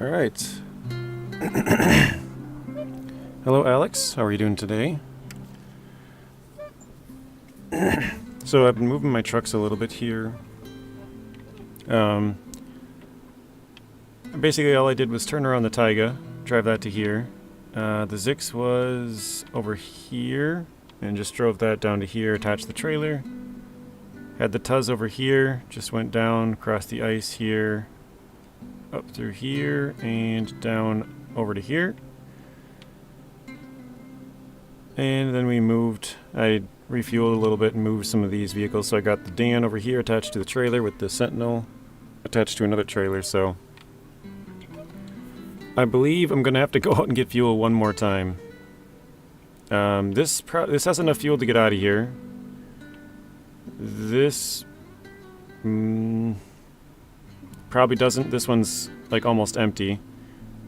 Alright. Hello Alex, how are you doing today? So I've been moving my trucks a little bit here. Basically all I did was turn around the Tayga, drive that to here. The ZikZ was over here, and just drove that down to here, attached the trailer. Had the Tuz over here, just went down, across the ice here, up through here, and down over to here. And then we moved, I refueled a little bit and moved some of these vehicles. So I got the Dan over here attached to the trailer with the Sentinel attached to another trailer. So I believe I'm going to have to go out and get fuel one more time. This has enough fuel to get out of here. This probably doesn't. This one's like almost empty.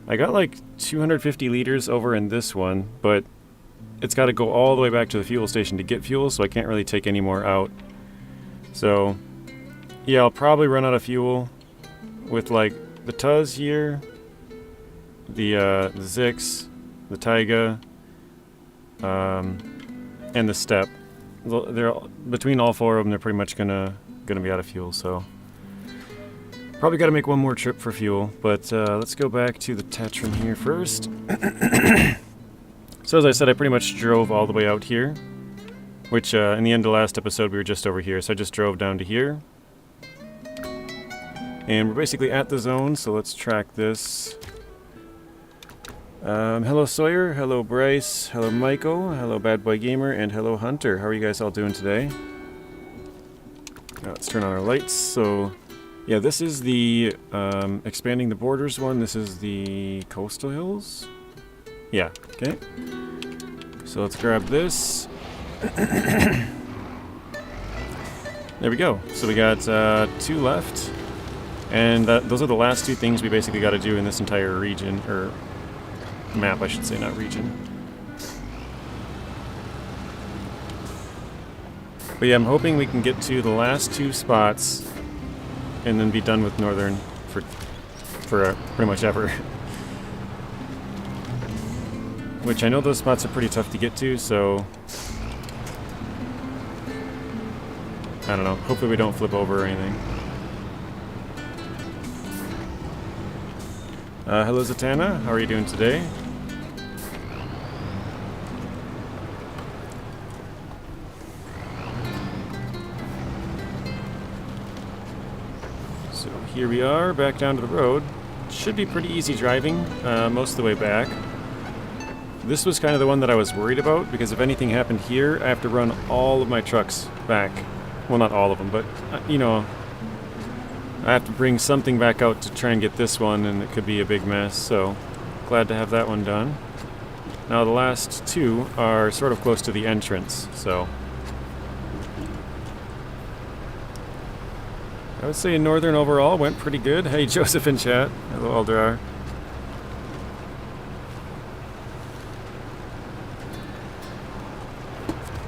I got like 250 liters over in this one, but it's got to go all the way back to the fuel station to get fuel, so I can't really take any more out. So yeah, I'll probably run out of fuel with like the Tuz here, the ZikZ, the Tayga, and the Step. They're between all four of them. They're pretty much gonna be out of fuel. So probably got to make one more trip for fuel. But let's go back to the Tatrarin here first. So as I said, I pretty much drove all the way out here, which in the end of the last episode we were just over here. So I just drove down to here, and we're basically at the zone. So let's track this. Hello Sawyer, hello Bryce, hello Michael, hello Bad Boy Gamer, and hello Hunter. How are you guys all doing today? Now let's turn on our lights. So yeah, this is the expanding the borders one. This is the coastal hills. Yeah, okay. So let's grab this. There we go. So we got 2 left, and those are the last 2 things we basically got to do in this entire region, or map, I should say, not region. But yeah, I'm hoping we can get to the last 2 spots and then be done with Northern for pretty much ever. Which I know those spots are pretty tough to get to, so I don't know. Hopefully we don't flip over or anything. Hello Zatanna, how are you doing today? So here we are, back down to the road. Should be pretty easy driving most of the way back. This was kind of the one that I was worried about, because if anything happened here, I have to run all of my trucks back. Well, not all of them, but, you know, I have to bring something back out to try and get this one, and it could be a big mess, so glad to have that one done. Now the last 2 are sort of close to the entrance, so I would say Northern overall went pretty good. Hey, Joseph in chat. Hello, Aldrar.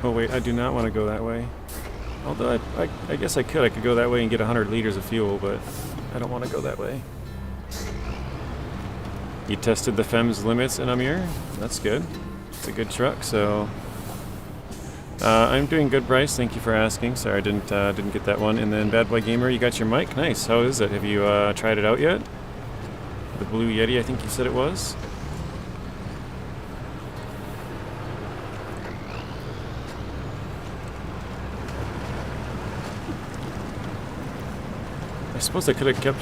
Oh wait, I do not want to go that way. Although I guess I could go that way and get 100 liters of fuel, but I don't want to go that way. You tested the FEMS limits in Amur? That's good. It's a good truck, so I'm doing good, Bryce. Thank you for asking. Sorry I didn't get that one. And then Bad Boy Gamer, you got your mic? Nice. How is it? Have you tried it out yet? The Blue Yeti, I think you said it was. I suppose I could have kept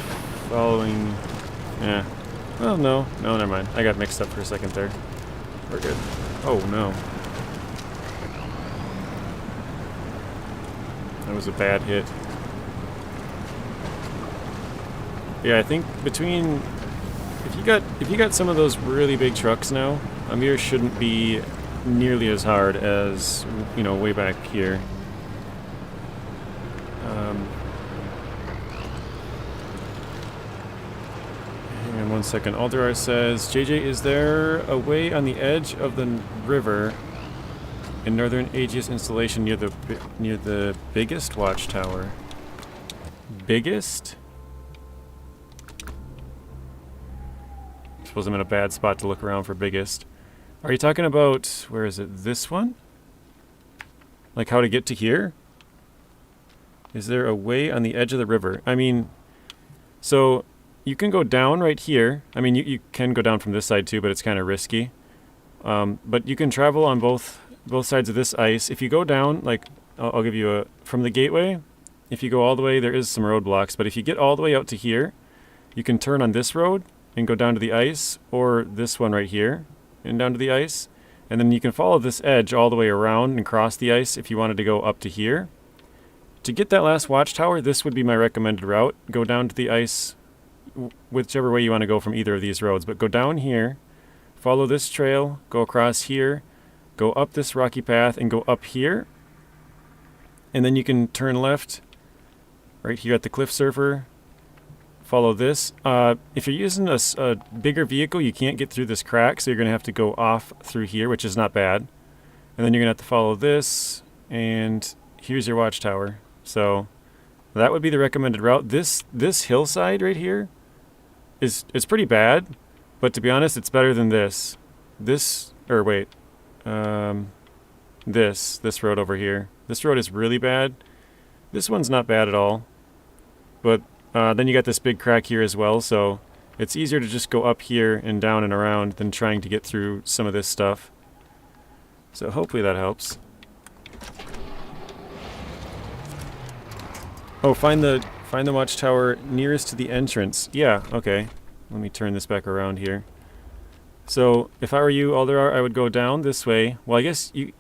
following. Yeah. Well, no, never mind. I got mixed up for a second there. We're good. Oh no. That was a bad hit. Yeah, I think between if you got some of those really big trucks now, Amur shouldn't be nearly as hard as, you know, way back here. Hang on one second. Alderar says, JJ, is there a way on the edge of the river in northern Aegis installation near the biggest watchtower? Biggest? suppose I'm in a bad spot to look around for biggest. Are you talking about, where is it, this one? Like how to get to here? Is there a way on the edge of the river? I mean, so you can go down right here. I mean, you can go down from this side too, but it's kind of risky. But you can travel on both sides of this ice. If you go down, like, I'll give you from the gateway, if you go all the way, there is some roadblocks, but if you get all the way out to here, you can turn on this road and go down to the ice, or this one right here and down to the ice. And then you can follow this edge all the way around and cross the ice if you wanted to go up to here. To get that last watchtower, this would be my recommended route. Go down to the ice, whichever way you want to go from either of these roads. But go down here, follow this trail, go across here, go up this rocky path, and go up here. And then you can turn left right here at the Cliff Surfer. Follow this. If you're using a bigger vehicle, you can't get through this crack, so you're going to have to go off through here, which is not bad. And then you're going to have to follow this, and here's your watchtower. So that would be the recommended route. This hillside right here is pretty bad, but to be honest, it's better than this. This road over here. This road is really bad. This one's not bad at all, but then you got this big crack here as well, so it's easier to just go up here and down and around than trying to get through some of this stuff. So hopefully that helps. Oh, find the watchtower nearest to the entrance. Yeah, okay. Let me turn this back around here. So if I were you, Alderar, I would go down this way. Well, I guess you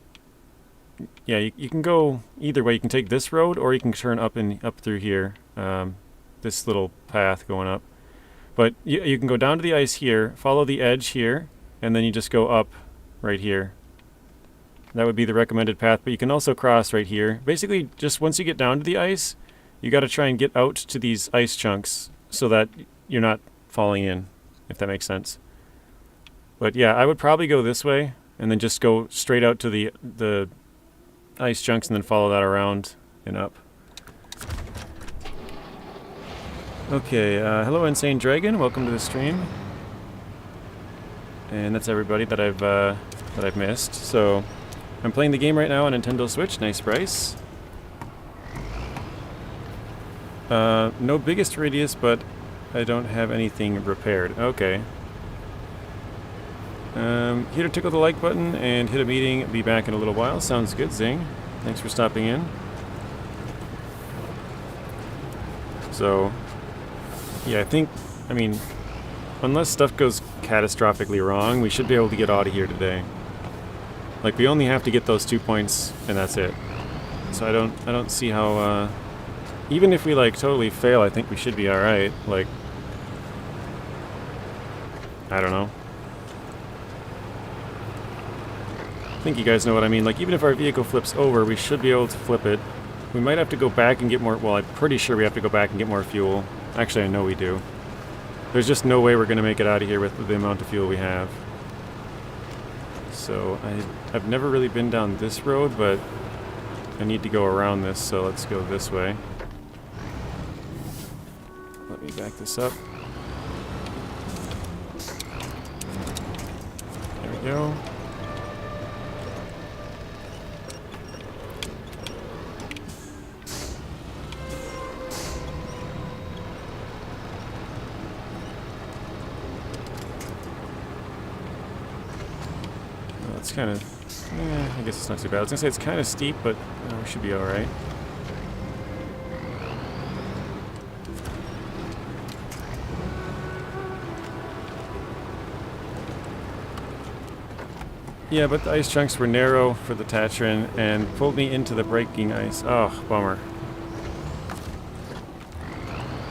can go either way. You can take this road, or you can turn up through here. This little path going up. But you can go down to the ice here, follow the edge here, and then you just go up right here. That would be the recommended path, but you can also cross right here. Basically, just once you get down to the ice, you got to try and get out to these ice chunks so that you're not falling in, if that makes sense. But yeah, I would probably go this way and then just go straight out to the ice chunks and then follow that around and up. Okay, hello Insane Dragon, welcome to the stream. And that's everybody that I've missed. So I'm playing the game right now on Nintendo Switch. Nice price. No biggest radius, but I don't have anything repaired. Okay. Here to tickle the like button and hit a meeting. Be back in a little while. Sounds good, Zing. Thanks for stopping in. So, yeah, I mean, unless stuff goes catastrophically wrong, we should be able to get out of here today. Like, we only have to get those 2 points, and that's it. So I don't see how, even if we, like, totally fail, I think we should be alright. Like, I don't know. I think you guys know what I mean. Like, even if our vehicle flips over, we should be able to flip it. We might have to go back and get more, well, I'm pretty sure we have to go back and get more fuel. Actually, I know we do. There's just no way we're going to make it out of here with the amount of fuel we have. So, I've never really been down this road, but I need to go around this, so let's go this way. Let me back this up. There we go. It's kind of, I guess it's not too bad. I was going to say it's kind of steep, but we should be alright. Yeah, but the ice chunks were narrow for the Tatrarin and pulled me into the breaking ice. Oh, bummer.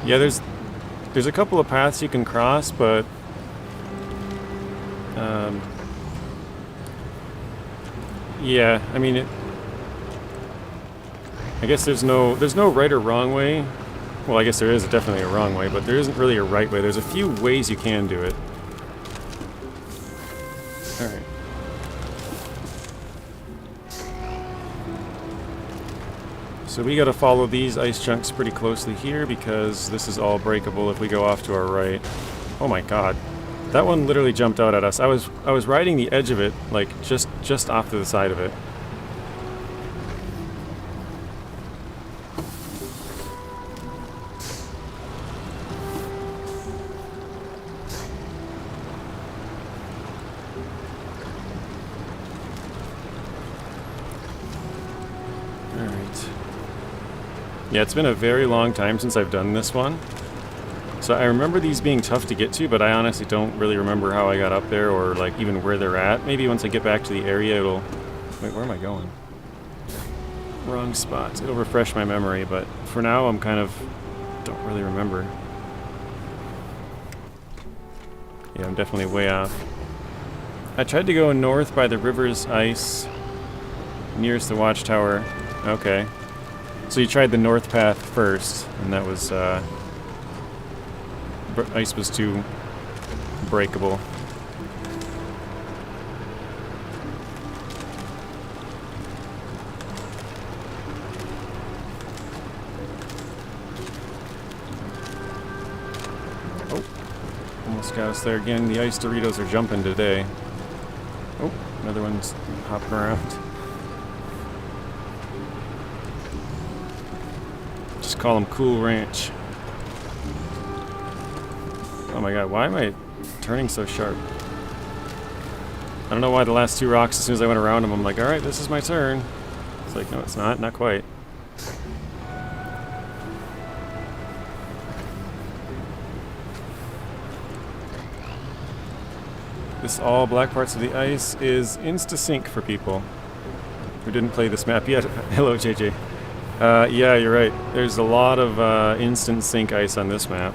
Yeah, there's a couple of paths you can cross, but yeah, I mean, I guess there's no right or wrong way. Well, I guess there is definitely a wrong way, but there isn't really a right way. There's a few ways you can do it. Alright. So we gotta follow these ice chunks pretty closely here because this is all breakable if we go off to our right. Oh my god. That one literally jumped out at us. I was riding the edge of it, like just off to the side of it. Yeah, it's been a very long time since I've done this one. So I remember these being tough to get to, but I honestly don't really remember how I got up there or like even where they're at. Maybe once I get back to the area it'll... Wait, where am I going? Wrong spot. It'll refresh my memory, but for now I'm kind of... don't really remember. Yeah, I'm definitely way off. I tried to go north by the river's ice, nearest the watchtower. Okay. So you tried the north path first, and that was, ice was too breakable. Oh, almost got us there again. The ice Doritos are jumping today. Oh, another one's hopping around. Call them Cool Ranch. Oh my god, why am I turning so sharp? I don't know why the last two rocks, as soon as I went around them, I'm like, alright, this is my turn. It's like, no, it's not quite. This all black parts of the ice is insta-sync for people who didn't play this map yet. Hello, JJ. Yeah, you're right. There's a lot of instant sync ice on this map.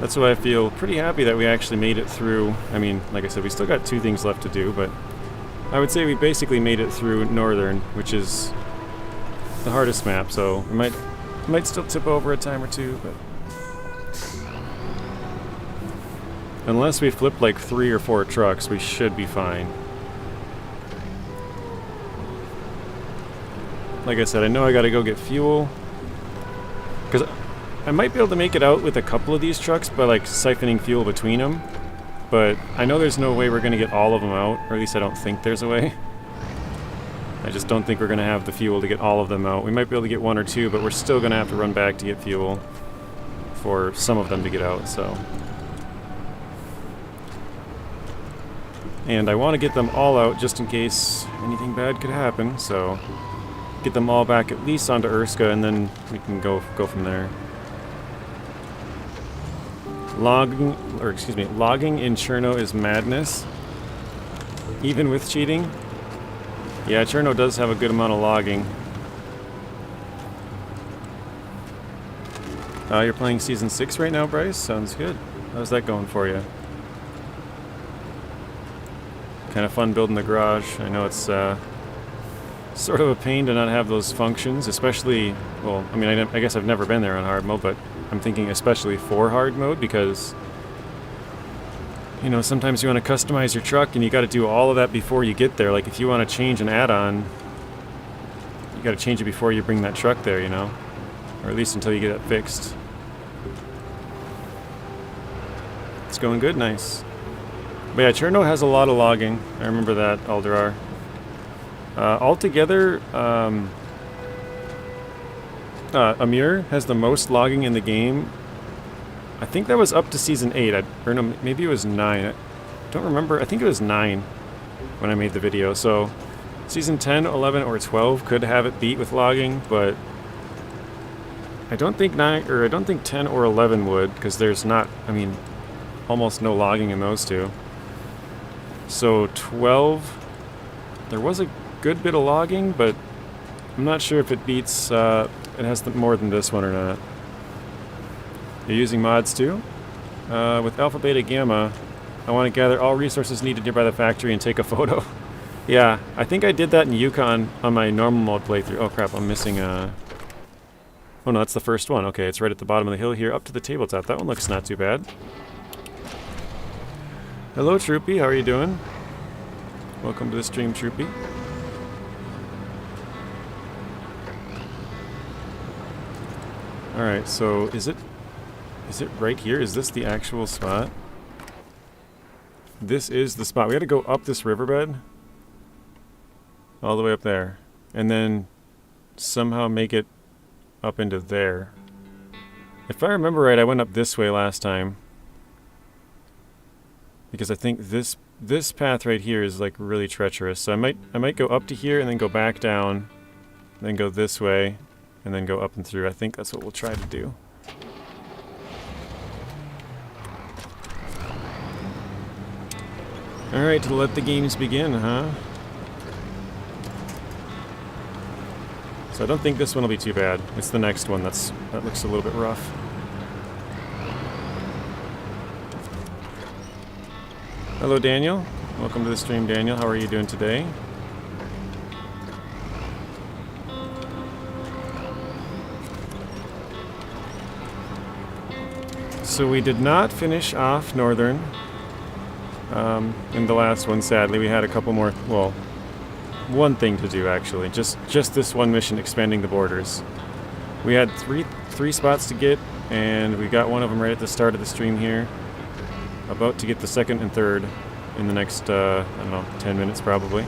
That's why I feel pretty happy that we actually made it through. I mean, like I said, we still got two things left to do, but I would say we basically made it through Northern, which is the hardest map, so we might still tip over a time or two, but... Unless we flip like 3 or 4 trucks, we should be fine. Like I said, I know I gotta go get fuel. Because I might be able to make it out with a couple of these trucks by like siphoning fuel between them. But I know there's no way we're gonna get all of them out, or at least I don't think there's a way. I just don't think we're gonna have the fuel to get all of them out. We might be able to get 1 or 2, but we're still gonna have to run back to get fuel for some of them to get out, so. And I want to get them all out just in case anything bad could happen, so get them all back at least onto Urska, and then we can go from there. Logging in Cherno is madness, even with cheating. Yeah, Cherno does have a good amount of logging. You're playing Season 6 right now, Bryce? Sounds good. How's that going for you? Kind of fun building the garage. I know it's sort of a pain to not have those functions, especially, well, I mean, I guess I've never been there on hard mode, but I'm thinking especially for hard mode, because, you know, sometimes you want to customize your truck and you got to do all of that before you get there. Like if you want to change an add-on, you got to change it before you bring that truck there, you know, or at least until you get it fixed. It's going good, nice. But yeah, Cherno has a lot of logging. I remember that, Alderar. Altogether, Amur has the most logging in the game. I think that was up to Season 8. Or no, maybe it was 9. I don't remember. I think it was 9 when I made the video. So Season 10, 11, or 12 could have it beat with logging, but I don't think 10 or 11 would, because there's not, I mean, almost no logging in those two. So 12, there was a good bit of logging, but I'm not sure if it beats, it has more than this one or not. You're using mods too? With Alpha, Beta, Gamma, I want to gather all resources needed nearby the factory and take a photo. Yeah, I think I did that in Yukon on my normal mode playthrough. Oh crap, I'm missing oh no, that's the first one. Okay, it's right at the bottom of the hill here, up to the tabletop. That one looks not too bad. Hello, Troopy. How are you doing? Welcome to the stream, Troopy. Alright, so is it right here? Is this the actual spot? This is the spot. We had to go up this riverbed. All the way up there. And then somehow make it up into there. If I remember right, I went up this way last time. Because I think this path right here is like really treacherous. So I might go up to here and then go back down. Then go this way. And then go up and through. I think that's what we'll try to do. Alright, to let the games begin, huh? So I don't think this one will be too bad. It's the next one that looks a little bit rough. Hello, Daniel. Welcome to the stream, Daniel. How are you doing today? So we did not finish off Northern in the last one, sadly. We had a couple more, well, one thing to do actually. Just this one mission, expanding the borders. We had three spots to get, and we got one of them right at the start of the stream here. About to get the second and third in the next, I don't know, 10 minutes probably.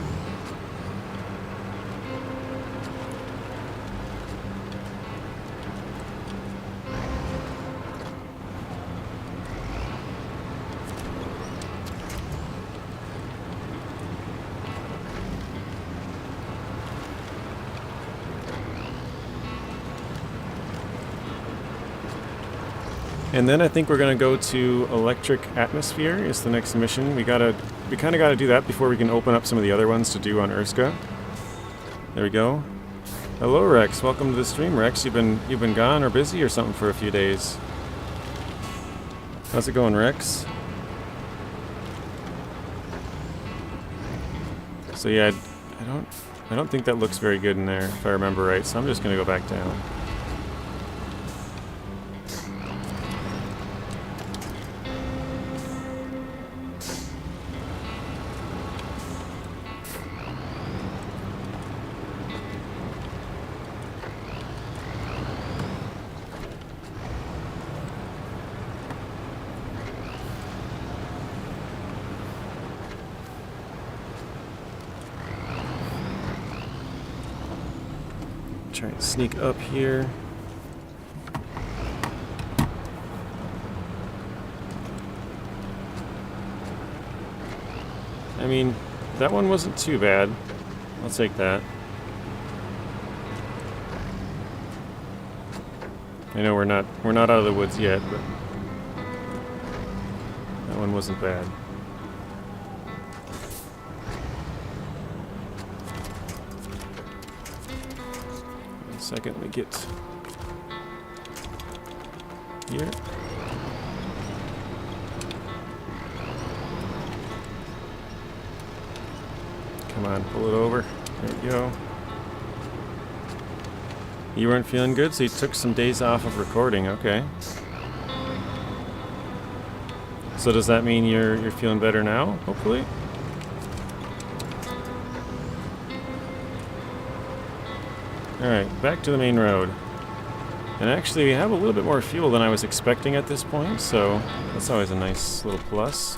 And then I think we're going to go to Electric Atmosphere is the next mission. We kind of got to do that before we can open up some of the other ones to do on Urska. There we go. Hello, Rex. Welcome to the stream, Rex. You've been gone or busy or something for a few days. How's it going, Rex? So yeah, I don't think that looks very good in there, if I remember right. So I'm just going to go back down. Try and sneak up here. I mean, that one wasn't too bad. I'll take that. I know we're not out of the woods yet, but that one wasn't bad. Second, we get here. Come on, pull it over. There we go. You weren't feeling good, so you took some days off of recording. Okay. So does that mean you're feeling better now? Hopefully. Alright, back to the main road. And actually, we have a little bit more fuel than I was expecting at this point, so that's always a nice little plus.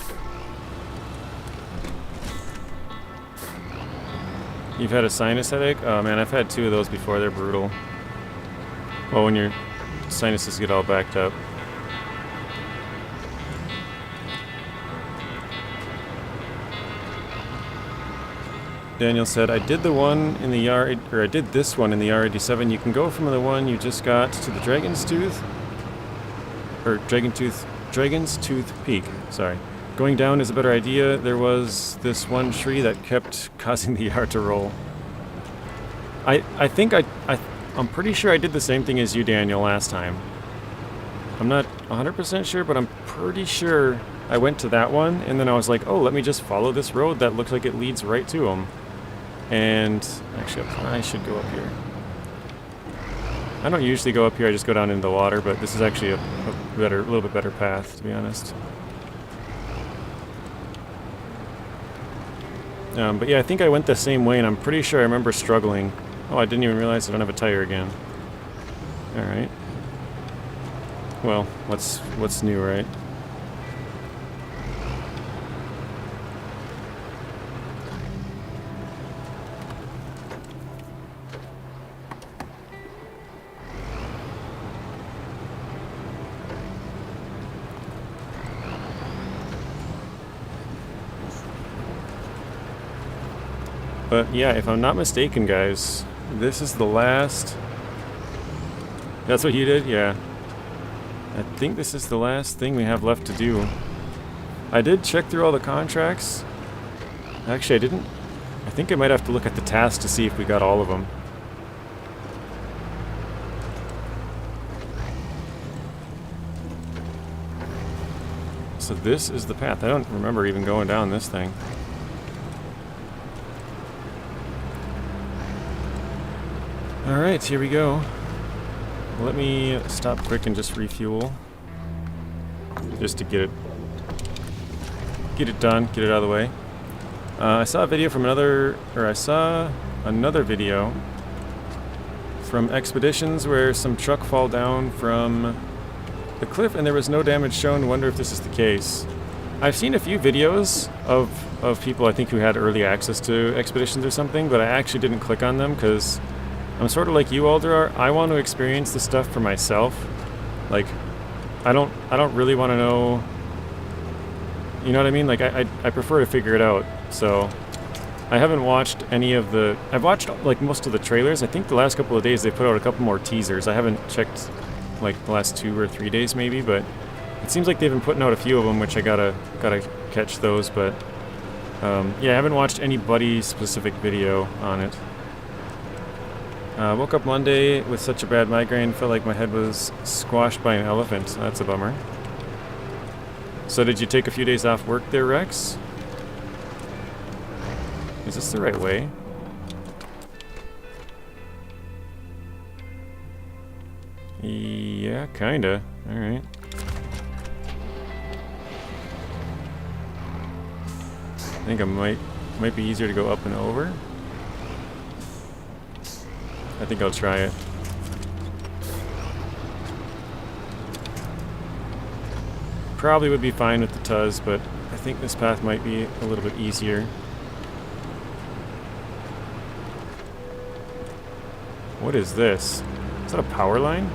You've had a sinus headache? Oh man, I've had 2 of those before. They're brutal. Well, when your sinuses get all backed up. Daniel said, I did the one in the I did this one in the R87. You can go from the one you just got to the Dragon's Tooth, or Dragon's Tooth Peak, sorry. Going down is a better idea. There was this one tree that kept causing the yard to roll. I think I'm pretty sure I did the same thing as you, Daniel, last time. I'm not 100% sure, but I'm pretty sure I went to that one, and then I was like, oh, let me just follow this road that looks like it leads right to them. And actually, I should go up here. I don't usually go up here, I just go down into the water, but this is actually a little bit better path, to be honest. But yeah, I think I went the same way, and I'm pretty sure I remember struggling. Oh, I didn't even realize I don't have a tire again. Alright. Well, what's new, right? But yeah, if I'm not mistaken, guys, this is the last... That's what you did? Yeah. I think this is the last thing we have left to do. I did check through all the contracts. Actually, I didn't. I think I might have to look at the task to see if we got all of them. So this is the path. I don't remember even going down this thing. Alright, here we go. Let me stop quick and just refuel. Just to get it done, get it out of the way. I saw a video from I saw another video from Expeditions where some truck fall down from the cliff and there was no damage shown. Wonder if this is the case. I've seen a few videos of people I think who had early access to Expeditions or something, but I actually didn't click on them because I'm sort of like you, Alderar. I want to experience the stuff for myself. Like, I don't really want to know. You know what I mean? Like, I prefer to figure it out. So, I haven't watched any of the. I've watched like most of the trailers. I think the last couple of days they put out a couple more teasers. I haven't checked like the last 2 or 3 days maybe, but it seems like they've been putting out a few of them, which I gotta catch those. But yeah, I haven't watched anybody's specific video on it. Woke up Monday with such a bad migraine, felt like my head was squashed by an elephant. That's a bummer. So did you take a few days off work there, Rex? Is this the right way? Yeah, kinda. Alright. I think it might be easier to go up and over. I think I'll try it. Probably would be fine with the Tuz, but I think this path might be a little bit easier. What is this? Is that a power line?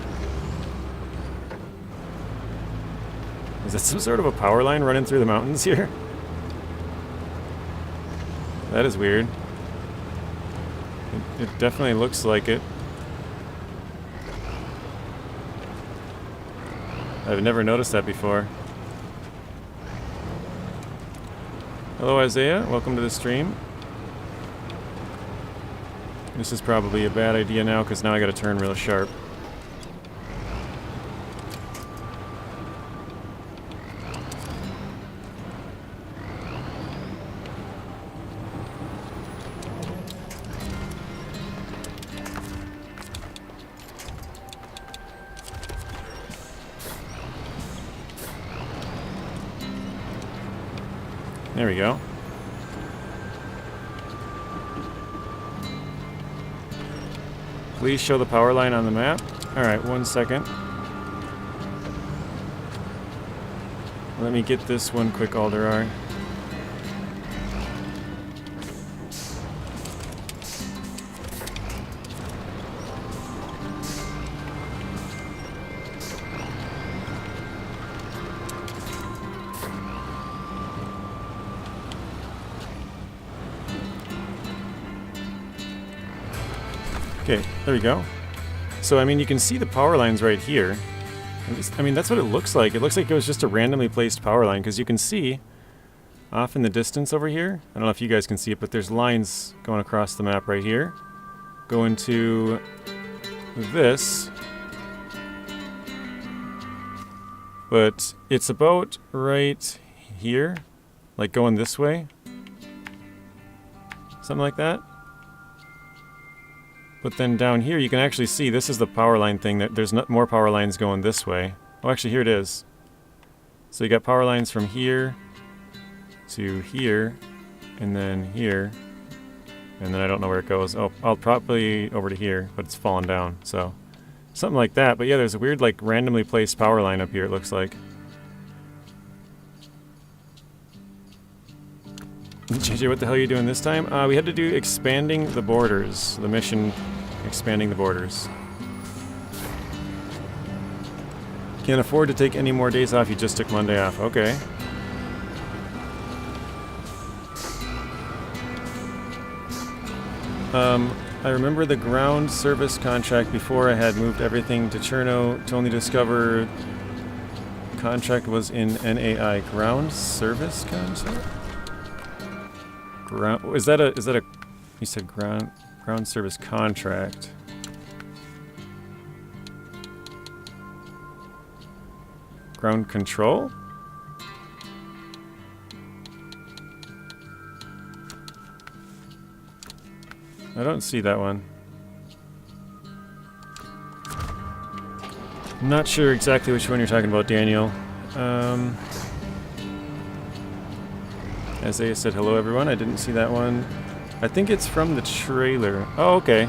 Is that some sort of a power line running through the mountains here? That is weird. It definitely looks like it. I've never noticed that before. Hello Isaiah, welcome to the stream. This is probably a bad idea now because now I gotta turn real sharp. There we go. Please show the power line on the map. Alright, 1 second. Let me get this one quick, Alderar. Okay, there we go. So, I mean, you can see the power lines right here. At least, I mean, that's what it looks like. It looks like it was just a randomly placed power line, because you can see off in the distance over here, I don't know if you guys can see it, but there's lines going across the map right here. Going to this. But it's about right here, like going this way. Something like that. But then down here, you can actually see this is the power line thing. That there's not more power lines going this way. Oh, actually, here it is. So you got power lines from here to here, and then here, and then I don't know where it goes. Oh, I'll probably over to here, but it's fallen down. So Something like that, but yeah, there's a weird, like, randomly placed power line up here, it looks like. JJ, what the hell are you doing this time? We had to do expanding the borders. The mission, expanding the borders. Can't afford to take any more days off, you just took Monday off. Okay. I remember the ground service contract before I had moved everything to Cherno to only discover contract was in NAI. Ground service contract? Is that a you said ground service contract. Ground control? I don't see that one. I'm not sure exactly which one you're talking about, Daniel. Isaiah said hello, everyone. I didn't see that one. I think it's from the trailer. Oh, okay.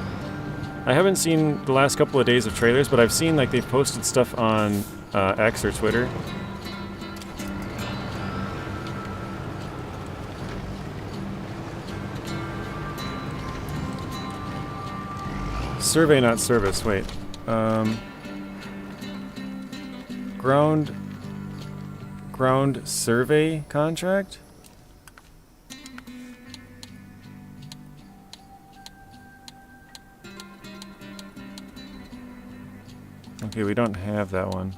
I haven't seen the last couple of days of trailers, but I've seen like they've posted stuff on X or Twitter. Survey, not service. Wait. Ground survey contract? Okay, we don't have that one.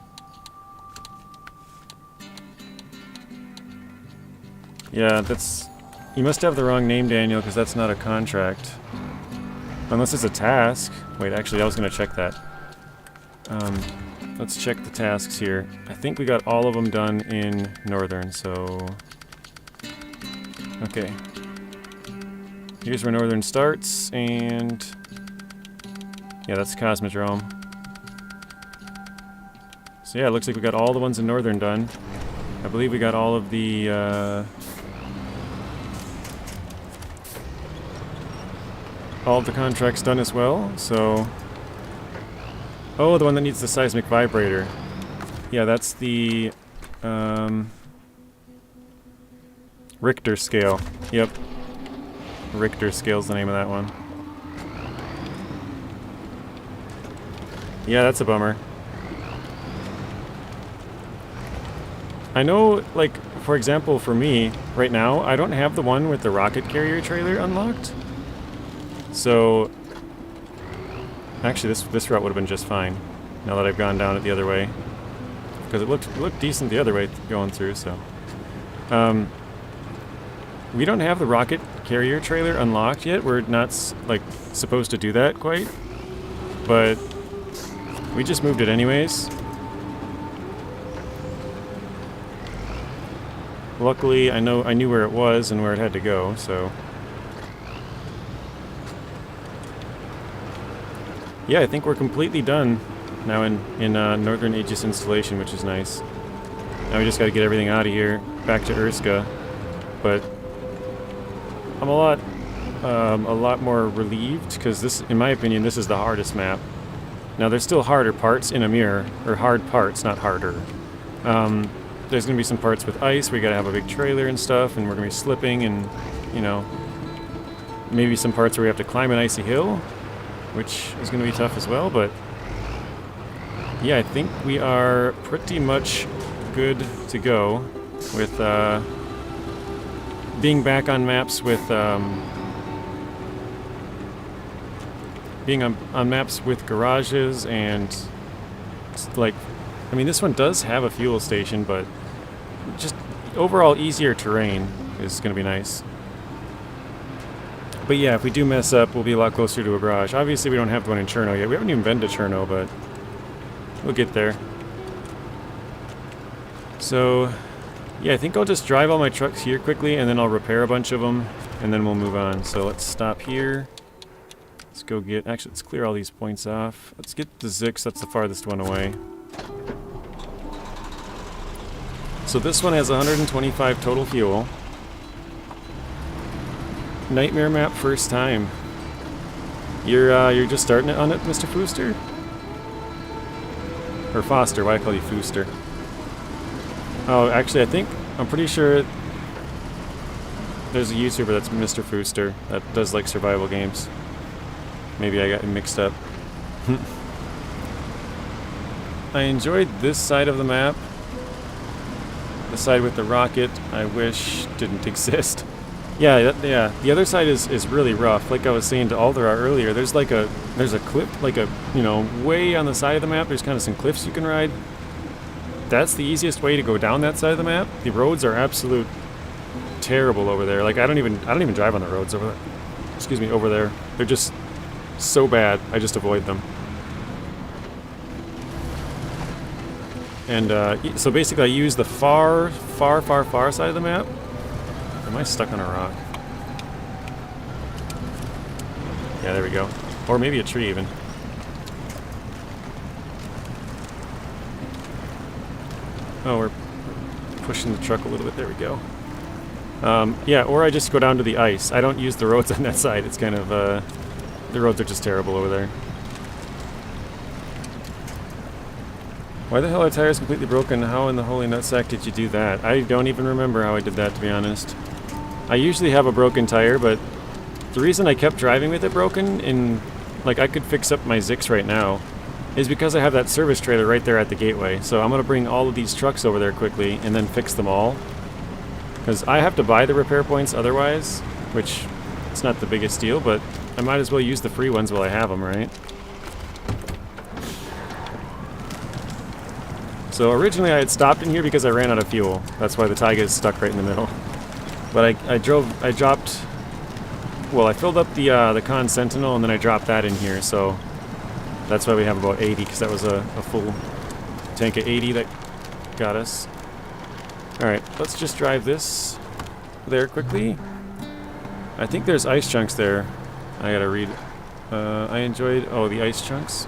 Yeah, that's... You must have the wrong name, Daniel, because that's not a contract. Unless it's a task. Wait, actually, I was going to check that. Let's check the tasks here. I think we got all of them done in Northern, so... Okay. Here's where Northern starts, and... Yeah, that's Cosmodrome. So yeah, it looks like we got all the ones in Northern done. I believe we got all of the, all of the contracts done as well, so... Oh, the one that needs the seismic vibrator. Yeah, that's the, Richter scale. Yep. Richter scale's the name of that one. Yeah, that's a bummer. I know, like, for example, for me, right now, I don't have the one with the rocket carrier trailer unlocked. So, actually, this route would have been just fine, now that I've gone down it the other way. Because it looked decent the other way going through, so. We don't have the rocket carrier trailer unlocked yet. We're not, like, supposed to do that quite. But we just moved it anyways. Luckily, I knew where it was and where it had to go, so... Yeah, I think we're completely done now in Northern Aegis installation, which is nice. Now we just gotta get everything out of here, back to Urska. But I'm a lot more relieved, because this, in my opinion, this is the hardest map. Now there's still harder parts in Amur, or hard parts, not harder. There's going to be some parts with ice where you got to have a big trailer and stuff, and we're going to be slipping, and, you know, maybe some parts where we have to climb an icy hill, which is going to be tough as well, but yeah, I think we are pretty much good to go with being back on maps with being on maps with garages and, like, I mean, this one does have a fuel station, but just overall easier terrain is going to be nice. But yeah, if we do mess up, we'll be a lot closer to a garage. Obviously, we don't have one in Cherno yet. We haven't even been to Cherno, but we'll get there. So, yeah, I think I'll just drive all my trucks here quickly, and then I'll repair a bunch of them, and then we'll move on. So let's stop here. Let's go get... Actually, let's clear all these points off. Let's get the ZikZ. That's the farthest one away. So this one has 125 total fuel. Nightmare map first time. You're just starting it on it, Mr. Fooster? Or Foster, why I call you Fooster. Oh, actually, I'm pretty sure there's a YouTuber that's Mr. Fooster that does like survival games. Maybe I got him mixed up. I enjoyed this side of the map. The side with the rocket, I wish didn't exist. Yeah, the other side is really rough. Like I was saying to Aldera earlier, there's a cliff, like a, you know, way on the side of the map, there's kind of some cliffs you can ride. That's the easiest way to go down that side of the map. The roads are absolute terrible over there. Like I don't even drive on the roads over there. Excuse me, over there. They're just so bad. I just avoid them. And so basically I use the far side of the map. Am I stuck on a rock? Yeah, there we go. Or maybe a tree even. Oh, we're pushing the truck a little bit. There we go. Yeah, or I just go down to the ice. I don't use the roads on that side. It's kind of, the roads are just terrible over there. Why the hell are tires completely broken? How in the holy nutsack did you do that? I don't even remember how I did that, to be honest. I usually have a broken tire, but the reason I kept driving with it broken, like I could fix up my ZikZ right now, is because I have that service trailer right there at the gateway. So I'm going to bring all of these trucks over there quickly and then fix them all. Because I have to buy the repair points otherwise, which it's not the biggest deal, but I might as well use the free ones while I have them, right? So originally I had stopped in here because I ran out of fuel. That's why the Tayga is stuck right in the middle. But I dropped, well, I filled up the Khan Sentinel and then I dropped that in here, so that's why we have about 80, because that was a full tank of 80 that got us. Alright, let's just drive this there quickly. I think there's ice chunks there. I gotta read. I enjoyed, oh, the ice chunks.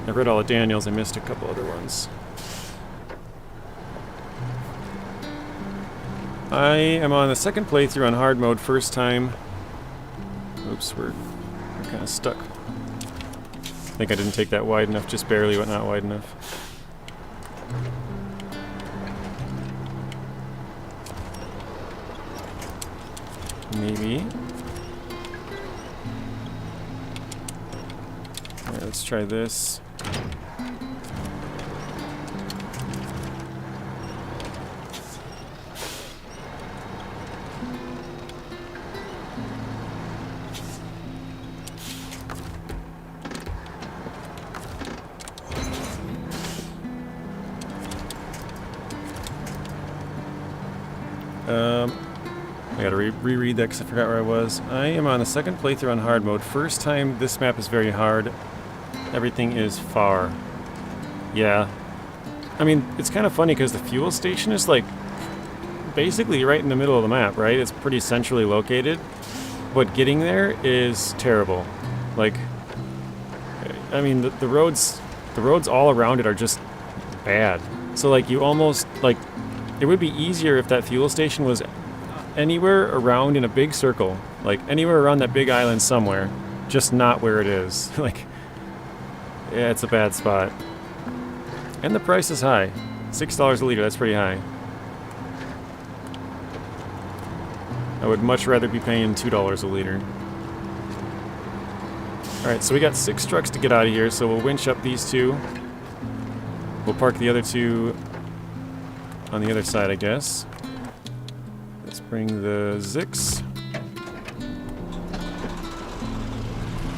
I read all of Daniel's, I missed a couple other ones. I am on the second playthrough on hard mode, first time. Oops, we're kind of stuck. I think I didn't take that wide enough, just barely, but not wide enough. Maybe. Alright, let's try this. I gotta reread that because I forgot where I was. I am on the second playthrough on hard mode. First time, this map is very hard. Everything is far. Yeah. I mean, it's kind of funny because the fuel station is like basically right in the middle of the map, right? It's pretty centrally located. But getting there is terrible. Like, I mean, the roads all around it are just bad. So like you almost, like, it would be easier if that fuel station was anywhere around in a big circle. Like anywhere around that big island somewhere. Just not where it is. Like, yeah, it's a bad spot. And the price is high. $6 a liter, that's pretty high. I would much rather be paying $2 a liter. Alright, so we got 6 trucks to get out of here, so we'll winch up these 2. We'll park the other 2 on the other side, I guess. Let's bring the ZikZ.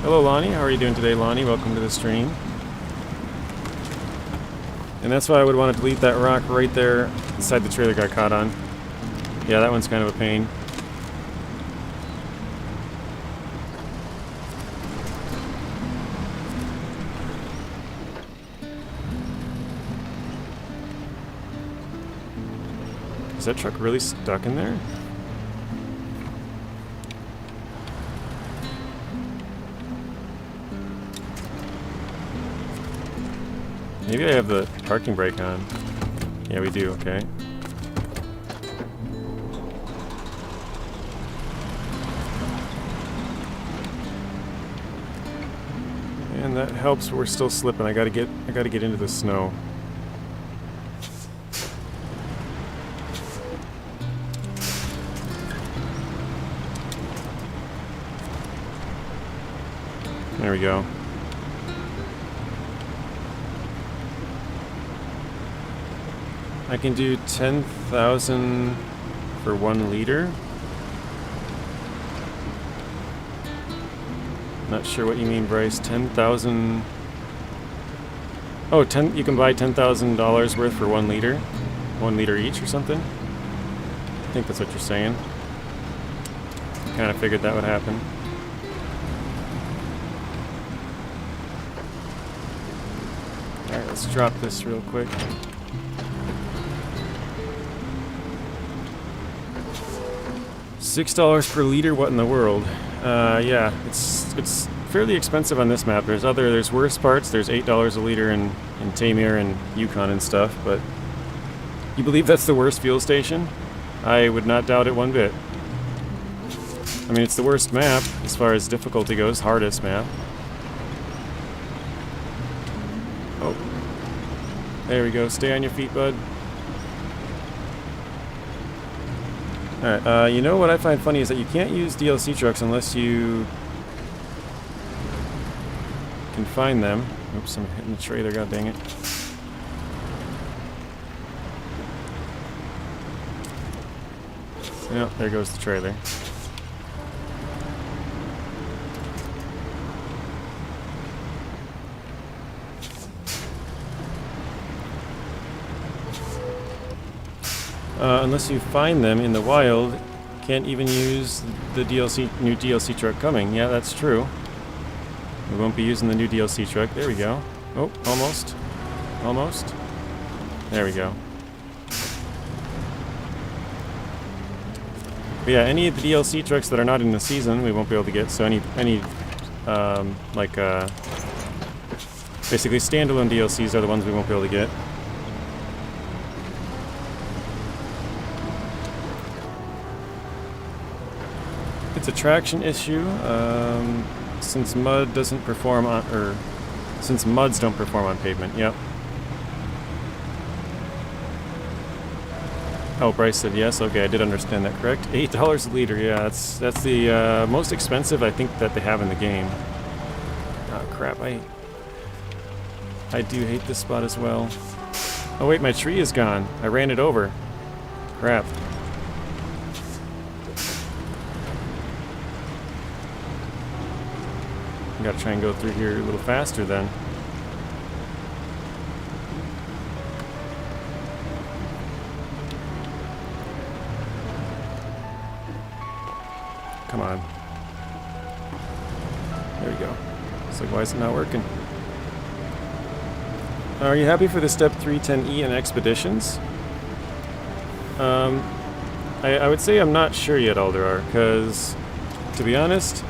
Hello, Lonnie. How are you doing today, Lonnie? Welcome to the stream. And that's why I would want to delete that rock right there inside the trailer got caught on. Yeah, that one's kind of a pain. Is that truck really stuck in there? Maybe I have the parking brake on. Yeah, we do, okay. And that helps, but we're still slipping. I gotta get into the snow. There we go. I can do 10,000 for 1 liter. Not sure what you mean, Bryce. 10,000. Oh, you can buy $10,000 worth for 1 liter. 1 liter each or something. I think that's what you're saying. Kind of figured that would happen. Alright, let's drop this real quick. $6 per liter, what in the world? Yeah, it's fairly expensive on this map. There's worse parts. There's $8 a liter in Taymyr and Yukon and stuff, but you believe that's the worst fuel station? I would not doubt it one bit. I mean, it's the worst map as far as difficulty goes, hardest map. Oh. There we go. Stay on your feet, bud. Alright, you know what I find funny is that you can't use DLC trucks unless you can find them. Oops, I'm hitting the trailer, god dang it. Yep, there goes the trailer. Unless you find them in the wild, can't even use the new DLC truck coming. Yeah, that's true. We won't be using the new DLC truck. There we go. Oh, almost. Almost. There we go. But yeah, any of the DLC trucks that are not in the season, we won't be able to get. So any basically standalone DLCs are the ones we won't be able to get. It's a traction issue, since mud doesn't perform on, or since muds don't perform on pavement. Yep. Oh, Bryce said yes. Okay, I did understand that correct. $8 a liter. Yeah, that's the most expensive I think that they have in the game. Oh crap! I do hate this spot as well. Oh wait, my tree is gone. I ran it over. Crap. Gotta try and go through here a little faster then. Come on. There we go. It's like, why is it not working? Are you happy for the Step 310E and Expeditions? I would say I'm not sure yet, Alderar, because, to be honest,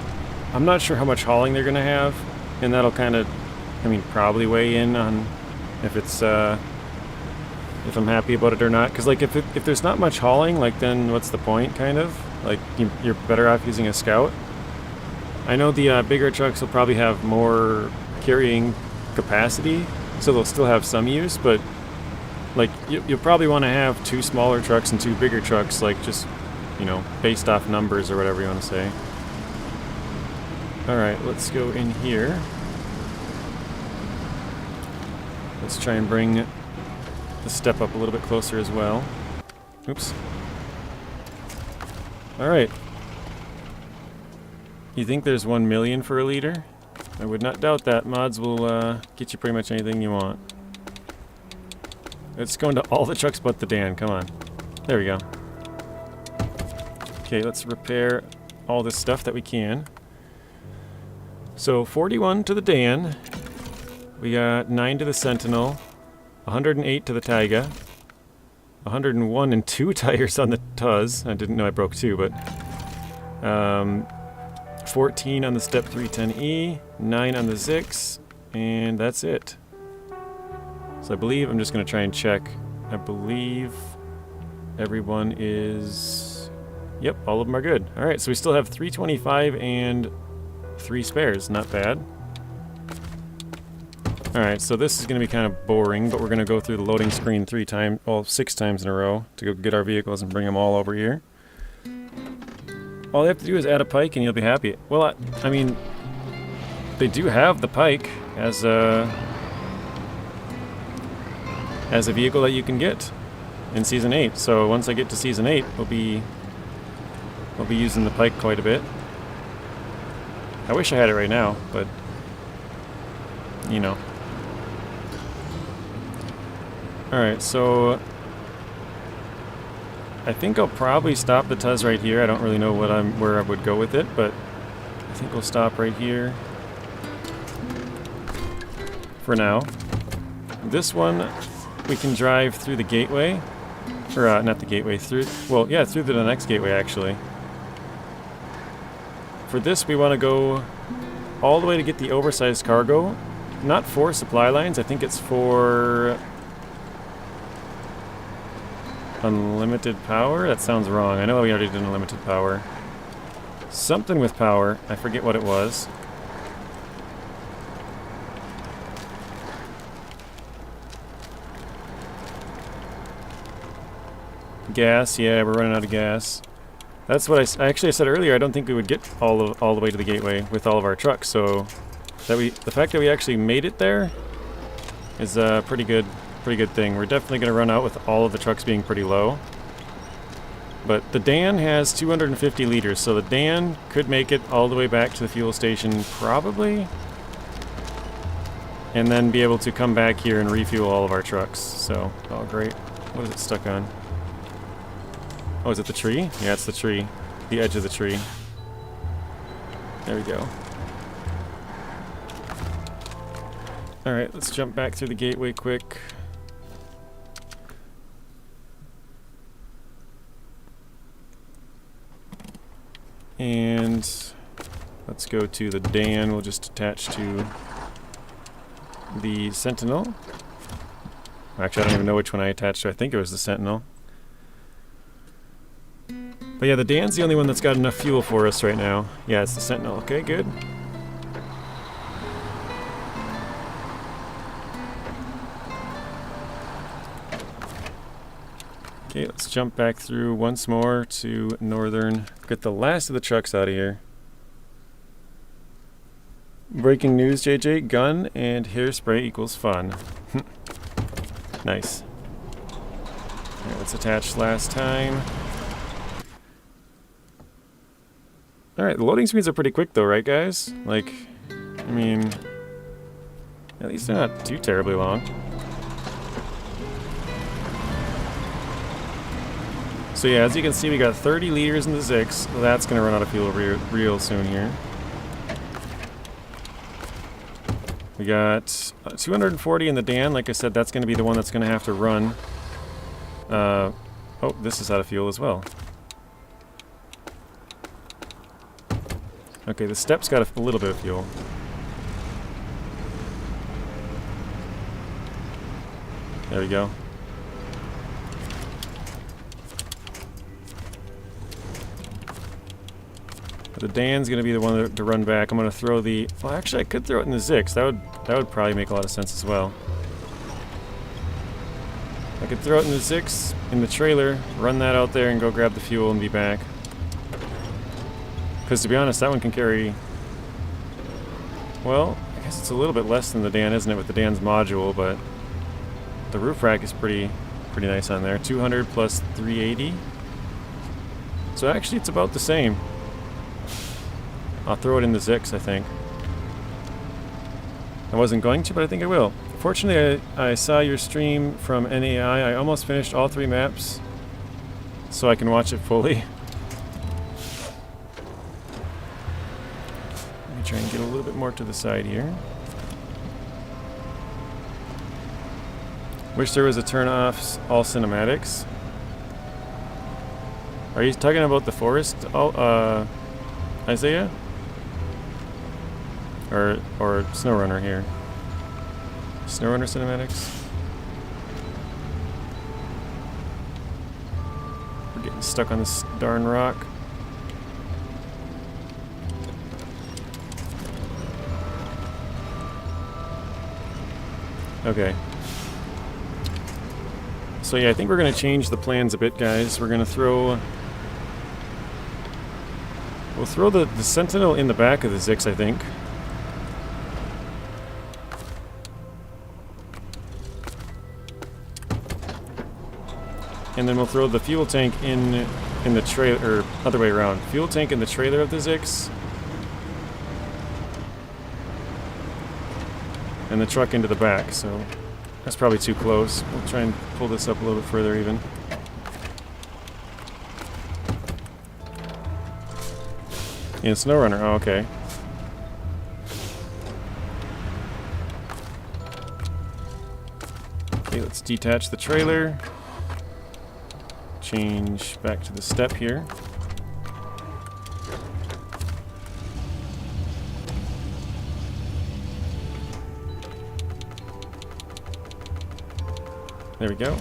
I'm not sure how much hauling they're going to have, and that'll kind of, I mean, probably weigh in on if it's, if I'm happy about it or not. Because, like, if there's not much hauling, like, then what's the point, kind of? Like, you're better off using a Scout. I know the bigger trucks will probably have more carrying capacity, so they'll still have some use, but, like, you'll probably want to have 2 smaller trucks and 2 bigger trucks, like, just, you know, based off numbers or whatever you want to say. Alright, let's go in here. Let's try and bring the step up a little bit closer as well. Oops. Alright. You think there's 1 million for a liter? I would not doubt that. Mods will get you pretty much anything you want. Let's go into all the trucks but the Dan. Come on. There we go. Okay, let's repair all this stuff that we can. So 41 to the Dan, we got 9 to the Sentinel, 108 to the Tayga, 101 and 2 tires on the Tuz. I didn't know I broke 2, but 14 on the Step 310E, 9 on the ZikZ, and that's it. So I believe, I'm just going to try and check, I believe everyone is, yep, all of them are good. Alright, so we still have 325 and 3 spares, not bad. Alright, so this is going to be kind of boring, but we're going to go through the loading screen 6 times in a row to go get our vehicles and bring them all over here. All they have to do is add a pike and you'll be happy. Well, I mean, they do have the pike as a vehicle that you can get in Season 8. So once I get to Season 8, we'll be using the pike quite a bit. I wish I had it right now, but you know. Alright, so I think I'll probably stop the Tuz right here. I don't really know where I would go with it, but I think we'll stop right here for now. This one we can drive through the gateway, or not the gateway, through to the next gateway actually. For this we want to go all the way to get the oversized cargo, not for supply lines, I think it's for unlimited power? That sounds wrong. I know we already did unlimited power. Something with power. I forget what it was. Gas. Yeah, we're running out of gas. That's what I said earlier. I don't think we would get all the way to the gateway with all of our trucks. So the fact that we actually made it there is a pretty good thing. We're definitely going to run out with all of the trucks being pretty low. But the Dan has 250 liters, so the Dan could make it all the way back to the fuel station, probably. And then be able to come back here and refuel all of our trucks. So, oh great. What is it stuck on? Oh, is it the tree? Yeah, it's the tree. The edge of the tree. There we go. Alright, let's jump back through the gateway quick. And let's go to the Dan. We'll just attach to the Sentinel. Actually, I don't even know which one I attached to. I think it was the Sentinel. But yeah, the Dan's the only one that's got enough fuel for us right now. Yeah, it's the Sentinel. Okay, good. Okay, let's jump back through once more to Northern. Get the last of the trucks out of here. Breaking news, JJ. Gun and hairspray equals fun. Nice. Alright, let's attach last time. Alright, the loading speeds are pretty quick though, right guys? Like, I mean, at least they're not too terribly long. So yeah, as you can see, we got 30 liters in the ZikZ. So that's going to run out of fuel real soon here. We got 240 in the Dan. Like I said, that's going to be the one that's going to have to run. Oh, this is out of fuel as well. Okay, the Step's got a little bit of fuel. There we go. The Dan's going to be the one to run back. I'm going to throw the... Well, actually, I could throw it in the ZikZ. That would probably make a lot of sense as well. I could throw it in the ZikZ, in the trailer, run that out there and go grab the fuel and be back. Because to be honest, that one can carry... Well, I guess it's a little bit less than the Dan, isn't it, with the Dan's module, but... The roof rack is pretty nice on there. 200 plus 380. So actually, it's about the same. I'll throw it in the ZikZ, I think. I wasn't going to, but I think I will. Fortunately, I saw your stream from NAI. I almost finished all 3 maps, so I can watch it fully. Let me try and get a little bit more to the side here. Wish there was a turn off all cinematics. Are you talking about the forest, Isaiah? Or SnowRunner here. SnowRunner cinematics. We're getting stuck on this darn rock. Okay. So yeah, I think we're going to change the plans a bit, guys. We're going to throw... We'll throw the Sentinel in the back of the ZikZ, I think. And then we'll throw the fuel tank in the trailer, or other way around. Fuel tank in the trailer of the ZikZ. And the truck into the back, so that's probably too close. We'll try and pull this up a little bit further even. Yeah, SnowRunner, oh, okay. Okay, let's detach the trailer. Change back to the step here. There we go.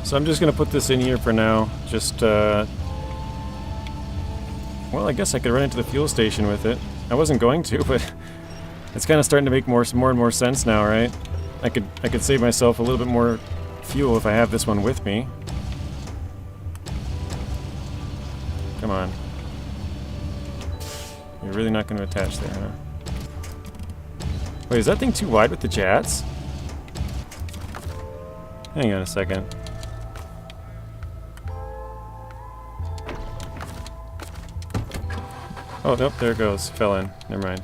So I'm just going to put this in here for now. Just, well, I guess I could run into the fuel station with it. I wasn't going to, but it's kind of starting to make more and more sense now, right? I could save myself a little bit more fuel if I have this one with me. Come on. You're really not going to attach there, huh? Wait, is that thing too wide with the jats? Hang on a second. Oh, nope, there it goes. Fell in. Never mind.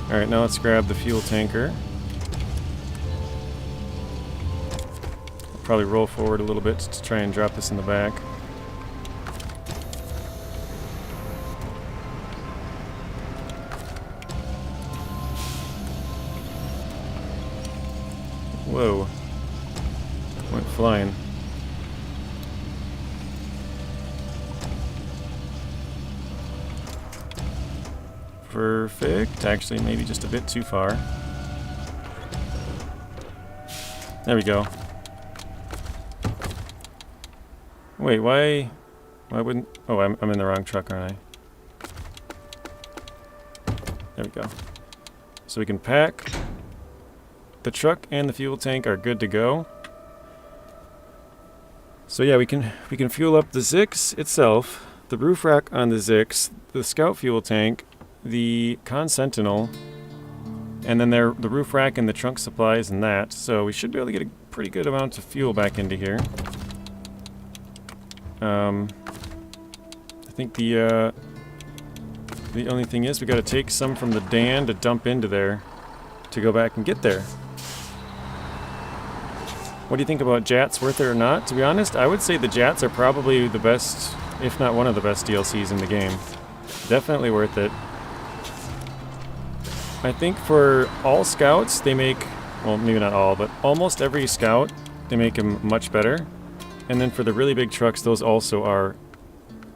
Alright, now let's grab the fuel tanker. Probably roll forward a little bit to try and drop this in the back. Whoa. Went flying. Perfect. Actually, maybe just a bit too far. There we go. Wait, why wouldn't... Oh, I'm in the wrong truck, aren't I? There we go. So we can pack. The truck and the fuel tank are good to go. So yeah, we can fuel up the ZikZ itself, the roof rack on the ZikZ, the Scout fuel tank, the Khan Sentinel, and then the roof rack and the trunk supplies and that. So we should be able to get a pretty good amount of fuel back into here. I think the only thing is we got to take some from the Dan to dump into there to go back and get there. What do you think about Jats? Worth it or not? To be honest, I would say the Jats are probably the best, if not one of the best DLCs in the game. Definitely worth it. I think for all scouts, they make, well, maybe not all, but almost every scout, they make them much better. And then for the really big trucks, those also are,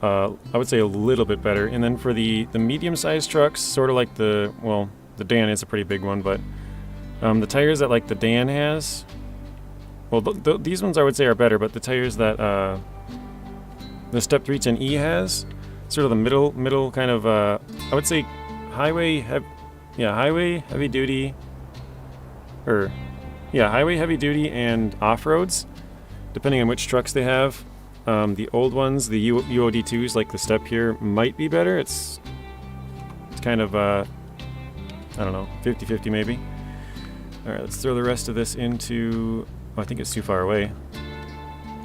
I would say, a little bit better. And then for the medium-sized trucks, sort of like the, well, the Dan is a pretty big one, but the tires that like the Dan has, well, these ones I would say are better, but the tires that the Step 310E has, sort of the middle kind of, I would say highway heavy duty, or yeah, highway heavy duty and off-roads, depending on which trucks they have. The old ones, the UOD2s, like the Step here, might be better. It's kind of, I don't know, 50-50 maybe. Alright, let's throw the rest of this into... Oh, I think it's too far away.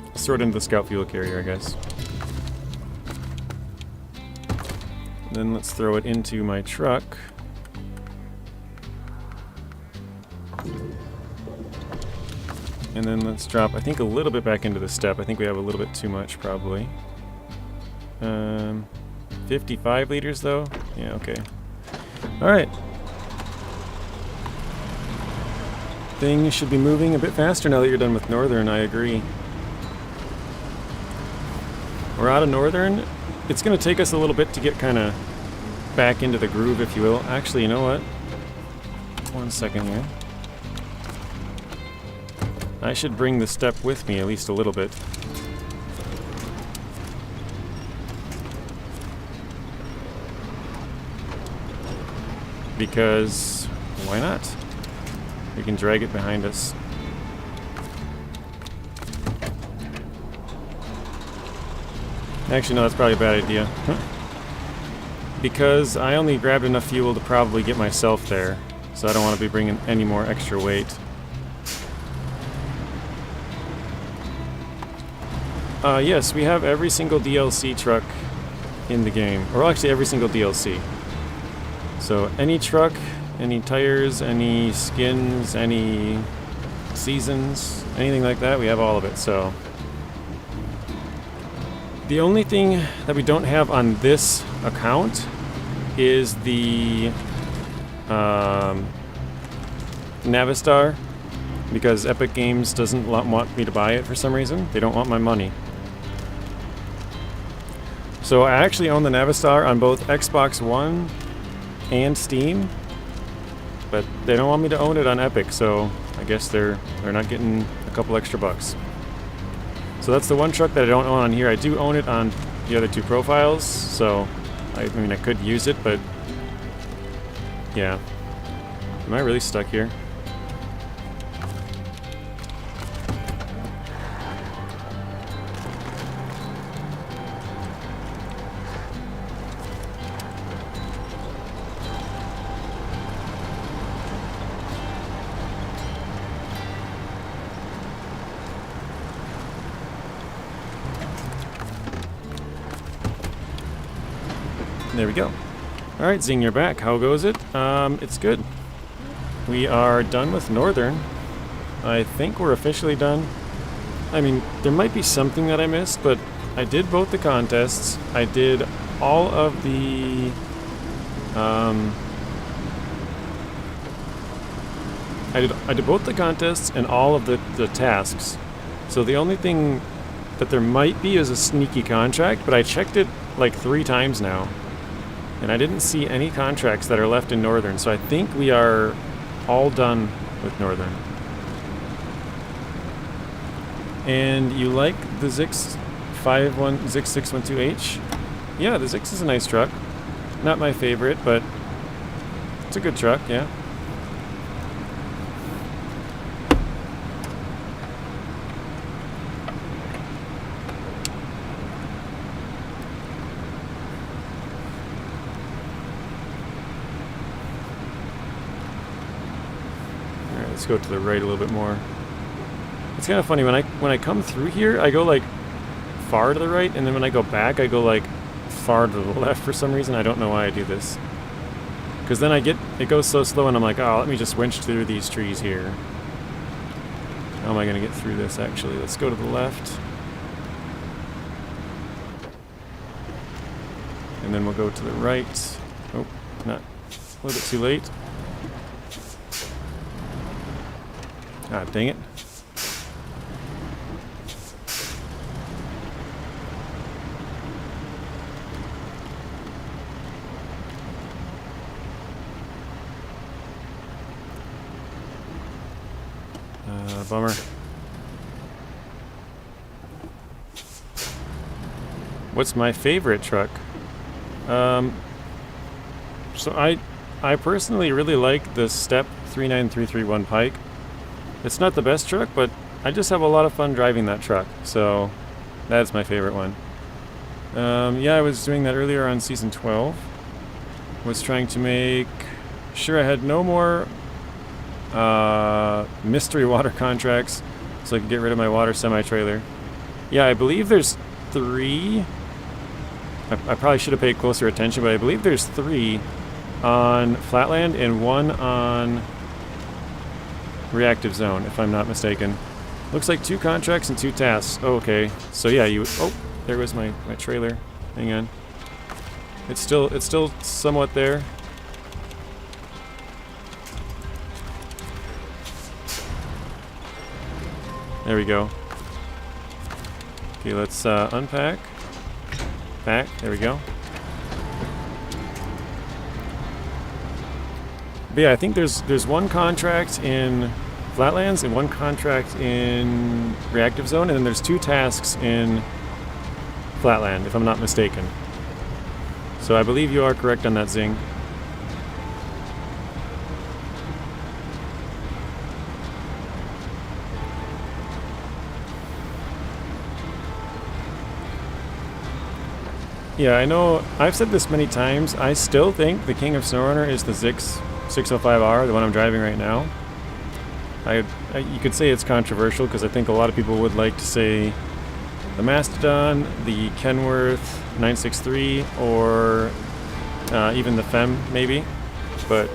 Let's throw it into the Scout fuel carrier, I guess. Then let's throw it into my truck. And then let's drop, I think, a little bit back into the Step. I think we have a little bit too much, probably. 55 liters, though? Yeah, okay. Alright. Things should be moving a bit faster now that you're done with Northern, I agree. We're out of Northern. It's going to take us a little bit to get kind of back into the groove, if you will. Actually, you know what? 1 second here. I should bring the step with me at least a little bit. Because why not? We can drag it behind us. Actually, no, that's probably a bad idea. Because I only grabbed enough fuel to probably get myself there, so I don't want to be bringing any more extra weight. Yes, we have every single DLC truck in the game, or actually every single DLC. So any truck, any tires, any skins, any seasons, anything like that, we have all of it, so. The only thing that we don't have on this account is the Navistar, because Epic Games doesn't want me to buy it for some reason. They don't want my money. So I actually own the Navistar on both Xbox One and Steam, but they don't want me to own it on Epic, so I guess they're not getting a couple extra bucks. So that's the one truck that I don't own on here. I do own it on the other two profiles, so I mean I could use it, but yeah. Am I really stuck here? There we go. Alright, Zing, you're back. How goes it? It's good. We are done with Northern. I think we're officially done. I mean, there might be something that I missed, but I did both the contests. I did all of the... I did both the contests and all of the tasks. So the only thing that there might be is a sneaky contract, but I checked it like 3 times now. And I didn't see any contracts that are left in Northern, so I think we are all done with Northern. And you like the ZikZ612H? Yeah, the ZikZ is a nice truck. Not my favorite, but it's a good truck, yeah. Let's go to the right a little bit more. It's kind of funny when I come through here, I go like far to the right, and then when I go back, I go like far to the left for some reason. I don't know why I do this. Because then it goes so slow, and I'm like, oh, let me just winch through these trees here. How am I going to get through this? Actually, let's go to the left, and then we'll go to the right. Oh, not a little bit too late. Ah, dang it. Bummer. What's my favorite truck? So I personally really like the Step 39331 Pike. It's not the best truck, but I just have a lot of fun driving that truck, so that's my favorite one. Yeah, I was doing that earlier on Season 12. Was trying to make sure I had no more mystery water contracts, so I could get rid of my water semi-trailer. Yeah, I believe there's 3. I probably should have paid closer attention, but I believe there's 3 on Flatland and 1 on Reactive Zone, if I'm not mistaken. Looks like 2 contracts and 2 tasks. Oh, okay. So yeah, oh, there was my trailer. Hang on. It's still somewhat there. There we go. Okay, let's unpack. Pack. There we go. But yeah, I think there's one contract in Flatlands and 1 contract in Reactive Zone, and then there's 2 tasks in Flatland, if I'm not mistaken. So I believe you are correct on that, Zing. Yeah, I know, I've said this many times, I still think the king of SnowRunner is the ZikZ 605R, the one I'm driving right now. You could say it's controversial because I think a lot of people would like to say the Mastodon, the Kenworth 963, or even the Fem, maybe. But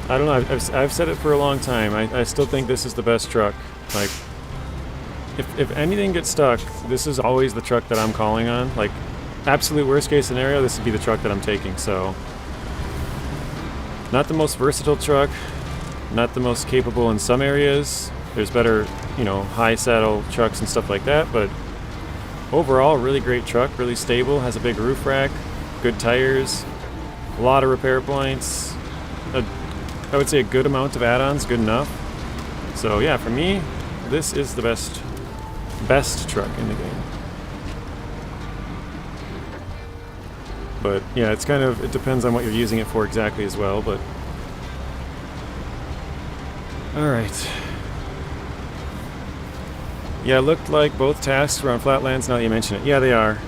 I don't know, I've said it for a long time. I still think this is the best truck. Like, if anything gets stuck, this is always the truck that I'm calling on. Like, absolute worst case scenario, this would be the truck that I'm taking. So, not the most versatile truck, not the most capable in some areas. There's better, you know, high saddle trucks and stuff like that, but overall, really great truck, really stable, has a big roof rack, good tires, a lot of repair points, I would say a good amount of add-ons, good enough. So yeah, for me, this is the best truck in the game. But yeah, it's kind of, it depends on what you're using it for exactly as well, but alright. Yeah, it looked like both tasks were on Flatlands now that you mention it. Yeah, they are.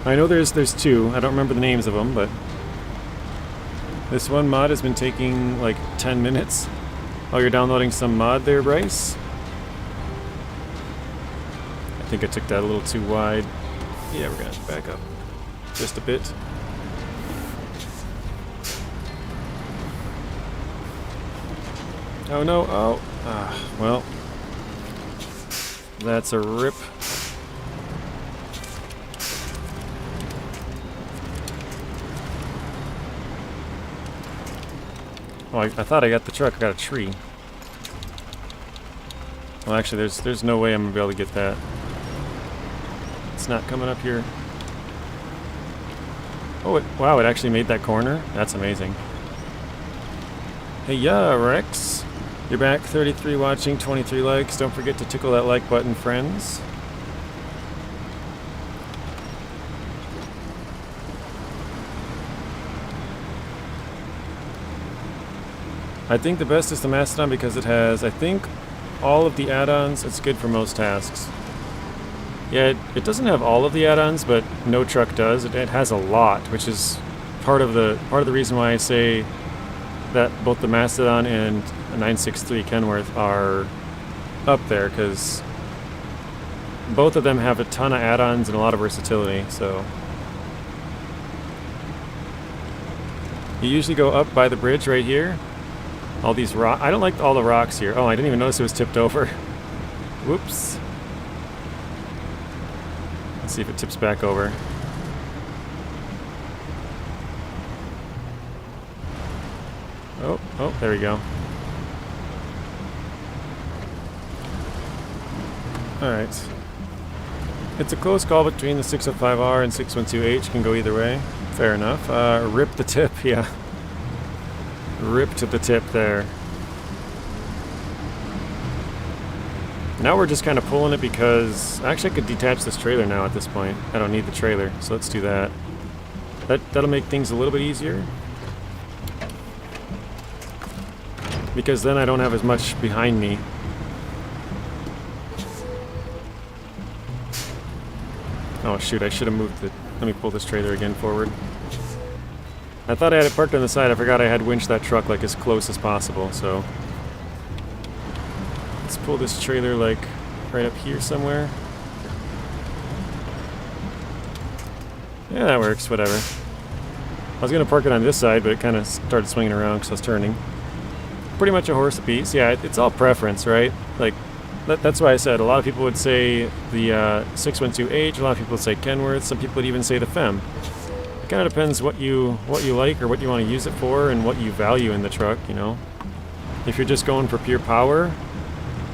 I know there's 2. I don't remember the names of them, but this one mod has been taking like 10 minutes. Oh, you're downloading some mod there, Bryce? I think I took that a little too wide. Yeah, we're gonna back up just a bit. Oh no, oh. Well. That's a rip. Oh, I thought I got the truck. I got a tree. Well, actually, there's no way I'm gonna be able to get that. It's not coming up here. Oh, wow! It actually made that corner. That's amazing. Hey, yeah, Rex. You're back. 33 watching, 23 likes. Don't forget to tickle that like button, friends. I think the best is the Mastodon because it has, I think, all of the add-ons. It's good for most tasks. Yeah, it doesn't have all of the add-ons, but no truck does. It has a lot, which is part of the reason why I say that both the Mastodon and the 963 Kenworth are up there, because both of them have a ton of add-ons and a lot of versatility. So you usually go up by the bridge right here. All these rocks. I don't like all the rocks here. Oh, I didn't even notice it was tipped over. Whoops. Let's see if it tips back over. Oh, there we go. Alright. It's a close call between the 605R and 612H. Can go either way. Fair enough. Rip the tip, yeah. Rip to the tip there. Now we're just kind of pulling it because actually I could detach this trailer now at this point. I don't need the trailer, so let's do that. That'll make things a little bit easier, because then I don't have as much behind me. Oh shoot, I should have moved it. Let me pull this trailer again forward. I thought I had it parked on the side. I forgot I had winched that truck like as close as possible, so let's pull this trailer like right up here somewhere. Yeah, that works, whatever. I was gonna park it on this side, but it kind of started swinging around because I was turning. Pretty much a horse apiece. Yeah, it's all preference, right? Like, that's why I said a lot of people would say the 612H, a lot of people would say Kenworth, some people would even say the Fem. It kind of depends what you like or what you want to use it for and what you value in the truck, you know. If you're just going for pure power,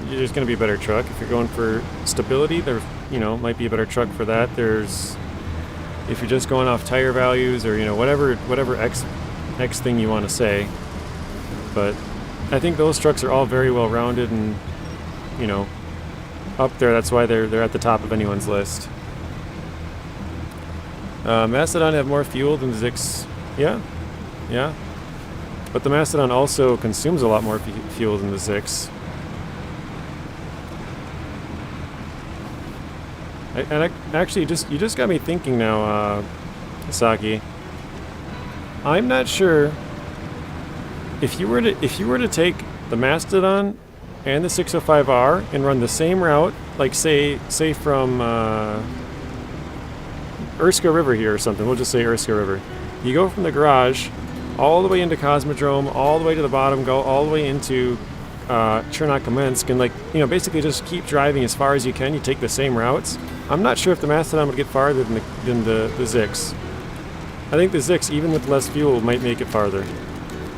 there's going to be a better truck. If you're going for stability, there, you know, might be a better truck for that. If you're just going off tire values or, you know, whatever X thing you want to say. But I think those trucks are all very well rounded and, you know, up there. That's why they're at the top of anyone's list. Mastodon have more fuel than the ZikZ. Yeah, yeah. But the Mastodon also consumes a lot more fuel than the ZikZ. Actually, you just got me thinking now, Saki. I'm not sure if you were to take the Mastodon and the 605R and run the same route, like say from Erskine River here or something. We'll just say Erskine River. You go from the garage all the way into Cosmodrome, all the way to the bottom, go all the way into Chernakamensk, and, like, you know, basically just keep driving as far as you can. You take the same routes. I'm not sure if the Mastodon would get farther than the ZikZ. I think the ZikZ, even with less fuel, might make it farther.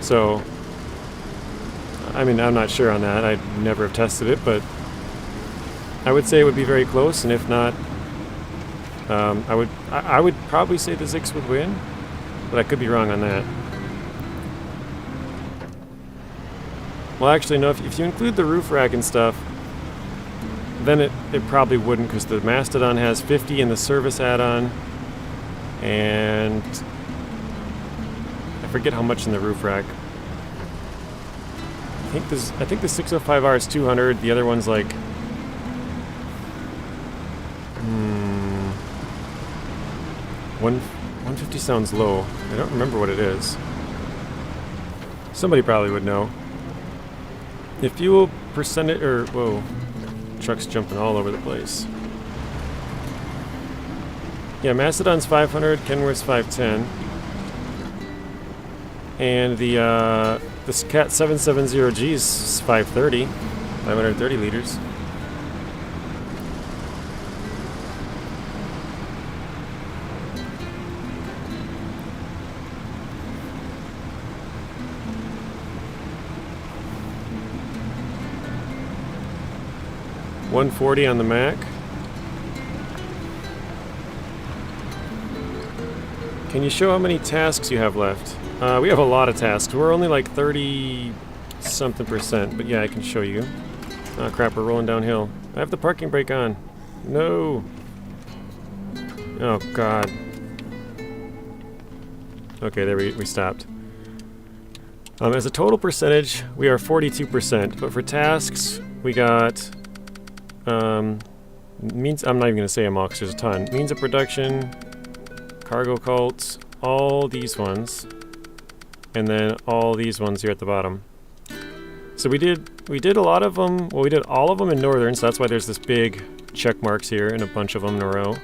So, I mean, I'm not sure on that. I'd never have tested it, but I would say it would be very close, and if not, I would probably say the ZikZ would win, but I could be wrong on that. Well, actually, no, if you include the roof rack and stuff, then it probably wouldn't, because the Mastodon has 50 in the service add-on, and I forget how much in the roof rack. I think the 605R is 200. The other one's like 150 sounds low. I don't remember what it is. Somebody probably would know. If fuel percentage, or whoa, trucks jumping all over the place. Yeah, Mastodon's 500, Kenworth's 510, and the Cat 770G is 530, 530 liters. $140 on the Mac. Can you show how many tasks you have left? We have a lot of tasks. We're only like 30-something%, but yeah, I can show you. Oh crap, we're rolling downhill. I have the parking brake on. No. Oh god. Okay, there we stopped. As a total percentage, we are 42%, but for tasks, we got means, I'm not even going to say them all because there's a ton. Means of production, cargo cults, all these ones, and then all these ones here at the bottom. So we did a lot of them. Well, we did all of them in Northern, so that's why there's this big check marks here and a bunch of them in a row.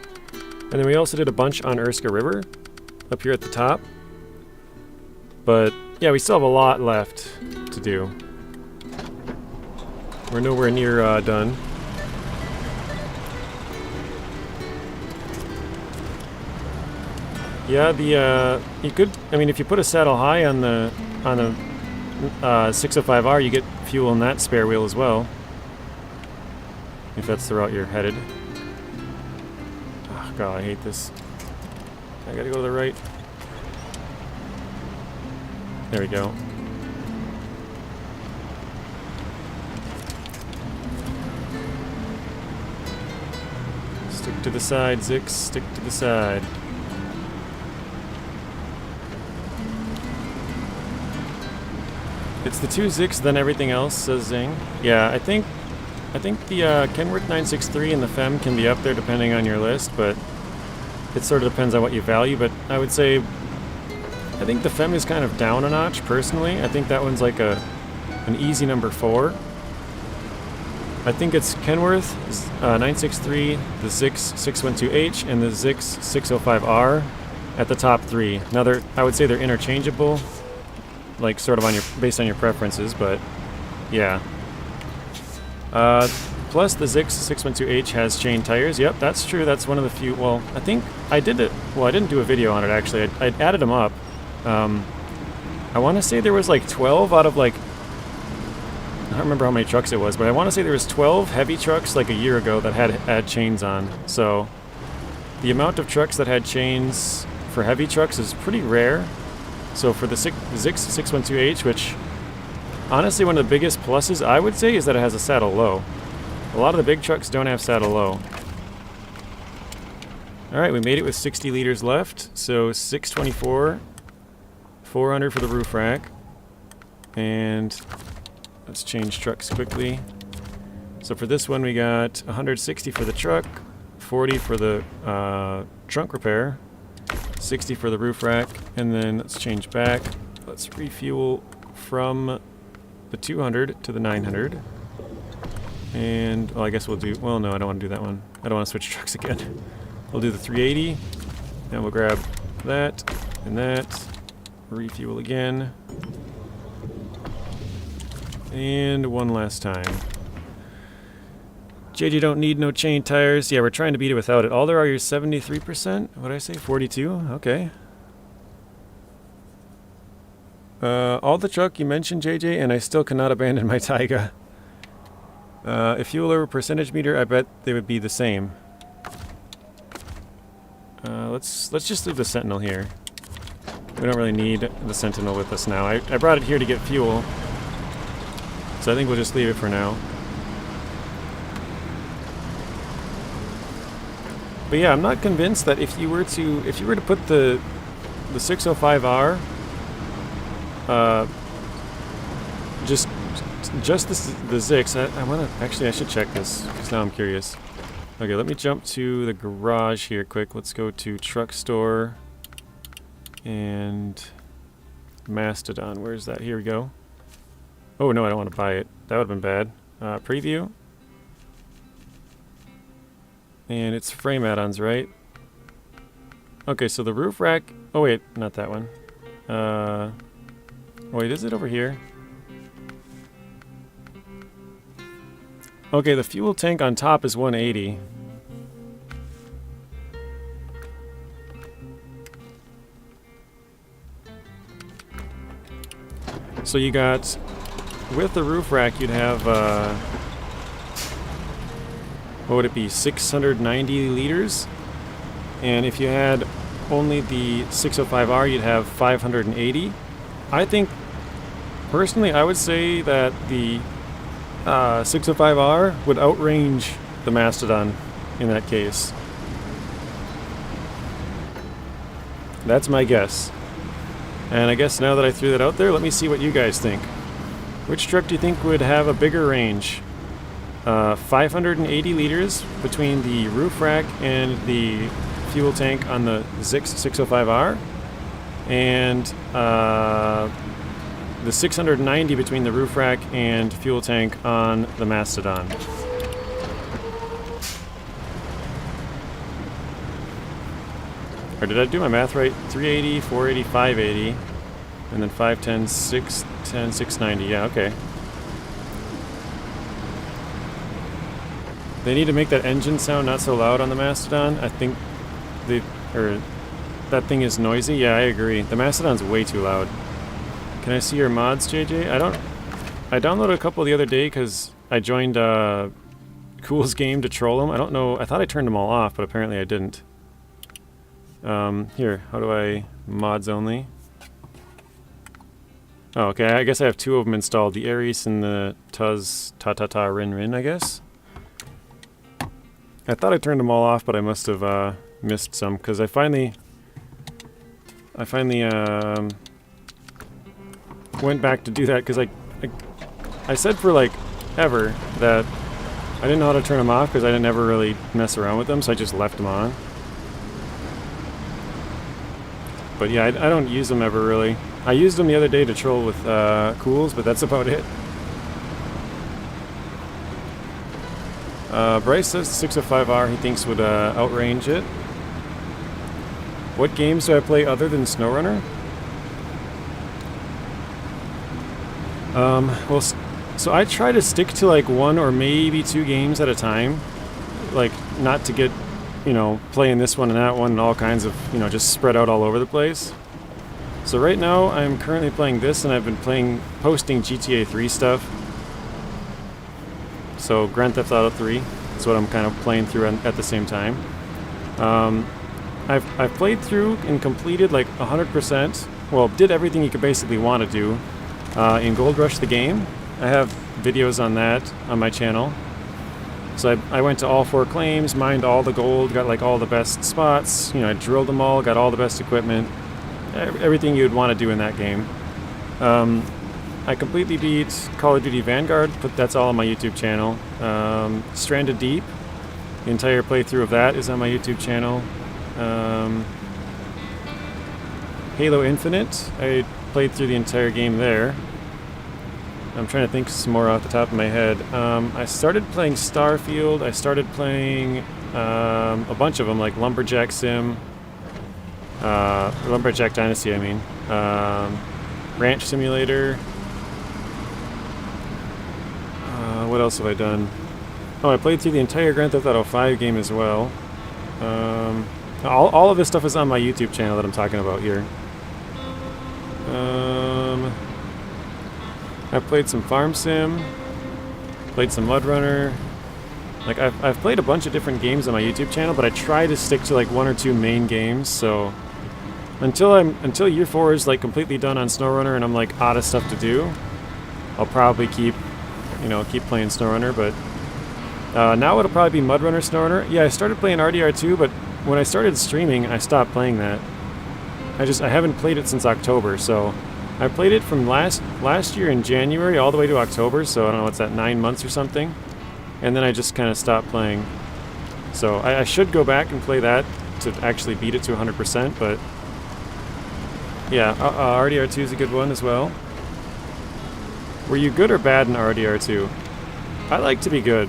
And then we also did a bunch on Erskine River up here at the top. But yeah, we still have a lot left to do. We're nowhere near done. Yeah, you could, I mean, if you put a saddle high on the 605R, you get fuel in that spare wheel as well. If that's the route you're headed. Oh god, I hate this. I gotta go to the right. There we go. Stick to the side, ZikZ, stick to the side. It's the two ZikZ, then everything else, says Zing. Yeah, I think the Kenworth 963 and the Fem can be up there depending on your list, but it sort of depends on what you value. But I would say, I think the Fem is kind of down a notch, personally. I think that one's like an easy number 4. I think it's Kenworth 963, the ZikZ 612H, and the ZikZ 605R at the top 3. Now I would say they're interchangeable, like sort of based on your preferences, but yeah. Plus the ZikZ 612H has chain tires. Yep, that's true. That's one of the few. Well, I think I did it. Well, I didn't do a video on it actually. I added them up. I want to say there was like 12 out of like, I don't remember how many trucks it was, but I want to say there was 12 heavy trucks like a year ago that had chains on. So the amount of trucks that had chains for heavy trucks is pretty rare. So for the ZikZ 612H, which Honestly, one of the biggest pluses, I would say, is that it has a saddle low. A lot of the big trucks don't have saddle low. Alright, we made it with 60 liters left. So 624, 400 for the roof rack. And let's change trucks quickly. So for this one we got 160 for the truck, 40 for the trunk repair, 60 for the roof rack, and then let's change back. Let's refuel from the 200 to the 900. And, well, I guess we'll do, well, no, I don't want to do that one. I don't want to switch trucks again. We'll do the 380, and we'll grab that and that, refuel again, and one last time. JJ don't need no chain tires. Yeah, we're trying to beat it without it. All there are is 73%. What did I say? 42? Okay. All the truck you mentioned, JJ, and I still cannot abandon my Tayga. If fuel over percentage meter, I bet they would be the same. Let's just leave the Sentinel here. We don't really need the Sentinel with us now. I brought it here to get fuel, so I think we'll just leave it for now. But yeah, I'm not convinced that if you were to put the 605R just the ZikZ. I wanna actually I should check this because now I'm curious. Okay, let me jump to the garage here quick. Let's go to truck store and Mastodon. Where's that? Here we go. Oh no, I don't want to buy it. That would have been bad. Preview. And it's frame add-ons, right? Okay, so the roof rack. Oh wait, not that one. Wait, is it over here? Okay, the fuel tank on top is 180. So you got, with the roof rack, you'd have, what would it be, 690 liters? And if you had only the 605R, you'd have 580. I think, personally, I would say that the 605R would outrange the Mastodon in that case. That's my guess. And I guess now that I threw that out there, let me see what you guys think. Which truck do you think would have a bigger range? 580 liters between the roof rack and the fuel tank on the ZikZ 605R, and the 690 between the roof rack and fuel tank on the Mastodon. Or did I do my math right? 380, 480, 580, and then 510, 610, 690. Yeah, okay. They need to make that engine sound not so loud on the Mastodon. I think that thing is noisy. Yeah, I agree. The Mastodon's way too loud. Can I see your mods, JJ? I downloaded a couple the other day because I joined Cool's game to troll him. I don't know. I thought I turned them all off, but apparently I didn't. Here, how do I mods only? Oh, okay. I guess I have two of them installed: the Aries and the Tatrarin, I guess. I thought I turned them all off, but I must have missed some because I finally went back to do that because I said for like ever that I didn't know how to turn them off because I didn't ever really mess around with them, so I just left them on. But yeah, I don't use them ever really. I used them the other day to troll with Cools, but that's about it. Bryce says the 605R he thinks would outrange it. What games do I play other than SnowRunner? Well, so I try to stick to like one or maybe two games at a time. Like, not to get, you know, playing this one and that one and all kinds of, you know, just spread out all over the place. So right now I'm currently playing this, and I've been posting GTA 3 stuff. So Grand Theft Auto 3 is what I'm kind of playing through at the same time. I've played through and completed like 100%. Well, did everything you could basically want to do. in Gold Rush the game. I have videos on that on my channel. So I went to all 4 claims, mined all the gold, got like all the best spots, you know, I drilled them all, got all the best equipment, everything you'd want to do in that game. I completely beat Call of Duty Vanguard, but that's all on my YouTube channel. Stranded Deep, the entire playthrough of that is on my YouTube channel. Halo Infinite, I played through the entire game there. I'm trying to think some more off the top of my head. I started playing Starfield. I started playing a bunch of them, like Lumberjack Sim, Lumberjack Dynasty, I mean. Ranch Simulator. What else have I done? Oh, I played through the entire Grand Theft Auto 5 game as well. All of this stuff is on my YouTube channel that I'm talking about here. I've played some Farm Sim, played some Mud Runner. Like I've played a bunch of different games on my YouTube channel, but I try to stick to like 1 or 2 main games. So until year 4 is like completely done on SnowRunner and I'm like out of stuff to do, I'll probably keep playing SnowRunner. But now it'll probably be Mud Runner, SnowRunner. Yeah, I started playing RDR2, but when I started streaming, I stopped playing that. I haven't played it since October, so I played it from last year in January all the way to October, so I don't know, what's that, 9 months or something? And then I just kind of stopped playing. So I should go back and play that to actually beat it to 100%, but yeah, RDR2 is a good one as well. Were you good or bad in RDR2? I like to be good.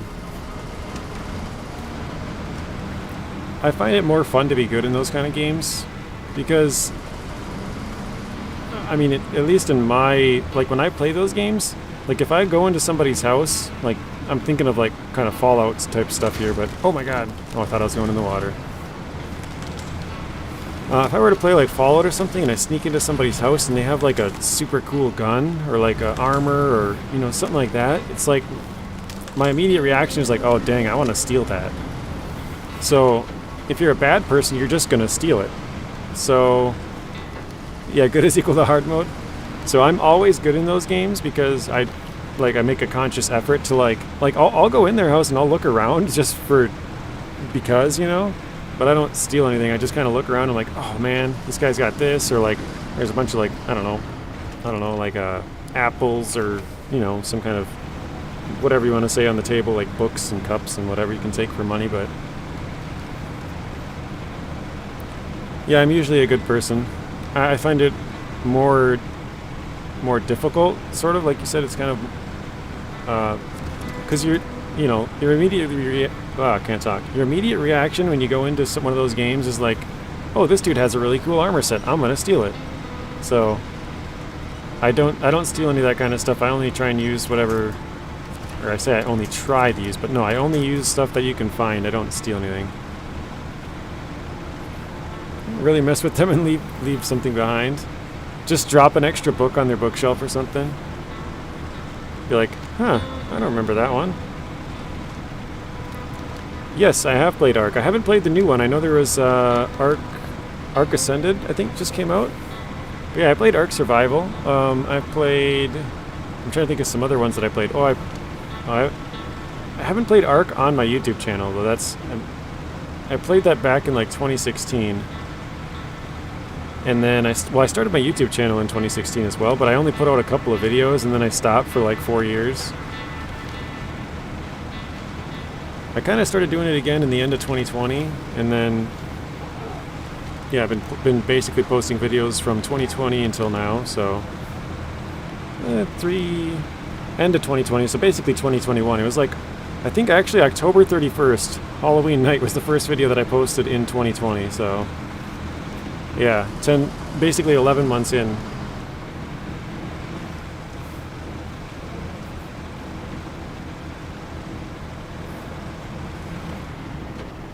I find it more fun to be good in those kind of games, because I mean, at least in my, like when I play those games, like if I go into somebody's house, like I'm thinking of like kind of Fallout type stuff here, but oh my god, oh I thought I was going in the water. If I were to play like Fallout or something and I sneak into somebody's house and they have like a super cool gun or like a armor or, you know, something like that, it's like my immediate reaction is like, oh dang, I want to steal that. So if you're a bad person, you're just going to steal it. So yeah, good is equal to hard mode. So I'm always good in those games because I make a conscious effort to like I'll go in their house and I'll look around just because, you know, but I don't steal anything. I just kind of look around and like, oh man, this guy's got this, or like there's a bunch of like, I don't know, like apples or, you know, some kind of whatever you want to say on the table, like books and cups and whatever you can take for money. But yeah, I'm usually a good person. I find it more difficult, sort of like you said. It's kind of because your immediate reaction when you go into one of those games is like, oh, this dude has a really cool armor set, I'm gonna steal it. So I don't steal any of that kind of stuff. I only try and use whatever, or I say I only try to use, but no, I only use stuff that you can find. I don't steal anything. Really mess with them and leave something behind. Just drop an extra book on their bookshelf or something. Be like, huh, I don't remember that one. Yes, I have played Ark. I haven't played the new one. I know there was Ark Ascended, I think, just came out. But yeah, I played Ark Survival. I'm trying to think of some other ones that I played. I haven't played Ark on my YouTube channel, though. I played that back in like 2016. And then I started my YouTube channel in 2016 as well, but I only put out a couple of videos and then I stopped for like 4 years. I kind of started doing it again in the end of 2020, and then yeah, I've been basically posting videos from 2020 until now, so end of 2020, so basically 2021. It was like, I think actually October 31st, Halloween night, was the first video that I posted in 2020, so yeah, basically 11 months in.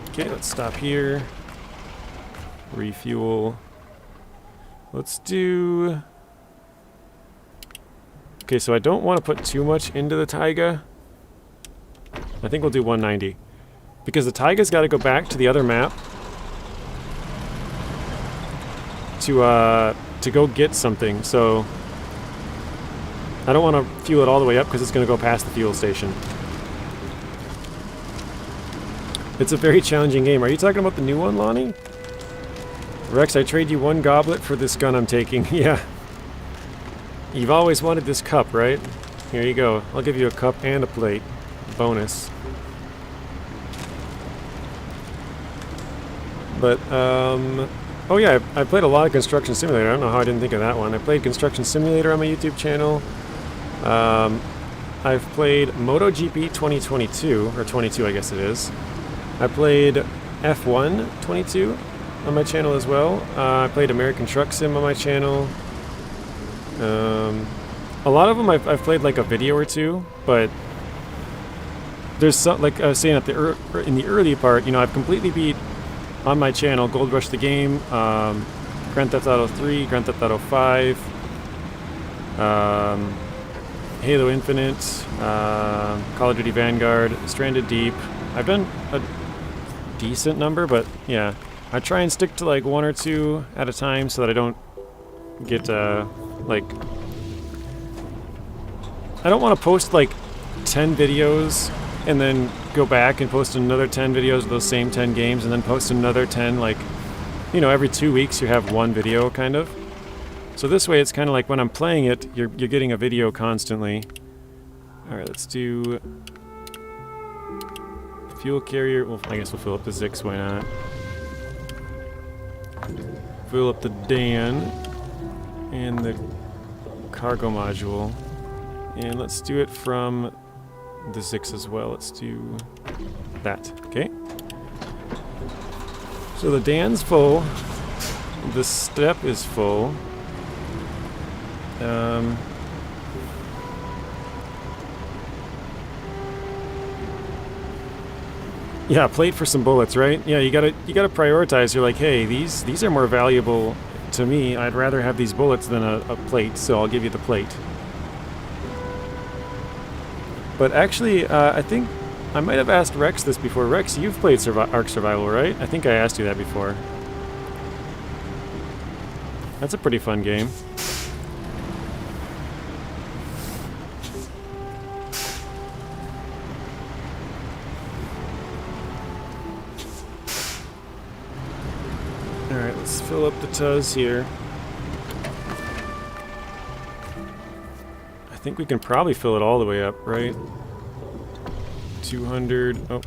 Okay, let's stop here. Refuel. Let's do... Okay, so I don't want to put too much into the Tayga. I think we'll do 190. Because the Tayga's got to go back to the other map to go get something. So I don't want to fuel it all the way up because it's going to go past the fuel station. It's a very challenging game. Are you talking about the new one, Lonnie? Rex, I trade you one goblet for this gun I'm taking. Yeah. You've always wanted this cup, right? Here you go. I'll give you a cup and a plate. Bonus. But, oh yeah, I played a lot of Construction Simulator. I don't know how I didn't think of that one. I played Construction Simulator on my YouTube channel. I've played MotoGP 2022, or 22 I guess it is. I played F1 22 on my channel as well. I played American Truck Sim on my channel. A lot of them I've played like a video or two, but there's some, like I was saying in the early part, you know, I've completely beat on my channel Gold Rush the game, Grand Theft Auto 3, Grand Theft Auto 5, Halo Infinite, Call of Duty Vanguard, Stranded Deep. I've done a decent number, but yeah, I try and stick to like one or two at a time so that I don't get like, I don't want to post like 10 videos and then go back and post another 10 videos of those same 10 games and then post another 10, like, you know, every 2 weeks you have one video kind of. So this way it's kind of like when I'm playing it, you're getting a video constantly. Alright, let's do fuel carrier. Well, I guess we'll fill up the ZikZ, why not? Fill up the Dan and the cargo module. And let's do it from the ZikZ as well. Let's do that. Okay. So the Dan's full. The step is full. Yeah, plate for some bullets, right? Yeah, you gotta prioritize. You're like, hey, these are more valuable to me. I'd rather have these bullets than a plate, so I'll give you the plate. But actually, I think I might have asked Rex this before. Rex, you've played Ark Survival, right? I think I asked you that before. That's a pretty fun game. Alright, let's fill up the Tuz here. I think we can probably fill it all the way up, right? 200. Oh,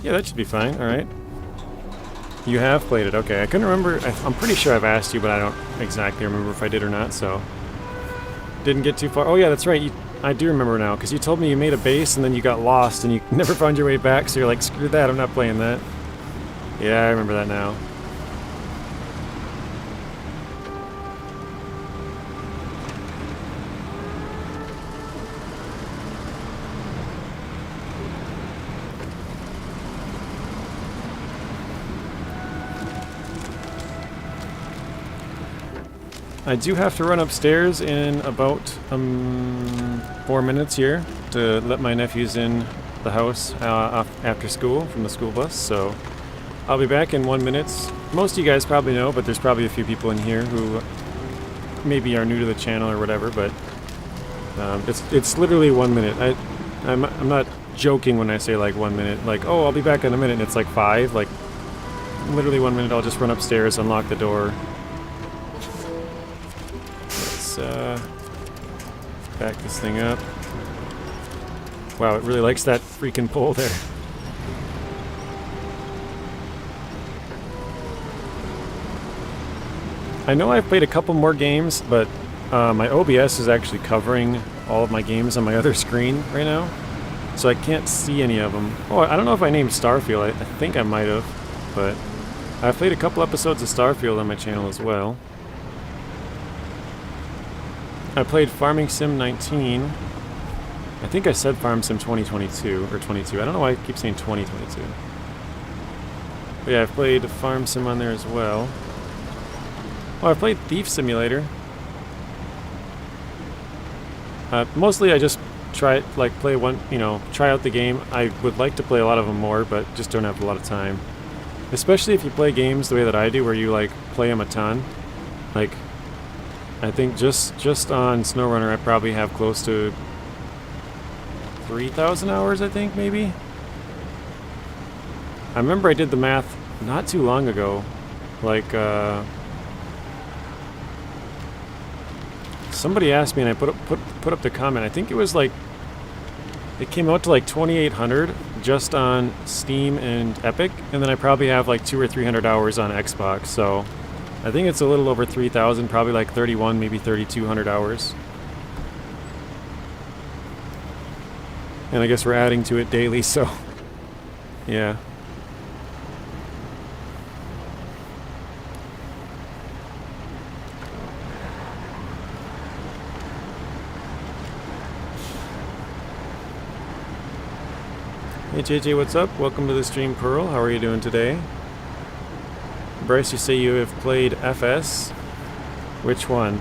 yeah, that should be fine. All right. You have played it. Okay, I couldn't remember. I'm pretty sure I've asked you, but I don't exactly remember if I did or not. So didn't get too far. Oh yeah, that's right. I do remember now because you told me you made a base and then you got lost and you never found your way back. So you're like, screw that. I'm not playing that. Yeah, I remember that now. I do have to run upstairs in about 4 minutes here to let my nephews in the house after school from the school bus, so I'll be back in 1 minute. Most of you guys probably know, but there's probably a few people in here who maybe are new to the channel or whatever, but it's literally 1 minute. I'm not joking when I say like 1 minute, like, oh, I'll be back in a minute, and it's like 5, like literally 1 minute. I'll just run upstairs, unlock the door. Back this thing up. Wow, it really likes that freaking pole there. I know I've played a couple more games, but my OBS is actually covering all of my games on my other screen right now, so I can't see any of them. Oh, I don't know if I named Starfield. I think I might have, but I've played a couple episodes of Starfield on my channel as well. I played Farming Sim 19. I think I said Farm Sim 2022 or 22. I don't know why I keep saying 2022. But yeah, I've played Farm Sim on there as well. Oh, I've played Thief Simulator. Mostly I just try out the game. I would like to play a lot of them more, but just don't have a lot of time. Especially if you play games the way that I do, where you like play them a ton. Like, I think just on SnowRunner, I probably have close to 3,000 hours, I think, maybe. I remember I did the math not too long ago. Like, somebody asked me, and I put up the comment. I think it was like, it came out to like 2,800 just on Steam and Epic, and then I probably have like 200 or 300 hours on Xbox. So I think it's a little over 3,000, probably like 31, maybe 3,200 hours. And I guess we're adding to it daily, so yeah. Hey JJ, what's up? Welcome to the stream, Pearl. How are you doing today? Bryce, you say you have played FS. Which one?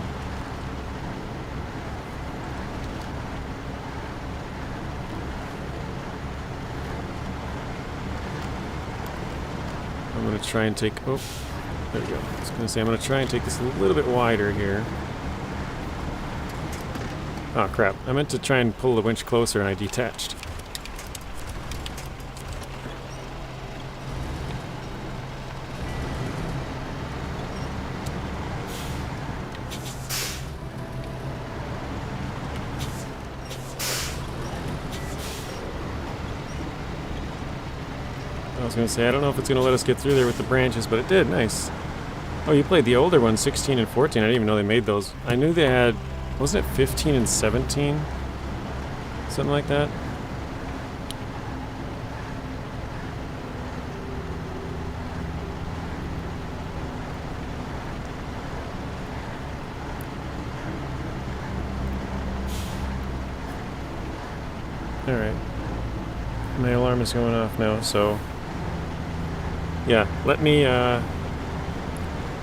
I'm going to try and take... Oh, there we go. I was going to say, I'm going to try and take this a little bit wider here. Oh, crap. I meant to try and pull the winch closer and I detached. I was going to say, I don't know if it's going to let us get through there with the branches, but it did. Nice. Oh, you played the older ones, 16 and 14. I didn't even know they made those. I knew they had, wasn't it 15 and 17? Something like that. Alright. My alarm is going off now, so... yeah, let me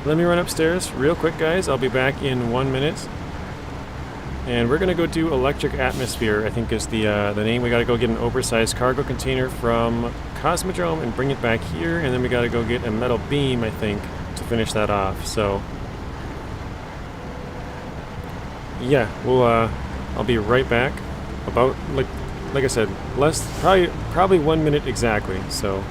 run upstairs real quick, guys. I'll be back in 1 minute. And we're gonna go do Electric Atmosphere, I think is the name. We gotta go get an oversized cargo container from Cosmodrome and bring it back here, and then we gotta go get a metal beam, I think, to finish that off. So yeah, we'll I'll be right back. About like I said, probably 1 minute exactly, so.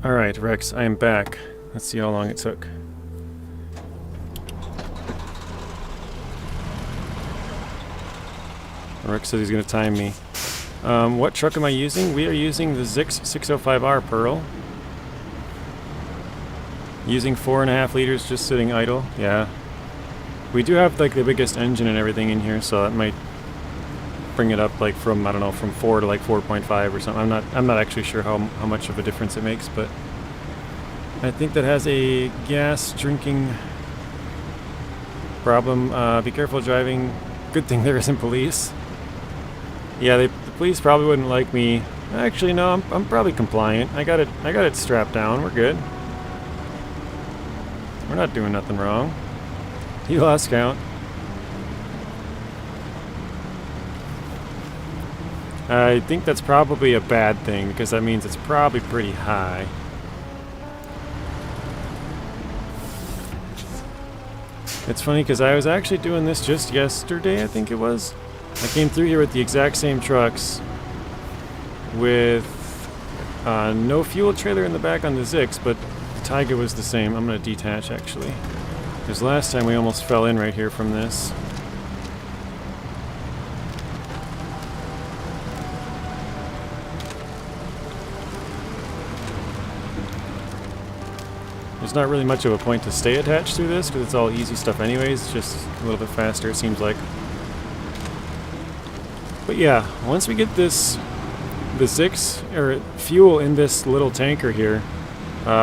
Alright, Rex, I am back. Let's see how long it took. Rex says he's going to time me. What truck am I using? We are using the ZikZ 605R Pearl. Using 4.5 liters, just sitting idle. Yeah. We do have like the biggest engine and everything in here, so that might bring it up like from, I don't know, from 4 to like 4.5 or something. I'm not actually sure how much of a difference it makes, but I think that has a gas drinking problem. Be careful driving. Good thing there isn't police. Yeah, the police probably wouldn't like me Actually, no, I'm probably compliant. I got it strapped down. We're good. We're not doing nothing wrong. He lost count. I think that's probably a bad thing because that means it's probably pretty high. It's funny because I was actually doing this just yesterday, I think it was. I came through here with the exact same trucks with no fuel trailer in the back on the ZikZ, but the Tayga was the same. I'm going to detach actually, because last time we almost fell in right here from this. There's not really much of a point to stay attached through this because it's all easy stuff anyways. It's just a little bit faster, it seems like. But yeah, once we get the ZikZ or fuel in this little tanker here,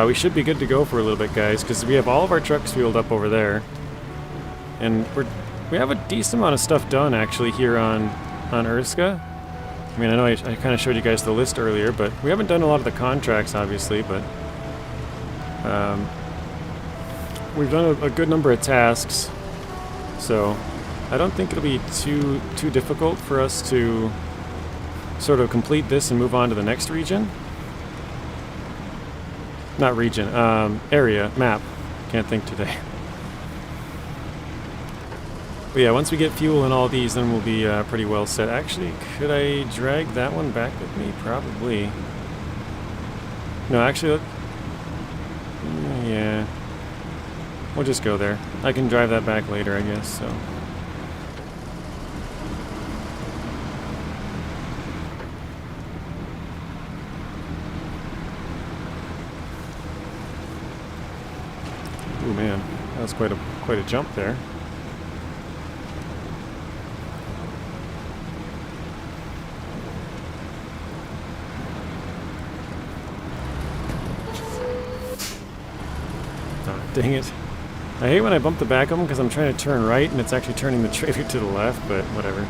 we should be good to go for a little bit, guys, because we have all of our trucks fueled up over there, and we have a decent amount of stuff done actually here on Urska. I mean, I know I kind of showed you guys the list earlier, but we haven't done a lot of the contracts, obviously, but we've done a good number of tasks, so I don't think it'll be too difficult for us to sort of complete this and move on to the next region. Not region, area, map. Can't think today. But yeah, once we get fuel in all these, then we'll be pretty well set. Actually, could I drag that one back with me? Probably. No, actually, yeah. We'll just go there. I can drive that back later, I guess, so. Ooh, man. That was quite a jump there. Oh, dang it. I hate when I bump the back of them because I'm trying to turn right and it's actually turning the trailer to the left, but whatever.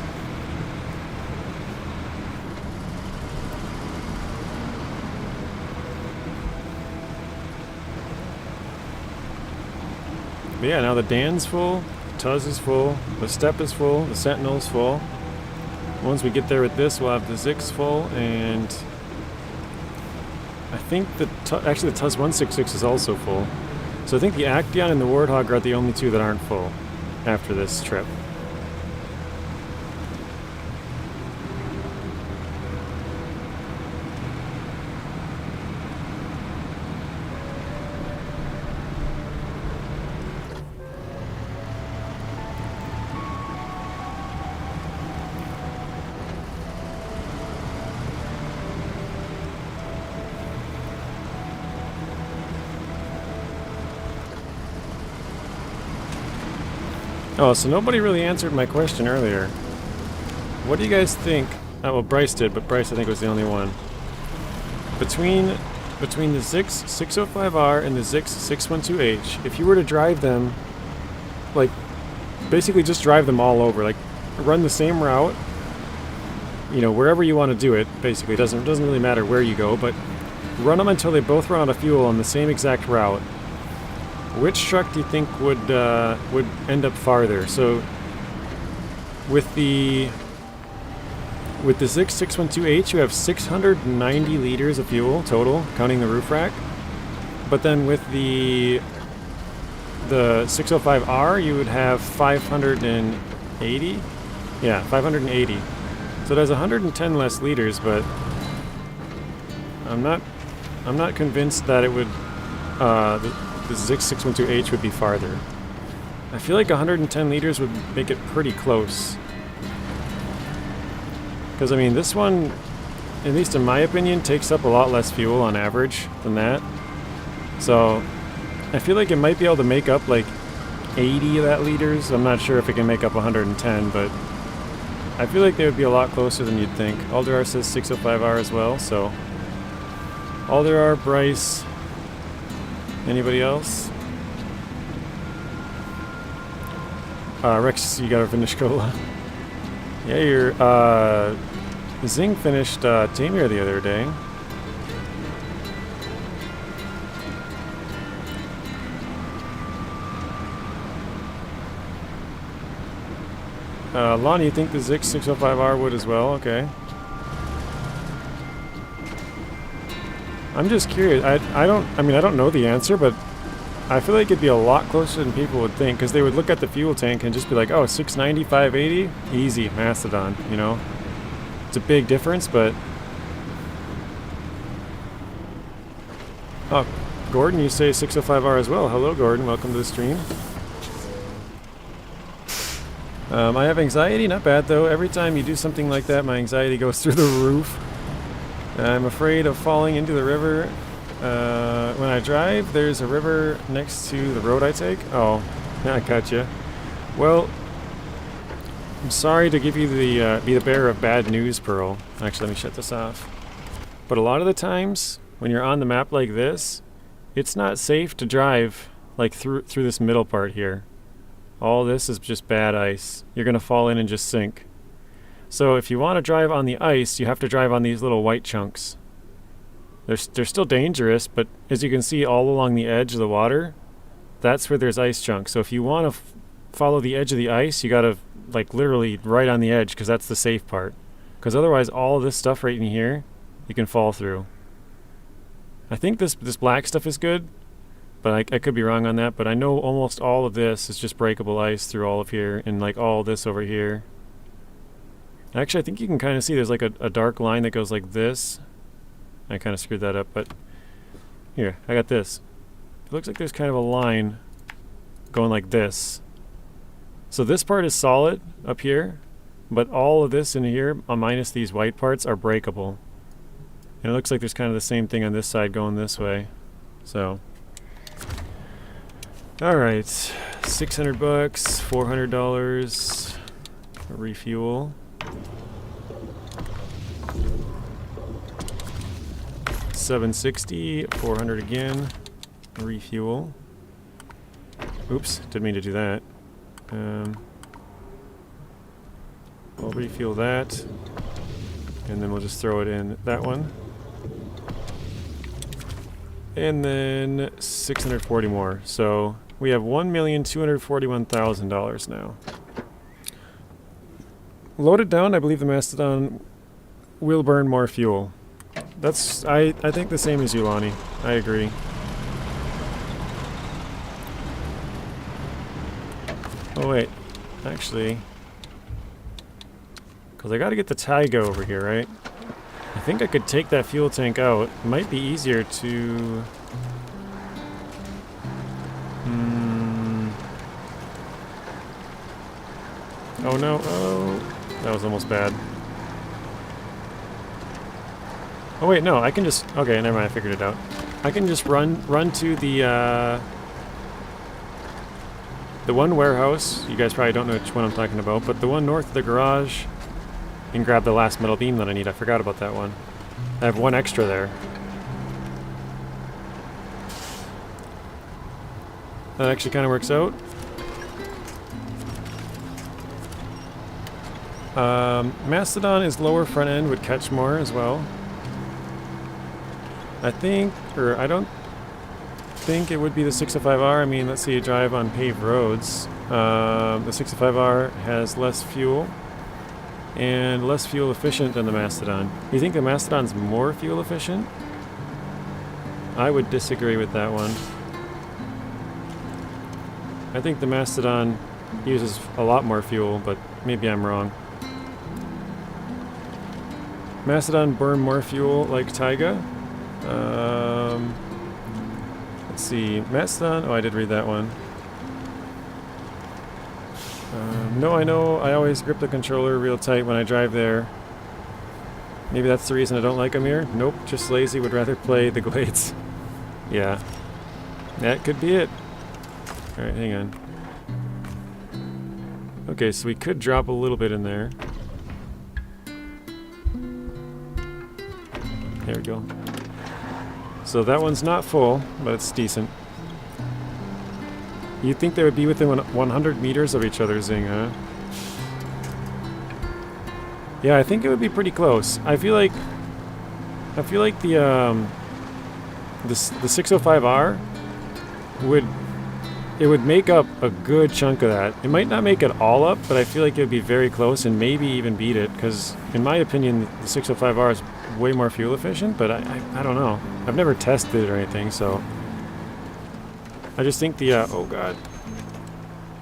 But yeah, now the Dan's full, the Tuz is full, the Step is full, the Sentinel's full. Once we get there with this, we'll have the ZikZ full, and I think actually the Tuz 166 is also full. So I think the Actaeon and the Warthog are the only two that aren't full after this trip. Oh, so nobody really answered my question earlier. What do you guys think? Oh, well, Bryce did, but Bryce I think was the only one. Between the ZikZ 605R and the ZikZ 612H, if you were to drive them, like, basically just drive them all over, like, run the same route, you know, wherever you want to do it, basically, it doesn't really matter where you go, but run them until they both run out of fuel on the same exact route. Which truck do you think would end up farther? So with the ZikZ 612H, you have 690 liters of fuel total, counting the roof rack. But then with the 605R, you would have 580. Yeah, 580. So it has 110 less liters, but I'm not convinced that it would the ZikZ 612H would be farther. I feel like 110 liters would make it pretty close. Because, I mean, this one, at least in my opinion, takes up a lot less fuel on average than that. So, I feel like it might be able to make up like 80 of that liters. I'm not sure if it can make up 110, but I feel like they would be a lot closer than you'd think. Alderar says 605R as well, so Alderar, Bryce, anybody else? Rex, you gotta finish Kola. Yeah, Zing finished Taymyr the other day. Lonnie, you think the ZikZ 605R would as well? Okay. I'm just curious. I don't know the answer, but I feel like it'd be a lot closer than people would think, because they would look at the fuel tank and just be like, oh, 690, 580? Easy, Mastodon, you know? It's a big difference, but... Oh, Gordon, you say 605R as well. Hello, Gordon. Welcome to the stream. I have anxiety. Not bad, though. Every time you do something like that, my anxiety goes through the roof. I'm afraid of falling into the river. When I drive, there's a river next to the road I take. Oh, I gotcha. Well, I'm sorry to give you the be the bearer of bad news, Pearl. Actually, let me shut this off. But a lot of the times, when you're on the map like this, it's not safe to drive like through this middle part here. All this is just bad ice. You're gonna fall in and just sink. So if you want to drive on the ice, you have to drive on these little white chunks. They're still dangerous, but as you can see all along the edge of the water, that's where there's ice chunks. So if you want to follow the edge of the ice, you gotta like literally right on the edge, because that's the safe part. Because otherwise all this stuff right in here, you can fall through. I think this black stuff is good, but I could be wrong on that. But I know almost all of this is just breakable ice through all of here, and like all this over here. Actually, I think you can kind of see there's like a dark line that goes like this. I kind of screwed that up, but here, I got this. It looks like there's kind of a line going like this. So this part is solid up here, but all of this in here, minus these white parts, are breakable. And it looks like there's kind of the same thing on this side going this way. So, alright, 600 bucks, $400, refuel. $760, $400 again, refuel. Oops, didn't mean to do that. I'll refuel that, and then we'll just throw it in that one. And then 640 more. So we have $1,241,000 now. Loaded down, I believe the Mastodon will burn more fuel. That's, I think the same as you, Lonnie. I agree. Oh wait, actually, because I gotta get the Tayga over here, right? I think I could take that fuel tank out. It might be easier to... Oh no, oh, that was almost bad. Oh wait, no, I can just... Okay, never mind, I figured it out. I can just run to the one warehouse. You guys probably don't know which one I'm talking about, but the one north of the garage, and grab the last metal beam that I need. I forgot about that one. I have one extra there. That actually kind of works out. Mastodon is lower front end, would catch more as well. I think, or I don't think it would be the 605R. I mean, let's see, you drive on paved roads. The 605R has less fuel and less fuel efficient than the Mastodon. You think the Mastodon's more fuel efficient? I would disagree with that one. I think the Mastodon uses a lot more fuel, but maybe I'm wrong. Mastodon burn more fuel like Tayga. Let's see, Mastodon, oh I did read that one. No, I know I always grip the controller real tight when I drive there. Maybe that's the reason I don't like Amur. Nope, just lazy, would rather play the Glades. Yeah, that could be it. Alright, hang on. Okay, so we could drop a little bit in there. There we go. So that one's not full, but it's decent. You'd think they would be within 100 meters of each other, Zing, huh? Yeah, I think it would be pretty close. I feel like the 605R would make up a good chunk of that. It might not make it all up, but I feel like it would be very close and maybe even beat it, because in my opinion the 605R is way more fuel efficient, but I don't know. I've never tested it or anything, so I just think the oh god,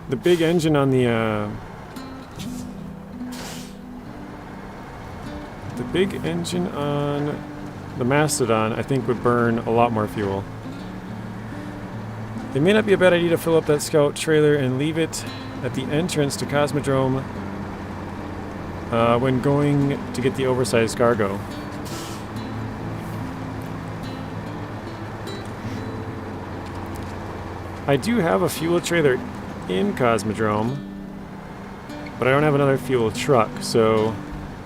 the big engine on the Mastodon I think would burn a lot more fuel. It may not be a bad idea to fill up that scout trailer and leave it at the entrance to Cosmodrome when going to get the oversized cargo. I do have a fuel trailer in Cosmodrome, but I don't have another fuel truck, so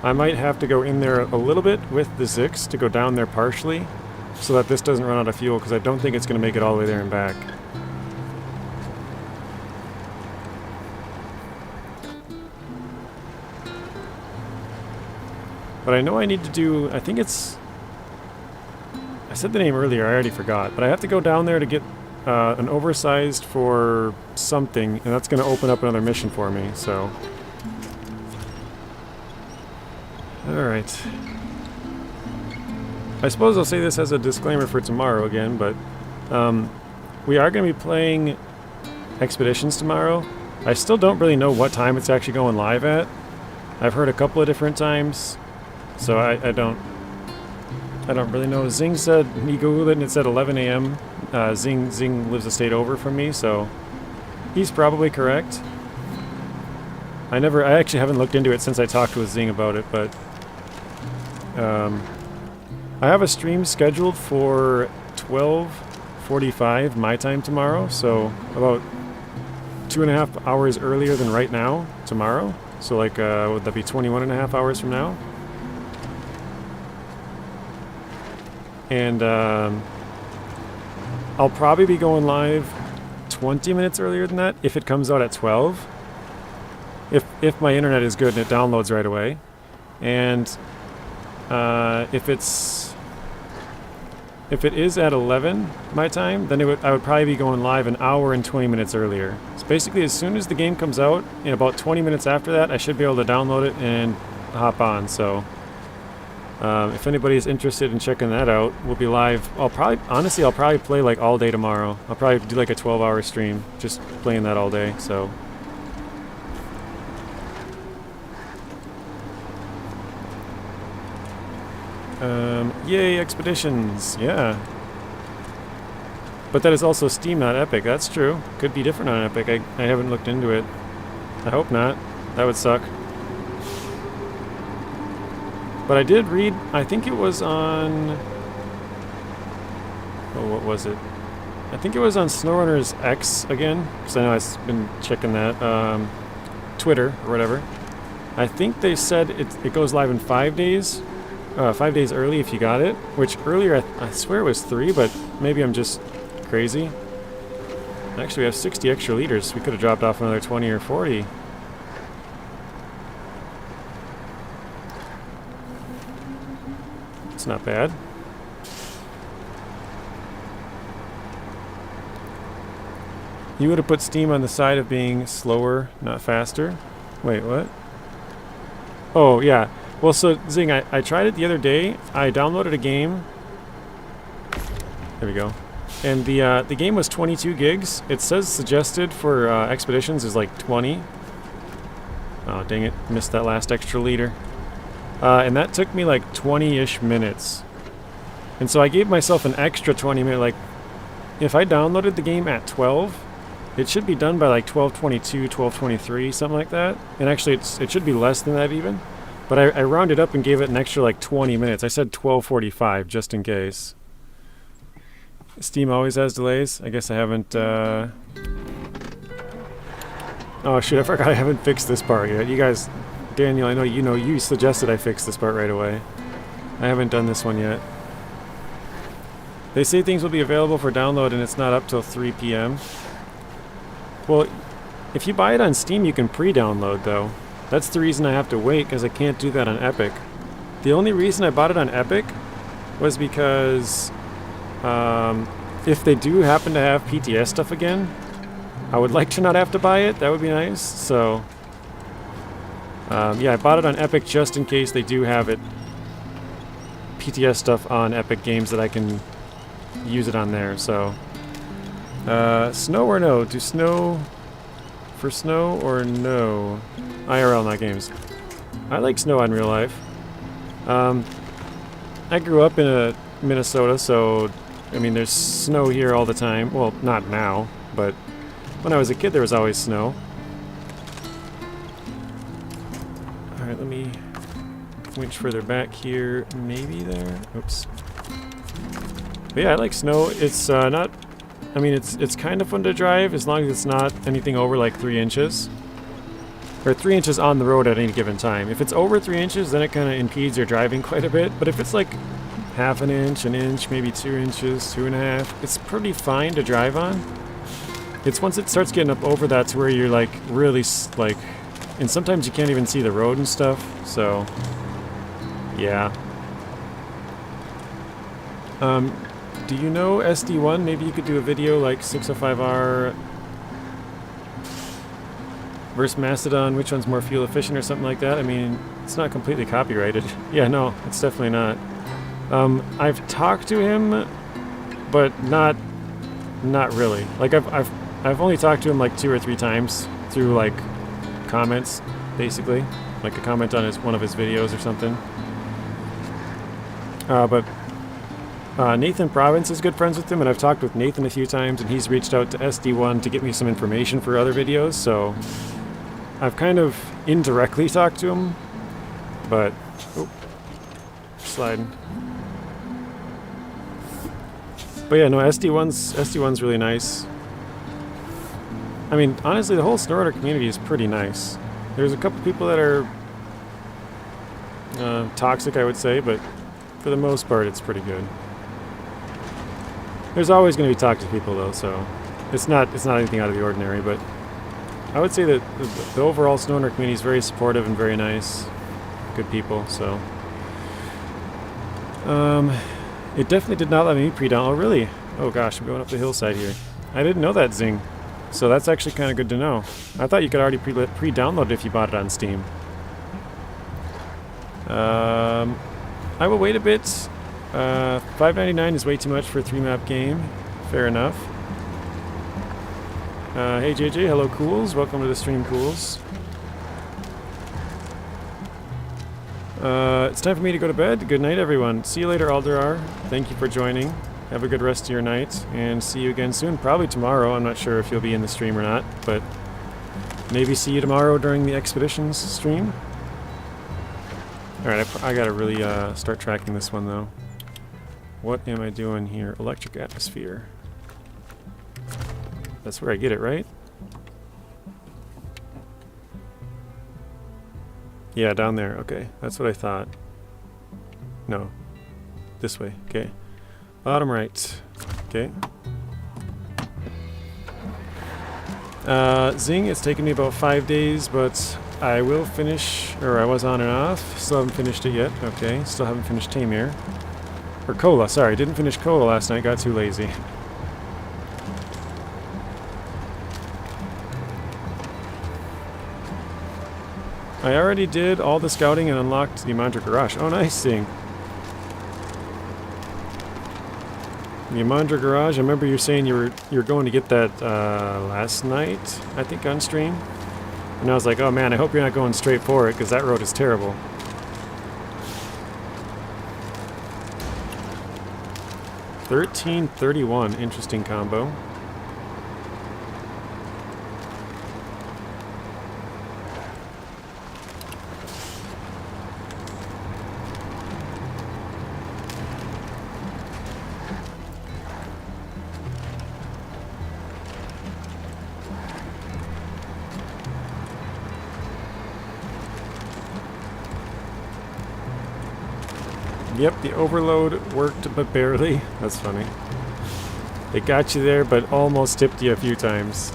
I might have to go in there a little bit with the ZikZ to go down there partially so that this doesn't run out of fuel, because I don't think it's going to make it all the way there and back. But I know I need to do, I think it's, I said the name earlier, I already forgot, but I have to go down there to get an oversized for something, and that's going to open up another mission for me, so. Alright. I suppose I'll say this as a disclaimer for tomorrow again, but we are going to be playing Expeditions tomorrow. I still don't really know what time it's actually going live at. I've heard a couple of different times, so I don't really know. Zing said, he googled it and it said 11 a.m. Zing lives a state over from me, so he's probably correct. I actually haven't looked into it since I talked with Zing about it, but I have a stream scheduled for 12:45 my time tomorrow, so about 2.5 hours earlier than right now tomorrow. So like, would that be 21.5 hours from now? And I'll probably be going live 20 minutes earlier than that if it comes out at 12. If my internet is good and it downloads right away. And if it is at 11 my time, then I would probably be going live an hour and 20 minutes earlier. So basically, as soon as the game comes out, in about 20 minutes after that, I should be able to download it and hop on. So if anybody's interested in checking that out, we'll be live. I'll probably play like all day tomorrow. I'll probably do like a 12-hour stream, just playing that all day. So. Yay, Expeditions, yeah. But that is also Steam, not Epic. That's true. Could be different on Epic. I haven't looked into it. I hope not. That would suck. But I did read, I think it was on... Oh, what was it? I think it was on SnowRunner's X again, because I know I've been checking that. Twitter, or whatever. I think they said it goes live in 5 days. 5 days early if you got it, which earlier I swear it was 3, but maybe I'm just crazy. Actually, we have 60 extra liters. We could have dropped off another 20 or 40. It's not bad. You would have put Steam on the side of being slower, not faster. Wait, what? Oh, yeah. Well, so, Zing, I tried it the other day. I downloaded a game. There we go. And the game was 22 gigs. It says suggested for Expeditions is like 20. Oh, dang it. Missed that last extra liter. And that took me like 20-ish minutes. And so I gave myself an extra 20 minutes. Like, if I downloaded the game at 12, it should be done by like 12:22, 12:23, something like that. And actually, it should be less than that even. But I rounded up and gave it an extra like 20 minutes. I said 12:45 just in case. Steam always has delays. I guess I haven't... Oh shoot, I forgot I haven't fixed this part yet. You guys... Daniel, I know you suggested I fix this part right away. I haven't done this one yet. They say things will be available for download and it's not up till 3 p.m. Well, if you buy it on Steam, you can pre-download though. That's the reason I have to wait, because I can't do that on Epic. The only reason I bought it on Epic was because if they do happen to have PTS stuff again, I would like to not have to buy it. That would be nice. So yeah, I bought it on Epic just in case they do have it, PTS stuff on Epic Games, that I can use it on there. So snow or no? Do snow for snow or no? IRL, not games. I like snow in real life. I grew up in Minnesota, so I mean there's snow here all the time. Well, not now, but when I was a kid there was always snow. Alright, let me winch further back here. Maybe there? Oops. But yeah, I like snow. It's not... I mean, it's kind of fun to drive as long as it's not anything over like 3 inches. Or 3 inches on the road at any given time. If it's over 3 inches, then it kind of impedes your driving quite a bit. But if it's like half an inch, maybe 2 inches, 2.5, it's pretty fine to drive on. It's once it starts getting up over that to where you're like really like... And sometimes you can't even see the road and stuff, so... Yeah. Do you know SD1? Maybe you could do a video like 605R versus Mastodon, which one's more fuel efficient or something like that. I mean, it's not completely copyrighted. Yeah, no, it's definitely not. I've talked to him, but not really. Like I've only talked to him like 2 or 3 times through like comments, basically, like a comment on one of his videos or something. But Nathan Province is good friends with him, and I've talked with Nathan a few times, and he's reached out to SD1 to get me some information for other videos, so I've kind of indirectly talked to him, but... Oh, sliding. But yeah, no, SD1's really nice. I mean, honestly, the whole SnowRunner community is pretty nice. There's a couple people that are toxic, I would say, but for the most part, it's pretty good. There's always going to be toxic people, though, so it's not anything out of the ordinary. But I would say that the overall SnowRunner community is very supportive and very nice, good people. So it definitely did not let me pre-download. Oh, really? Oh gosh, I'm going up the hillside here. I didn't know that, Zing. So that's actually kind of good to know. I thought you could already pre-download it if you bought it on Steam. I will wait a bit. $5.99 is way too much for a 3-map game. Fair enough. Hey JJ, hello Cools. Welcome to the stream, Cools. It's time for me to go to bed. Good night, everyone. See you later, Alderar. Thank you for joining. Have a good rest of your night, and see you again soon. Probably tomorrow. I'm not sure if you'll be in the stream or not, but maybe see you tomorrow during the Expeditions stream. Alright, I gotta really start tracking this one, though. What am I doing here? Electric atmosphere. That's where I get it, right? Yeah, down there. Okay, that's what I thought. No. This way. Okay. Bottom right. Okay. Zing, it's taken me about 5 days, but I will finish, or I was on and off. Still haven't finished it yet. Okay, still haven't finished Taymyr. Or Kola, sorry, didn't finish Kola last night, got too lazy. I already did all the scouting and unlocked the Amur Garage. Oh, nice thing. The Amur Garage, I remember you saying you were going to get that last night, I think, on stream. And I was like, oh man, I hope you're not going straight for it, because that road is terrible. $13.31, interesting combo. Yep, the overload worked, but barely. That's funny. It got you there, but almost tipped you a few times.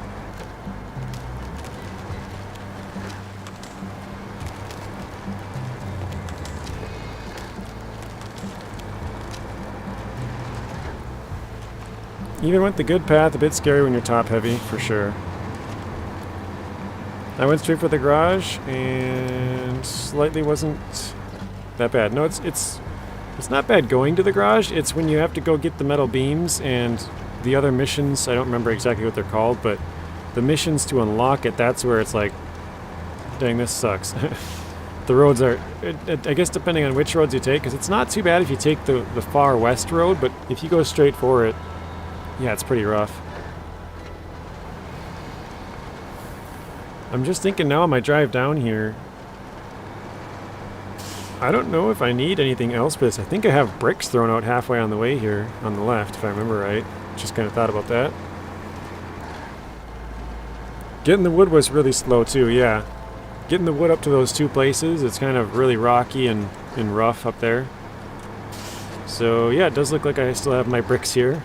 Even went the good path, a bit scary when you're top heavy, for sure. I went straight for the garage, and slightly wasn't that bad. No, it's not bad going to the garage. It's when you have to go get the metal beams and the other missions. I don't remember exactly what they're called, but the missions to unlock it, that's where it's like, dang, this sucks. The roads are, I guess depending on which roads you take, because it's not too bad if you take the far west road, but if you go straight for it, yeah, it's pretty rough. I'm just thinking now on my drive down here, I don't know if I need anything else for this. I think I have bricks thrown out halfway on the way here, on the left, if I remember right. Just kind of thought about that. Getting the wood was really slow too, yeah. Getting the wood up to those two places, it's kind of really rocky and rough up there. So yeah, it does look like I still have my bricks here.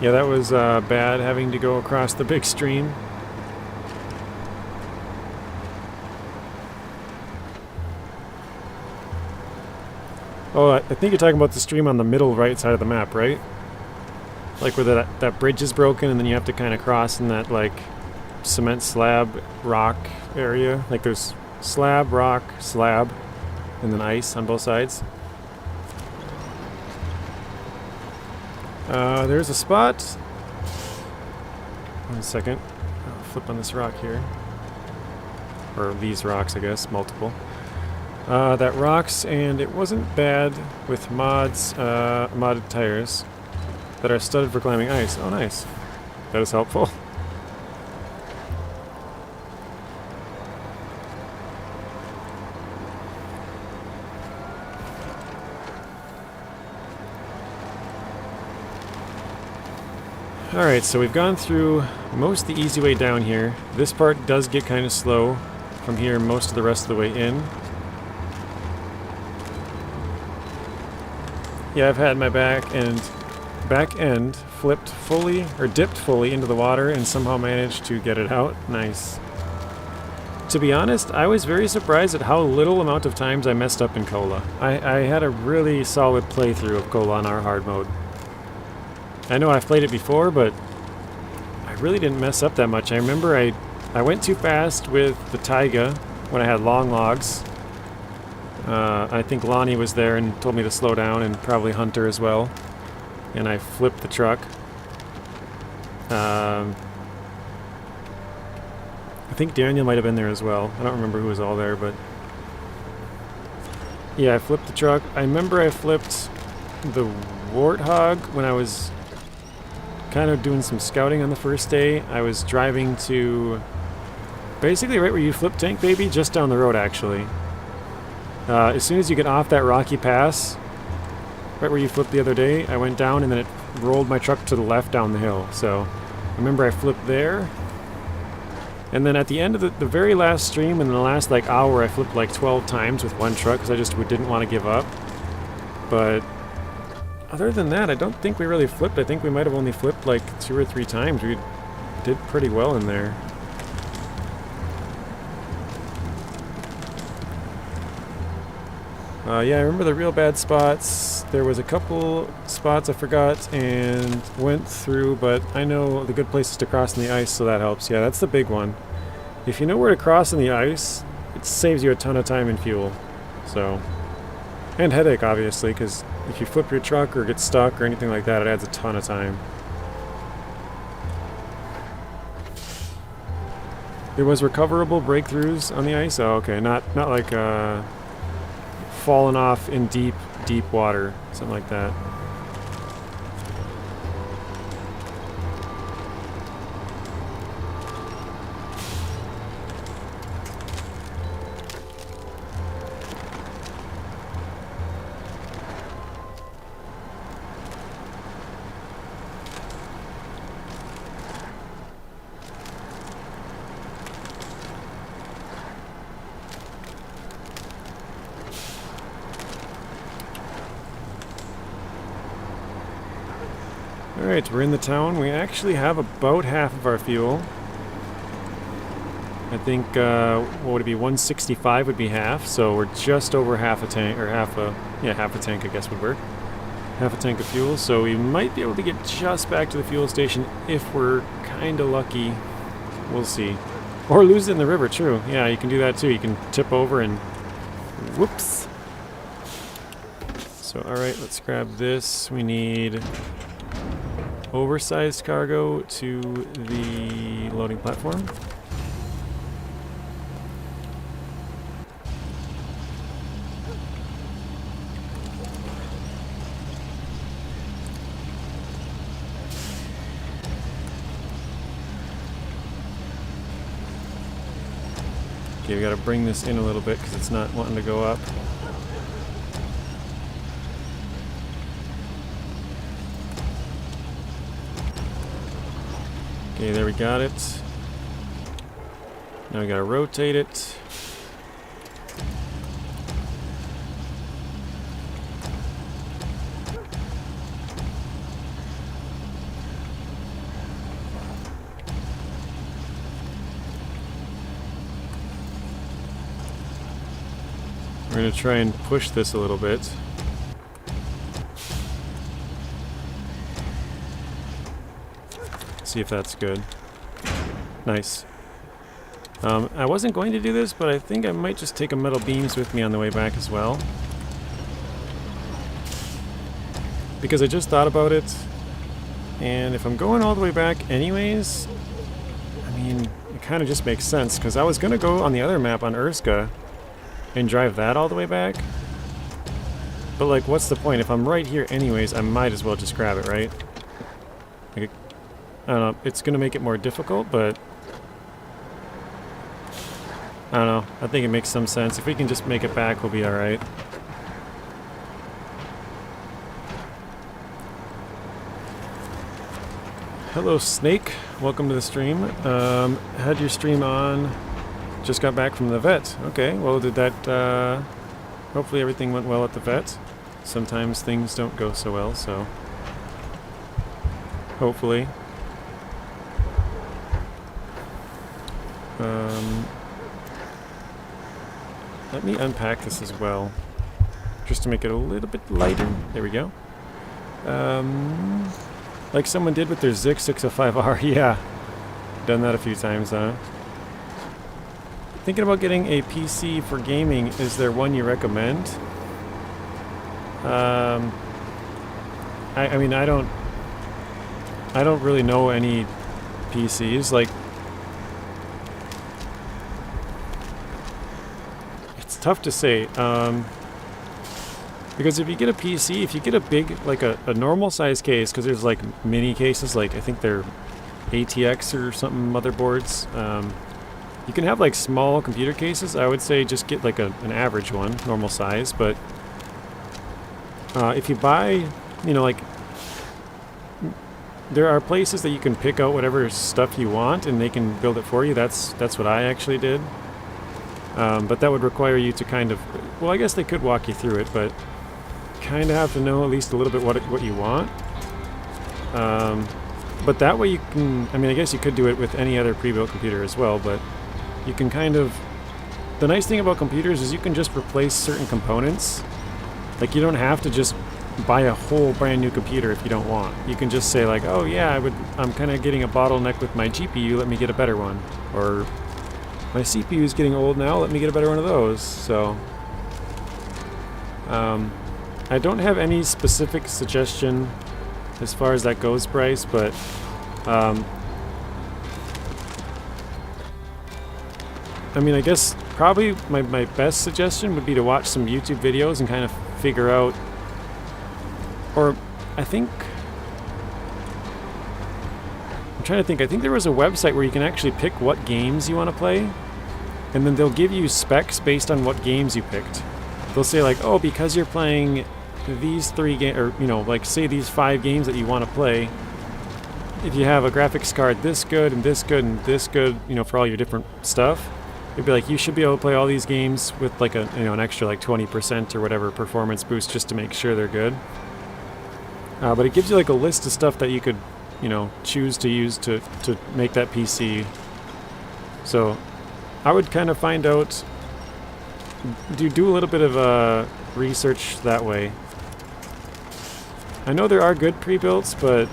Yeah, that was bad having to go across the big stream. Oh, I think you're talking about the stream on the middle right side of the map, right? Like where that bridge is broken and then you have to kind of cross in that like cement slab rock area. Like there's slab, rock, slab, and then ice on both sides. There's a spot. 1 second. I'll flip on this rock here. Or these rocks, I guess. Multiple. That rocks, and it wasn't bad with mods, modded tires that are studded for climbing ice. Oh, nice. That is helpful. Alright, so we've gone through most of the easy way down here. This part does get kind of slow from here most of the rest of the way in. Yeah, I've had my back end flipped fully, or dipped fully into the water and somehow managed to get it out. Nice. To be honest, I was very surprised at how little amount of times I messed up in Kola. I had a really solid playthrough of Kola on our hard mode. I know I've played it before, but I really didn't mess up that much. I remember I went too fast with the Tayga when I had long logs. I think Lonnie was there and told me to slow down, and probably Hunter as well. And I flipped the truck. I think Daniel might have been there as well. I don't remember who was all there, but yeah, I flipped the truck. I remember I flipped the Warthog when I was kind of doing some scouting on the first day. I was driving to basically right where you flip Tank Baby, just down the road actually. As soon as you get off that rocky pass, right where you flipped the other day, I went down and then it rolled my truck to the left down the hill. So I remember I flipped there. And then at the end of the very last stream, in the last like hour, I flipped like 12 times with one truck because I just didn't want to give up. But other than that, I don't think we really flipped. I think we might have only flipped like 2 or 3 times. We did pretty well in there. Yeah, I remember the real bad spots. There was a couple spots I forgot and went through, but I know the good places to cross in the ice, so that helps. Yeah, that's the big one. If you know where to cross in the ice, it saves you a ton of time and fuel. So, and headache, obviously, because if you flip your truck or get stuck or anything like that, it adds a ton of time. There was recoverable breakthroughs on the ice? Oh, okay. Not like falling off in deep water, something like that. Alright, we're in the town. We actually have about half of our fuel. I think, what would it be, 165 would be half, so we're just over half a tank, or half a tank I guess would work. Half a tank of fuel, so we might be able to get just back to the fuel station if we're kinda lucky. We'll see. Or lose it in the river, true. Yeah, you can do that too. You can tip over and... whoops! So, alright, let's grab this. We need oversized cargo to the loading platform. Okay, we gotta bring this in a little bit because it's not wanting to go up. Okay, there we got it. Now we gotta rotate it. We're going to try and push this a little bit. See if that's good. Nice. I wasn't going to do this, but I think I might just take a metal beams with me on the way back as well. Because I just thought about it, and if I'm going all the way back anyways, I mean, it kind of just makes sense, because I was going to go on the other map on Urska and drive that all the way back. But like, what's the point? If I'm right here anyways, I might as well just grab it, right? Like, I don't know, it's gonna make it more difficult, but I don't know, I think it makes some sense. If we can just make it back, we'll be alright. Hello Snake, welcome to the stream. Had your stream on. Just got back from the vet. Okay, well, did that, hopefully everything went well at the vet. Sometimes things don't go so well, so hopefully. Let me unpack this as well, just to make it a little bit lighter. There we go. Like someone did with their ZikZ 605R. Yeah, done that a few times, huh? Thinking about getting a PC for gaming. Is there one you recommend? I mean, I don't really know any PCs. Like, it's tough to say. Because if you get a PC, if you get a big, like a normal size case, because there's like mini cases, like I think they're ATX or something motherboards. You can have like small computer cases. I would say just get like an average one, normal size. But if you buy, you know, like there are places that you can pick out whatever stuff you want and they can build it for you. That's what I actually did. But that would require you to kind of, well, I guess they could walk you through it, but kind of have to know at least a little bit what you want. But that way you can, I mean, I guess you could do it with any other pre-built computer as well, but you can kind of, the nice thing about computers is you can just replace certain components. Like, you don't have to just buy a whole brand new computer if you don't want. You can just say like, oh yeah, I'm kind of getting a bottleneck with my GPU, let me get a better one. Or my CPU is getting old now, let me get a better one of those. So I don't have any specific suggestion as far as that goes, Bryce, but I mean, I guess probably my best suggestion would be to watch some YouTube videos and kind of figure out, or I think, I'm trying to think, I think there was a website where you can actually pick what games you want to play, and then they'll give you specs based on what games you picked. They'll say like, oh, because you're playing these 3 games, or, you know, like say these 5 games that you want to play, if you have a graphics card this good and this good and this good, you know, for all your different stuff, it'd be like, you should be able to play all these games with like a, you know, an extra like 20% or whatever performance boost just to make sure they're good. But it gives you like a list of stuff that you could, you know, choose to use to make that PC. So I would kind of find out, do a little bit of research that way. I know there are good pre-builts, but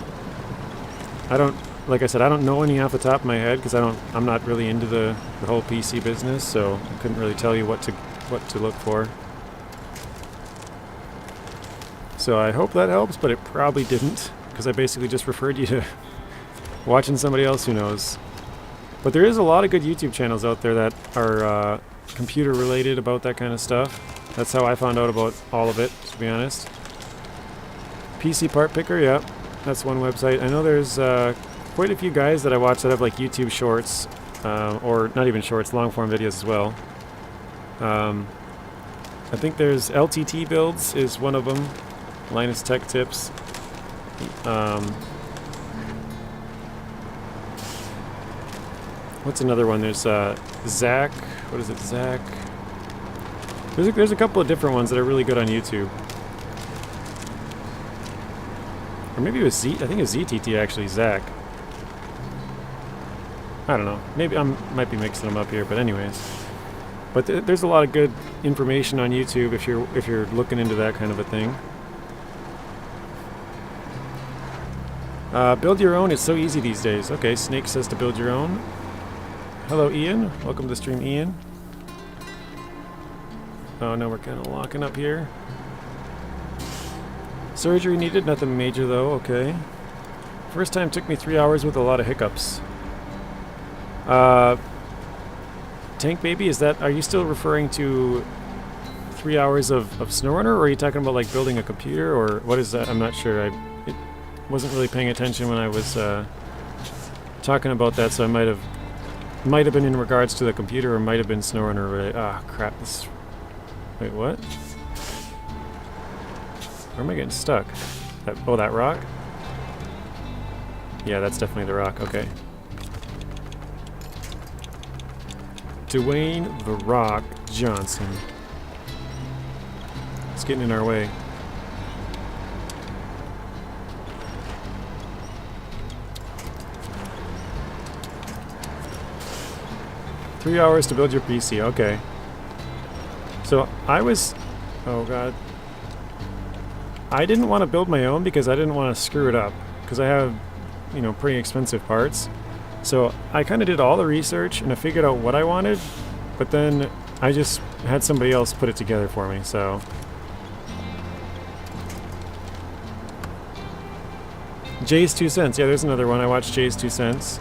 I don't, like I said, I don't know any off the top of my head because I'm not really into the whole PC business, so I couldn't really tell you what to look for. So I hope that helps, but it probably didn't, because I basically just referred you to watching somebody else who knows. But there is a lot of good YouTube channels out there that are computer related about that kind of stuff. That's how I found out about all of it, to be honest. PC Part Picker, yeah, that's one website. I know there's quite a few guys that I watch that have like YouTube shorts, or not even shorts, long form videos as well. I think there's LTT Builds is one of them. Linus Tech Tips. What's another one? There's Zach. What is it, Zach? There's a couple of different ones that are really good on YouTube. Or maybe it was Z. I think it was ZTT actually. Zach. I don't know. Maybe I might be mixing them up here, but anyways. But there's a lot of good information on YouTube if you're looking into that kind of a thing. Build your own, it's so easy these days. Okay, Snake says to build your own. Hello, Ian. Welcome to the stream, Ian. Oh, no, we're kind of locking up here. Surgery needed, nothing major though, okay. First time took me 3 hours with a lot of hiccups. Tank Baby, are you still referring to 3 hours of SnowRunner, or are you talking about like building a computer, or what is that? I'm not sure. I wasn't really paying attention when I was talking about that, so I might have been in regards to the computer, or might have been SnowRunner. Ah, crap! Wait, what? Where am I getting stuck? That rock? Yeah, that's definitely the rock. Okay. Dwayne the Rock Johnson. It's getting in our way. Three hours to build your PC, okay. So oh god. I didn't want to build my own because I didn't want to screw it up. Because I have, you know, pretty expensive parts. So I kind of did all the research and I figured out what I wanted. But then I just had somebody else put it together for me, so. Jay's 2 cents, yeah, there's another one. I watched Jay's 2 cents.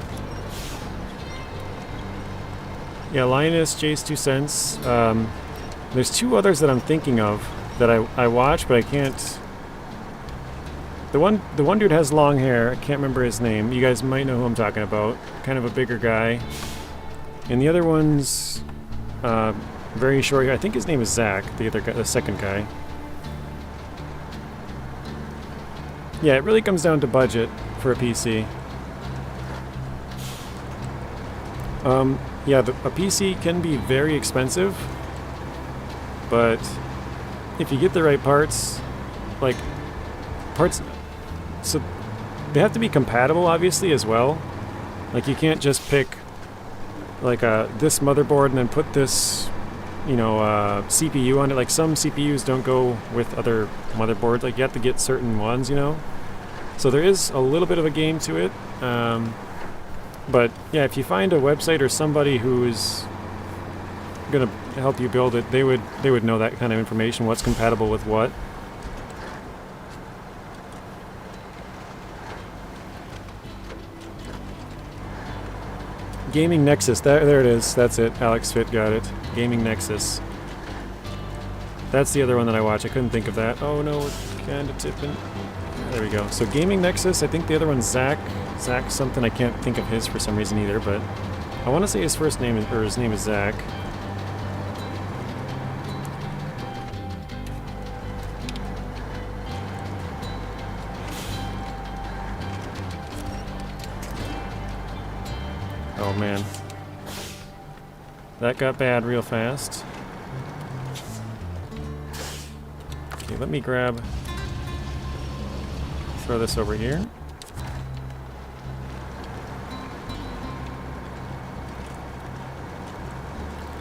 Yeah, Linus, Jay's 2 cents. There's two others that I'm thinking of that I watch, but I can't. The one dude has long hair. I can't remember his name. You guys might know who I'm talking about. Kind of a bigger guy. And the other one's very short. I think his name is Zach. The other guy, the second guy. Yeah, it really comes down to budget for a PC. Yeah, a PC can be very expensive, but if you get the right parts, like parts, so they have to be compatible, obviously, as well. Like you can't just pick like this motherboard and then put this, you know, CPU on it. Like some CPUs don't go with other motherboards. Like you have to get certain ones, you know. So there is a little bit of a game to it. But yeah, if you find a website or somebody who's gonna help you build it, they would know that kind of information, what's compatible with what. Gaming Nexus, there it is, that's it, Alex Fit got it. Gaming Nexus. That's the other one that I watch, I couldn't think of that. Oh no, it's kinda tipping. There we go. So Gaming Nexus, I think the other one's Zach something, I can't think of his for some reason either, but I want to say his first name is, or his name is Zach. Oh man. That got bad real fast. Okay, let me grab throw this over here.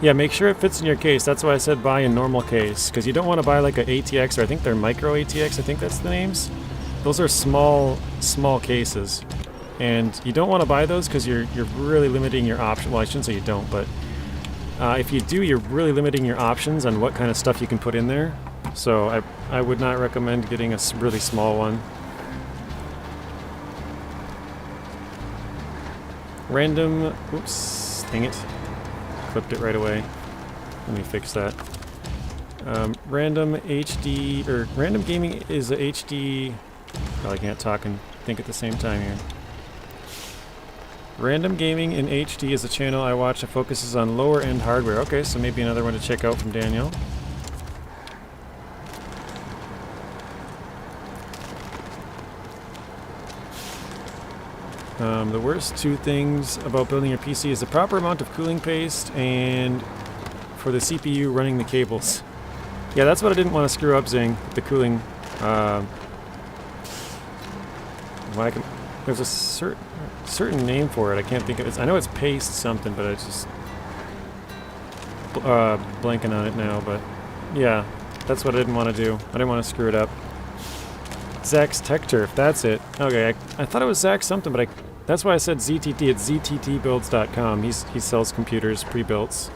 Yeah, make sure it fits in your case. That's why I said buy a normal case, because you don't want to buy like a ATX, or I think they're micro ATX, I think that's the names. Those are small cases. And you don't want to buy those because you're really limiting your option. Well, I shouldn't say you don't, but if you do, you're really limiting your options on what kind of stuff you can put in there. So I would not recommend getting a really small one. Random, oops, dang it. Clipped it right away. Let me fix that. Random HD, or Random Gaming is a HD, probably can't talk and think at the same time here. Random Gaming in HD is a channel I watch that focuses on lower end hardware. Okay, so maybe another one to check out from Daniel. The worst two things about building your PC is the proper amount of cooling paste and for the CPU running the cables. Yeah, that's what I didn't want to screw up, Zing, with the cooling. There's a certain name for it. I can't think of it. I know it's paste something, but it's just blanking on it now. But yeah, that's what I didn't want to do. I didn't want to screw it up. Zach's Tech Turf, that's it. Okay, I thought it was Zach something, but that's why I said ZTT. It's zttbuilds.com. He sells computers, pre-builts.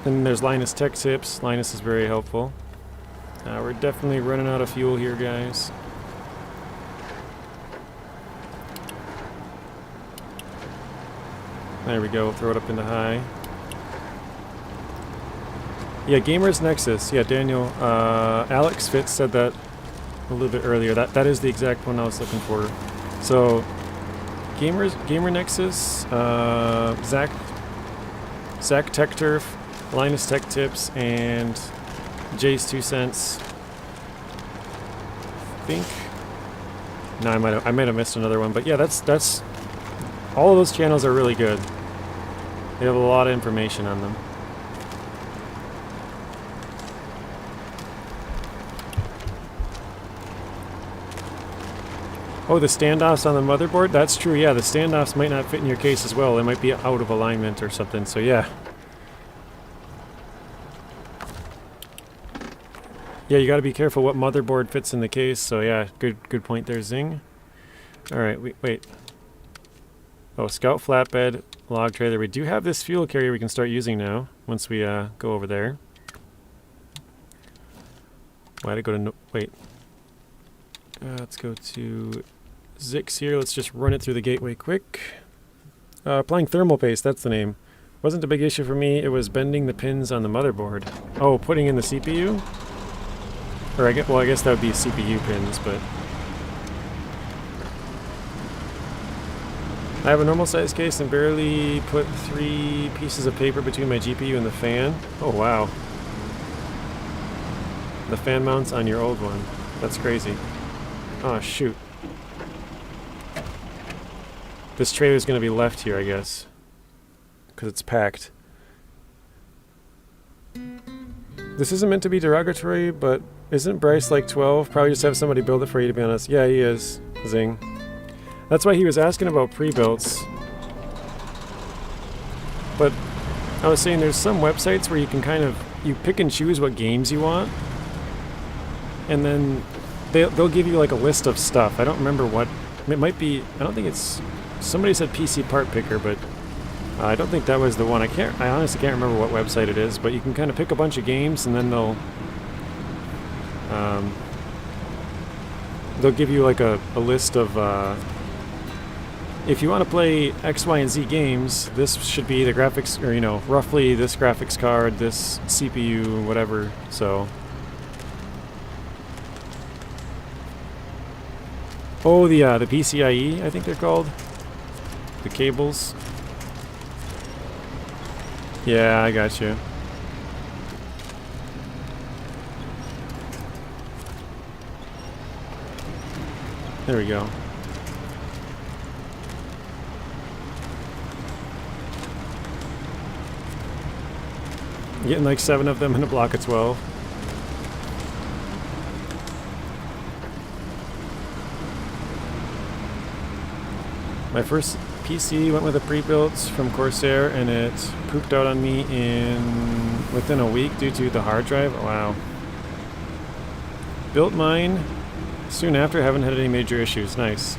Then there's Linus Tech Tips. Linus is very helpful. We're definitely running out of fuel here, guys. There we go. Throw it up into high. Yeah, Gamers Nexus. Yeah, Daniel. Alex Fitz said that a little bit earlier. That is the exact one I was looking for. So, Gamer Nexus, Zach Tech Turf, Linus Tech Tips, and Jay's 2 cents. I think. No, I might have missed another one, but yeah, that's all of those channels are really good. They have a lot of information on them. Oh, the standoffs on the motherboard? That's true, yeah, the standoffs might not fit in your case as well. They might be out of alignment or something, so yeah. Yeah, you gotta be careful what motherboard fits in the case, so yeah, good point there, Zing. Alright, wait. Oh, Scout Flatbed, Log Trailer. We do have this fuel carrier we can start using now, once we go over there. Why'd I go to no, wait. Let's go to ZikZ here. Let's just run it through the gateway quick. Applying thermal paste, that's the name. Wasn't a big issue for me. It was bending the pins on the motherboard. Oh, putting in the CPU? Or I guess that would be CPU pins, but I have a normal size case and barely put 3 pieces of paper between my GPU and the fan. Oh wow. The fan mounts on your old one. That's crazy. Oh shoot. This tray is going to be left here, I guess. Because it's packed. This isn't meant to be derogatory, but isn't Bryce like 12? Probably just have somebody build it for you, to be honest. Yeah, he is. Zing. That's why he was asking about pre-builts. But I was saying there's some websites where you can kind of, you pick and choose what games you want. And then they'll give you like a list of stuff. I don't remember what, it might be, I don't think it's, somebody said PC Part Picker, but I don't think that was the one. I honestly can't remember what website it is, but you can kind of pick a bunch of games and then they'll give you like a list of, if you want to play X, Y, and Z games, this should be the graphics, or you know, roughly this graphics card, this CPU, whatever, so. Oh, the PCIe, I think they're called. The cables. Yeah, I got you. There we go. Getting like 7 of them in a block of 12. My first PC went with a pre-built from Corsair, and it pooped out on me within a week due to the hard drive. Wow. Built mine soon after, haven't had any major issues. Nice.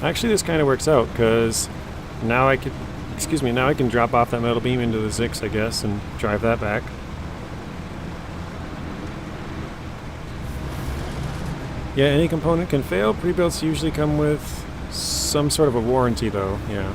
Actually, this kind of works out because now I can drop off that metal beam into the ZikZ, I guess, and drive that back. Yeah, any component can fail. Pre-builts usually come with some sort of a warranty, though. Yeah.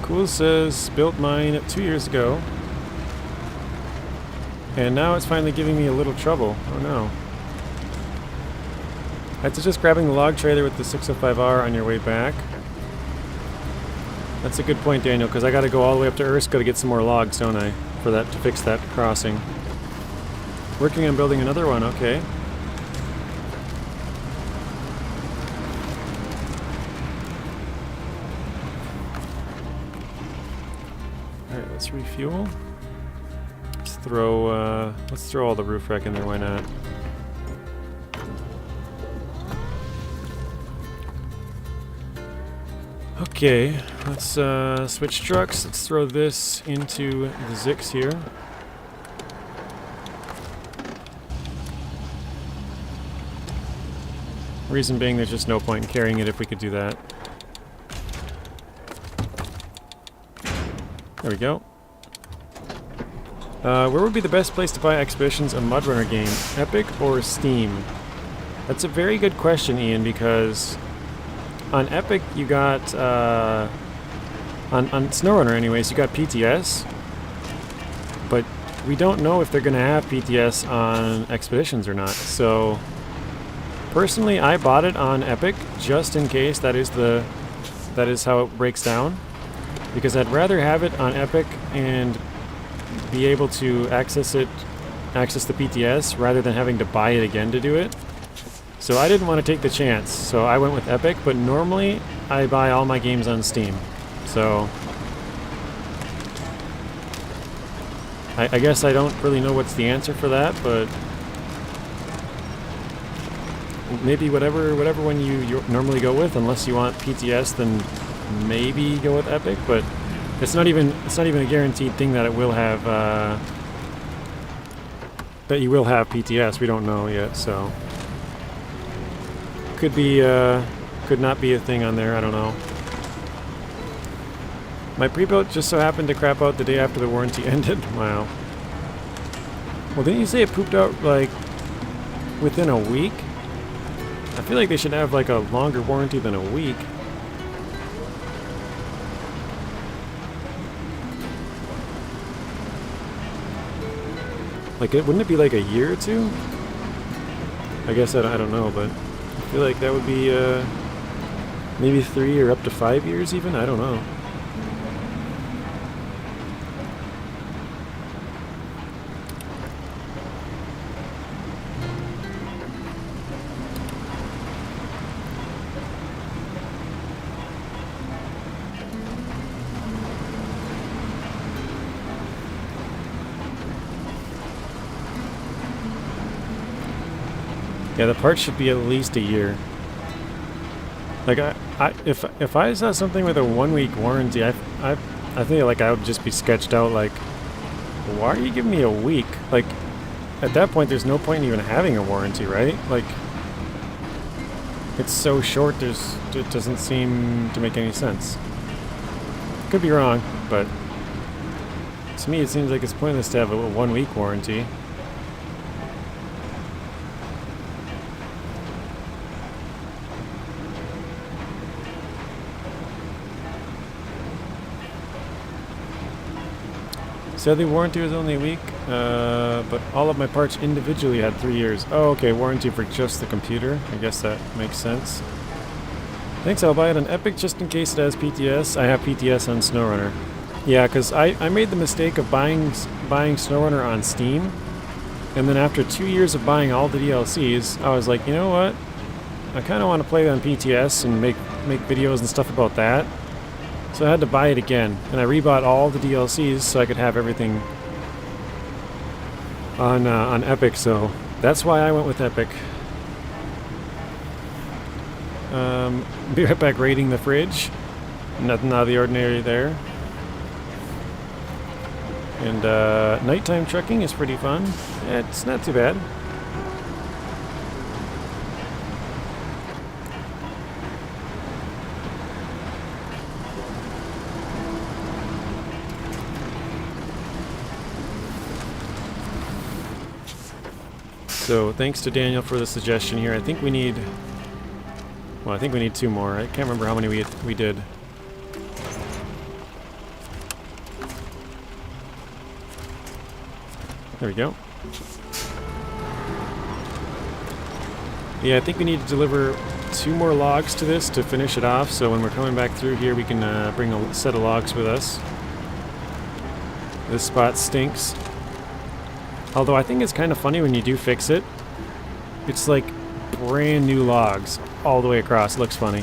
Cool says, built mine 2 years ago, and now it's finally giving me a little trouble. Oh no. I'd suggest grabbing the log trailer with the 605R on your way back. That's a good point, Daniel, because I gotta go all the way up to Erskine to get some more logs, don't I, to fix that crossing. Working on building another one, okay. Alright, let's refuel. Let's throw all the roof rack in there, why not? Okay, let's switch trucks. Let's throw this into the ZikZ here. Reason being, there's just no point in carrying it if we could do that. There we go. Where would be the best place to buy Expeditions, a MudRunner game? Epic or Steam? That's a very good question, Ian, because on Epic you got, on SnowRunner anyways, you got PTS, but we don't know if they're going to have PTS on Expeditions or not. So personally, I bought it on Epic just in case that is how it breaks down, because I'd rather have it on Epic and be able to access the PTS rather than having to buy it again to do it. So I didn't want to take the chance, so I went with Epic, but normally I buy all my games on Steam. So I guess I don't really know what's the answer for that, but maybe whatever one you normally go with, unless you want PTS, then maybe go with Epic, but it's not even a guaranteed thing that it will have that you will have PTS. We don't know yet, so could not be a thing on there. I don't know. My pre-built just so happened to crap out the day after the warranty ended. Wow. Well, didn't you say it pooped out like within a week? I feel like they should have like a longer warranty than a week. Like, wouldn't it be like a year or two? I guess I don't know, but I feel like that would be maybe 3 or up to 5 years even? I don't know. Yeah, the part should be at least a year. Like, if I saw something with a 1 week warranty, I think like I would just be sketched out like, why are you giving me a week? Like, at that point, there's no point in even having a warranty, right? Like, it's so short, it doesn't seem to make any sense. Could be wrong, but to me it seems like it's pointless to have a 1 week warranty. Said the warranty was only a week, but all of my parts individually had 3 years. Oh, okay, warranty for just the computer. I guess that makes sense. Thanks, I'll buy it on Epic just in case it has PTS. I have PTS on SnowRunner. Yeah, because I made the mistake of buying SnowRunner on Steam, and then after 2 years of buying all the DLCs, I was like, you know what? I kind of want to play it on PTS and make videos and stuff about that. So I had to buy it again, and I rebought all the DLCs so I could have everything on Epic. So that's why I went with Epic. Be right back raiding the fridge. Nothing out of the ordinary there. And nighttime trucking is pretty fun. It's not too bad. So thanks to Daniel for the suggestion here. I think we need 2 more. I can't remember how many we did. There we go. Yeah, I think we need to deliver 2 more logs to this to finish it off, so when we're coming back through here we can bring a set of logs with us. This spot stinks. Although I think it's kind of funny when you do fix it. It's like brand new logs all the way across. It looks funny.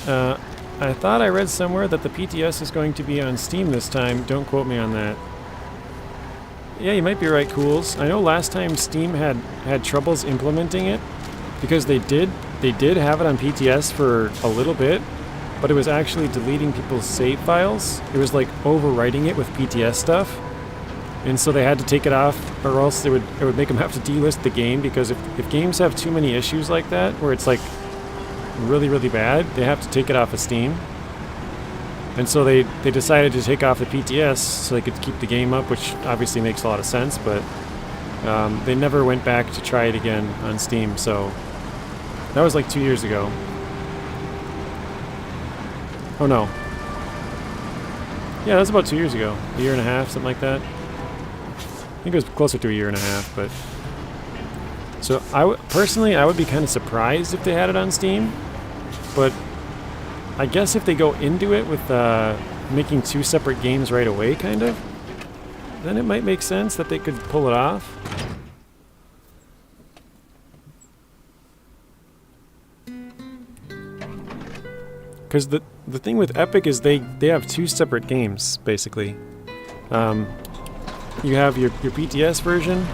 I thought I read somewhere that the PTS is going to be on Steam this time. Don't quote me on that. Yeah, you might be right, Cools. I know last time Steam had troubles implementing it because they did have it on PTS for a little bit, but it was actually deleting people's save files. It was like overwriting it with PTS stuff. And so they had to take it off, or else it would make them have to delist the game, because if games have too many issues like that, where it's like really, really bad, they have to take it off of Steam. And so they decided to take off the PTS so they could keep the game up, which obviously makes a lot of sense, but they never went back to try it again on Steam, so that was like 2 years ago. Oh no. Yeah, that was about 2 years ago. A year and a half, something like that. I think it was closer to a year and a half, but... So, personally, I would be kind of surprised if they had it on Steam, but I guess if they go into it with making 2 separate games right away, kind of, then it might make sense that they could pull it off. Because the thing with Epic is they have 2 separate games, basically. You have your PTS version,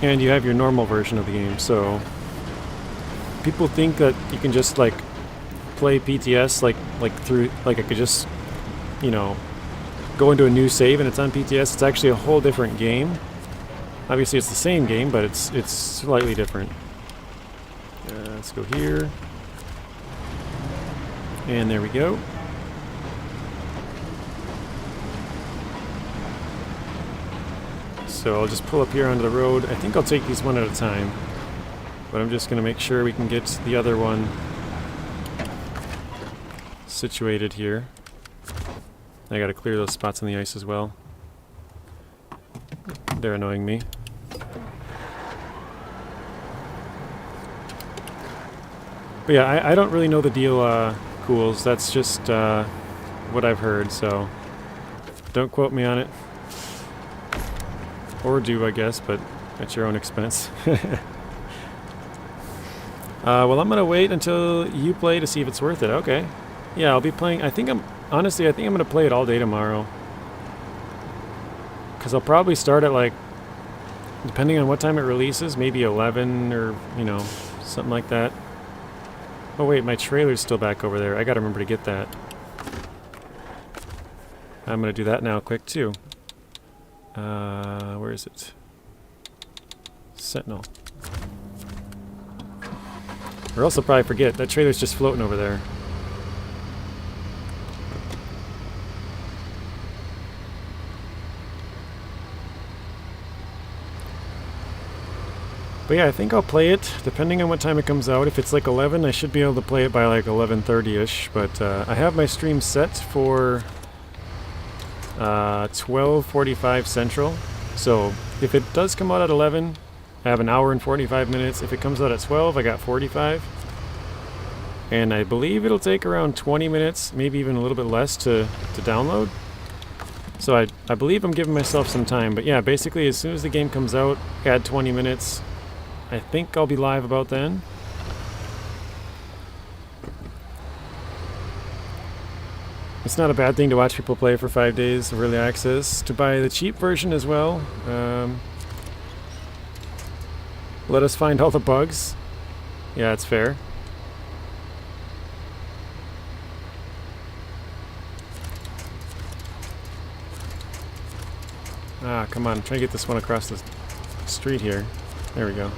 and you have your normal version of the game. So people think that you can just like play PTS I could just, you know, go into a new save and it's on PTS. It's actually a whole different game. Obviously it's the same game, but it's slightly different. Let's go here. And there we go. So I'll just pull up here onto the road. I think I'll take these one at a time, but I'm just going to make sure we can get the other one situated here. I got to clear those spots on the ice as well. They're annoying me. But yeah, I don't really know the deal, Cools. That's just what I've heard, so don't quote me on it. Or do, I guess, but at your own expense. Well, I'm going to wait until you play to see if it's worth it. Okay. Yeah, I'll be playing. Honestly, I think I'm going to play it all day tomorrow. Because I'll probably start at, like, depending on what time it releases, maybe 11 or, you know, something like that. Oh, wait, my trailer's still back over there. I got to remember to get that. I'm going to do that now quick, too. Where is it? Sentinel. Or else I'll probably forget. That trailer's just floating over there. But yeah, I think I'll play it, depending on what time it comes out. If it's like 11, I should be able to play it by like 11:30ish. But I have my stream set for 12:45 Central. So if it does come out at 11, I have an hour and 45 minutes. If it comes out at 12, I got 45. And I believe it'll take around 20 minutes, maybe even a little bit less to download. So I believe I'm giving myself some time. But yeah, basically as soon as the game comes out, add 20 minutes. I think I'll be live about then. It's not a bad thing to watch people play for 5 days of early access. To buy the cheap version as well. Let us find all the bugs. Yeah, it's fair. Ah, come on. I'm trying to get this one across the street here. There we go.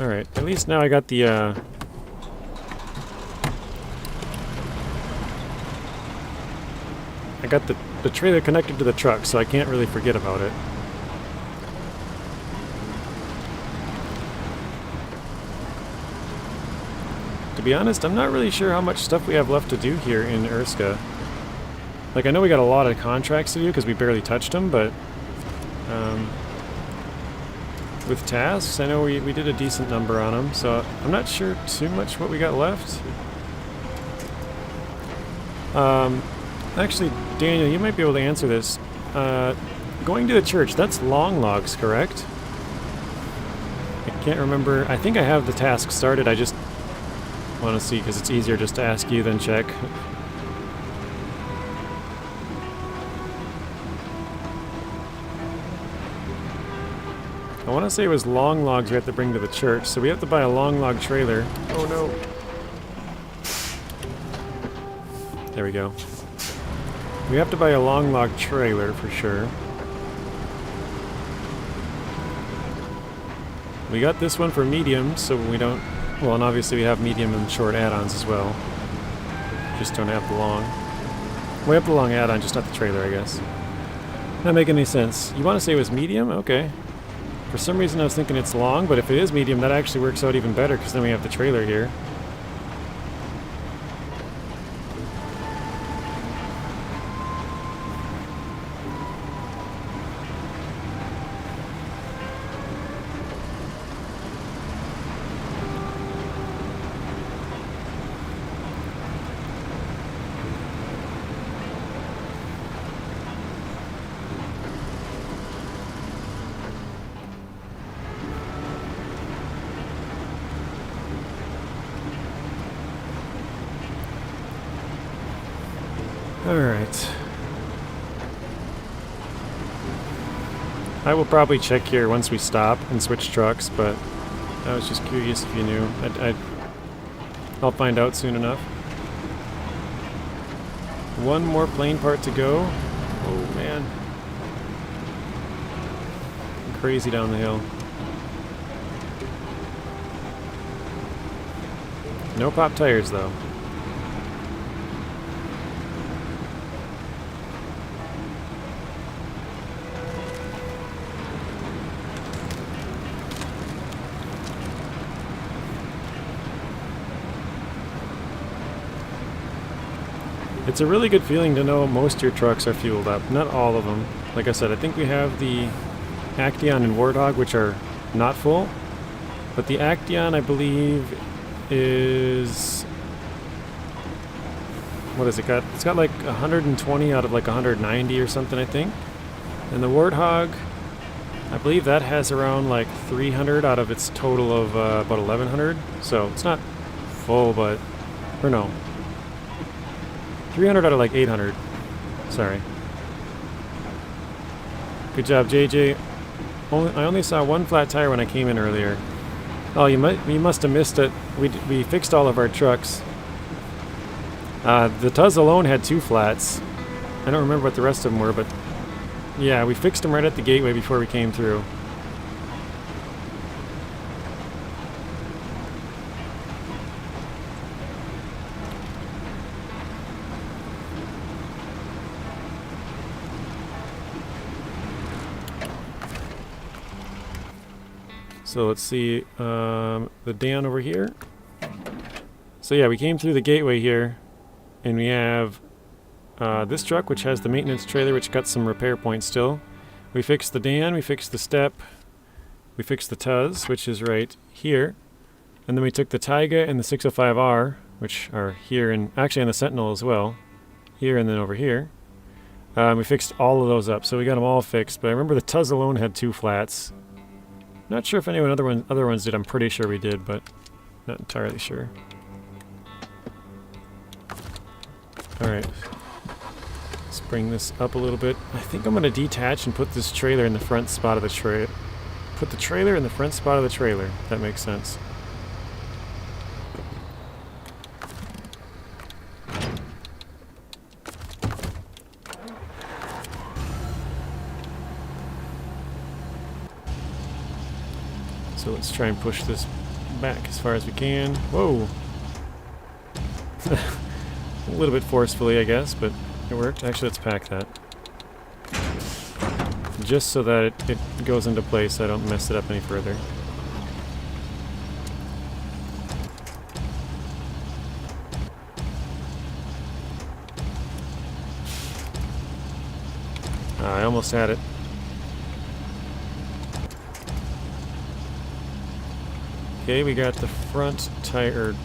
Alright, at least now I got the, I got the trailer connected to the truck, so I can't really forget about it. To be honest, I'm not really sure how much stuff we have left to do here in Urska. Like, I know we got a lot of contracts to do because we barely touched them, but with tasks, I know we did a decent number on them, so I'm not sure too much what we got left. Actually, Daniel, you might be able to answer this. Going to the church, that's long logs, correct? I can't remember. I think I have the task started. I just want to see because it's easier just to ask you than check. I want to say it was long logs we have to bring to the church, so we have to buy a long log trailer. Oh no. There we go. We have to buy a long log trailer for sure. We got this one for medium, so we don't... Well, and obviously we have medium and short add-ons as well. Just don't have the long. We have the long add-on, just not the trailer, I guess. Not making any sense. You want to say it was medium? Okay. For some reason I was thinking it's long, but if it is medium, that actually works out even better, because then we have the trailer here. Alright. I will probably check here once we stop and switch trucks, but I was just curious if you knew. I'll find out soon enough. One more plane part to go. Oh man. Crazy down the hill. No pop tires though. It's a really good feeling to know most of your trucks are fueled up. Not all of them. Like I said, I think we have the Actaeon and Warthog, which are not full. But the Actaeon, I believe, is... What has it got? It's got like 120 out of like 190 or something, I think. And the Warthog, I believe that has around like 300 out of its total of about 1,100. So it's not full, but... Or no. 300 out of like 800. Sorry. Good job, JJ. I only saw one flat tire when I came in earlier. Oh, you must have missed it. We fixed all of our trucks. The Tuz alone had 2 flats. I don't remember what the rest of them were, but yeah, we fixed them right at the gateway before we came through. So let's see, the Dan over here. So yeah, we came through the gateway here, and we have this truck, which has the maintenance trailer, which got some repair points still. We fixed the Dan, we fixed the step, we fixed the Tuz, which is right here. And then we took the Tayga and the 605R, which are here, and actually on the Sentinel as well. Here and then over here. We fixed all of those up, so we got them all fixed. But I remember the Tuz alone had 2 flats. Not sure if anyone other ones did. I'm pretty sure we did, but not entirely sure. Alright. Let's bring this up a little bit. I think I'm going to detach and put this trailer in the front spot of the trailer. Put the trailer in the front spot of the trailer. If that makes sense. So let's try and push this back as far as we can. Whoa! A little bit forcefully, I guess, but it worked. Actually, let's pack that. Just so that it goes into place, so I don't mess it up any further. I almost had it. Okay, we got the front tires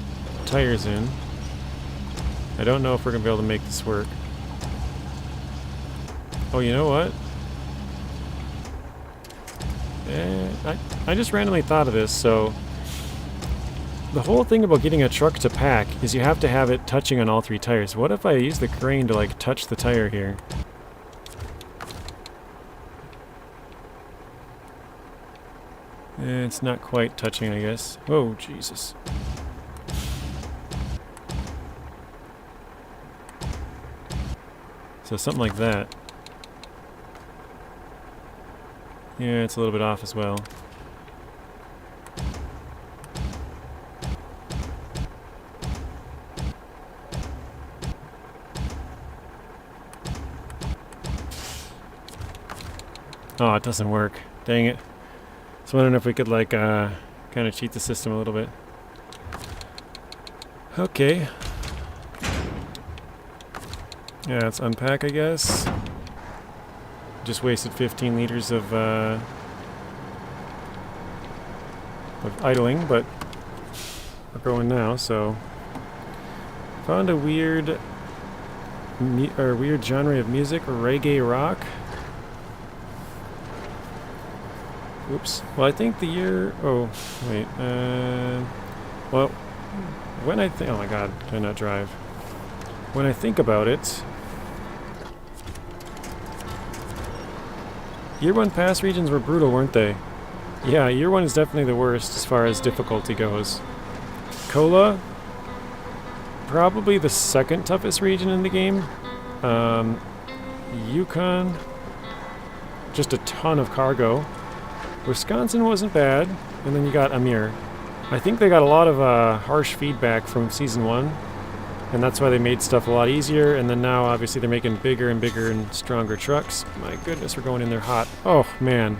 in. I don't know if we're going to be able to make this work. Oh, you know what? I just randomly thought of this, so... The whole thing about getting a truck to pack is you have to have it touching on all 3 tires. What if I use the crane to, like, touch the tire here? It's not quite touching, I guess. Oh, Jesus. So something like that. Yeah, it's a little bit off as well. Oh, it doesn't work. Dang it. I was wondering if we could, like, kind of cheat the system a little bit. Okay. Yeah, let's unpack, I guess. Just wasted 15 liters of idling, but we're going now, so... Found a weird genre of music, reggae rock. Oops. Well, I think the year... Oh, wait. Well, when I think... Oh my god, did I not drive? When I think about it... Year 1 pass regions were brutal, weren't they? Yeah, Year 1 is definitely the worst as far as difficulty goes. Kola, probably the 2nd toughest region in the game. Yukon, just a ton of cargo. Wisconsin wasn't bad, and then you got Amur. I think they got a lot of harsh feedback from Season 1, and that's why they made stuff a lot easier, and then now obviously they're making bigger and bigger and stronger trucks. My goodness, we're going in there hot. Oh, man.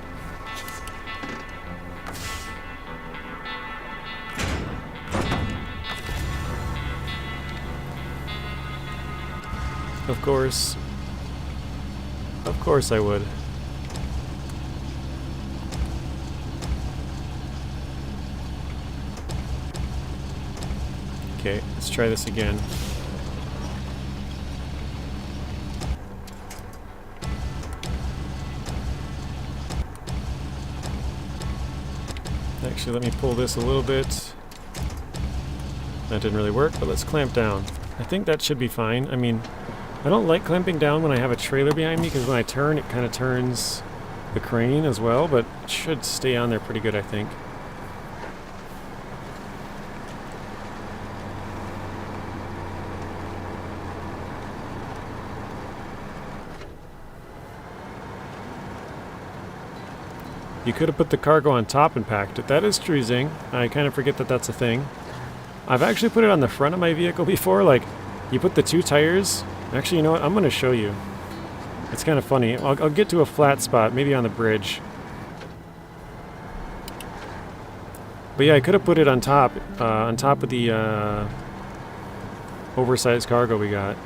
Of course. Of course I would. Okay, let's try this again. Actually, let me pull this a little bit. That didn't really work, but let's clamp down. I think that should be fine. I mean, I don't like clamping down when I have a trailer behind me, because when I turn, it kind of turns the crane as well, but it should stay on there pretty good, I think. You could have put the cargo on top and packed it. That is true, Zing. I kind of forget that that's a thing. I've actually put it on the front of my vehicle before. Like, you put the 2 tires. Actually, you know what? I'm going to show you. It's kind of funny. I'll get to a flat spot, maybe on the bridge. But yeah, I could have put it on top of the oversized cargo we got.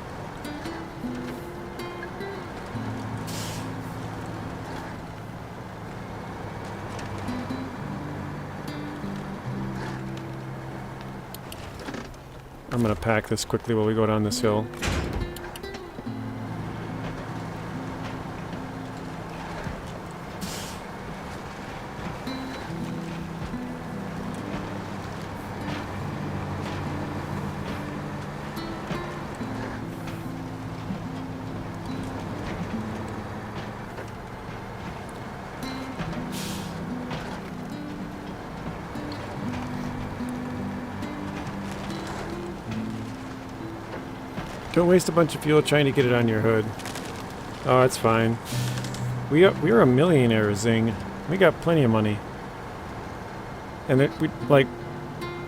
I'm gonna pack this quickly while we go down this hill. Don't waste a bunch of fuel trying to get it on your hood. Oh, it's fine. We're a millionaire, Zing. We got plenty of money. And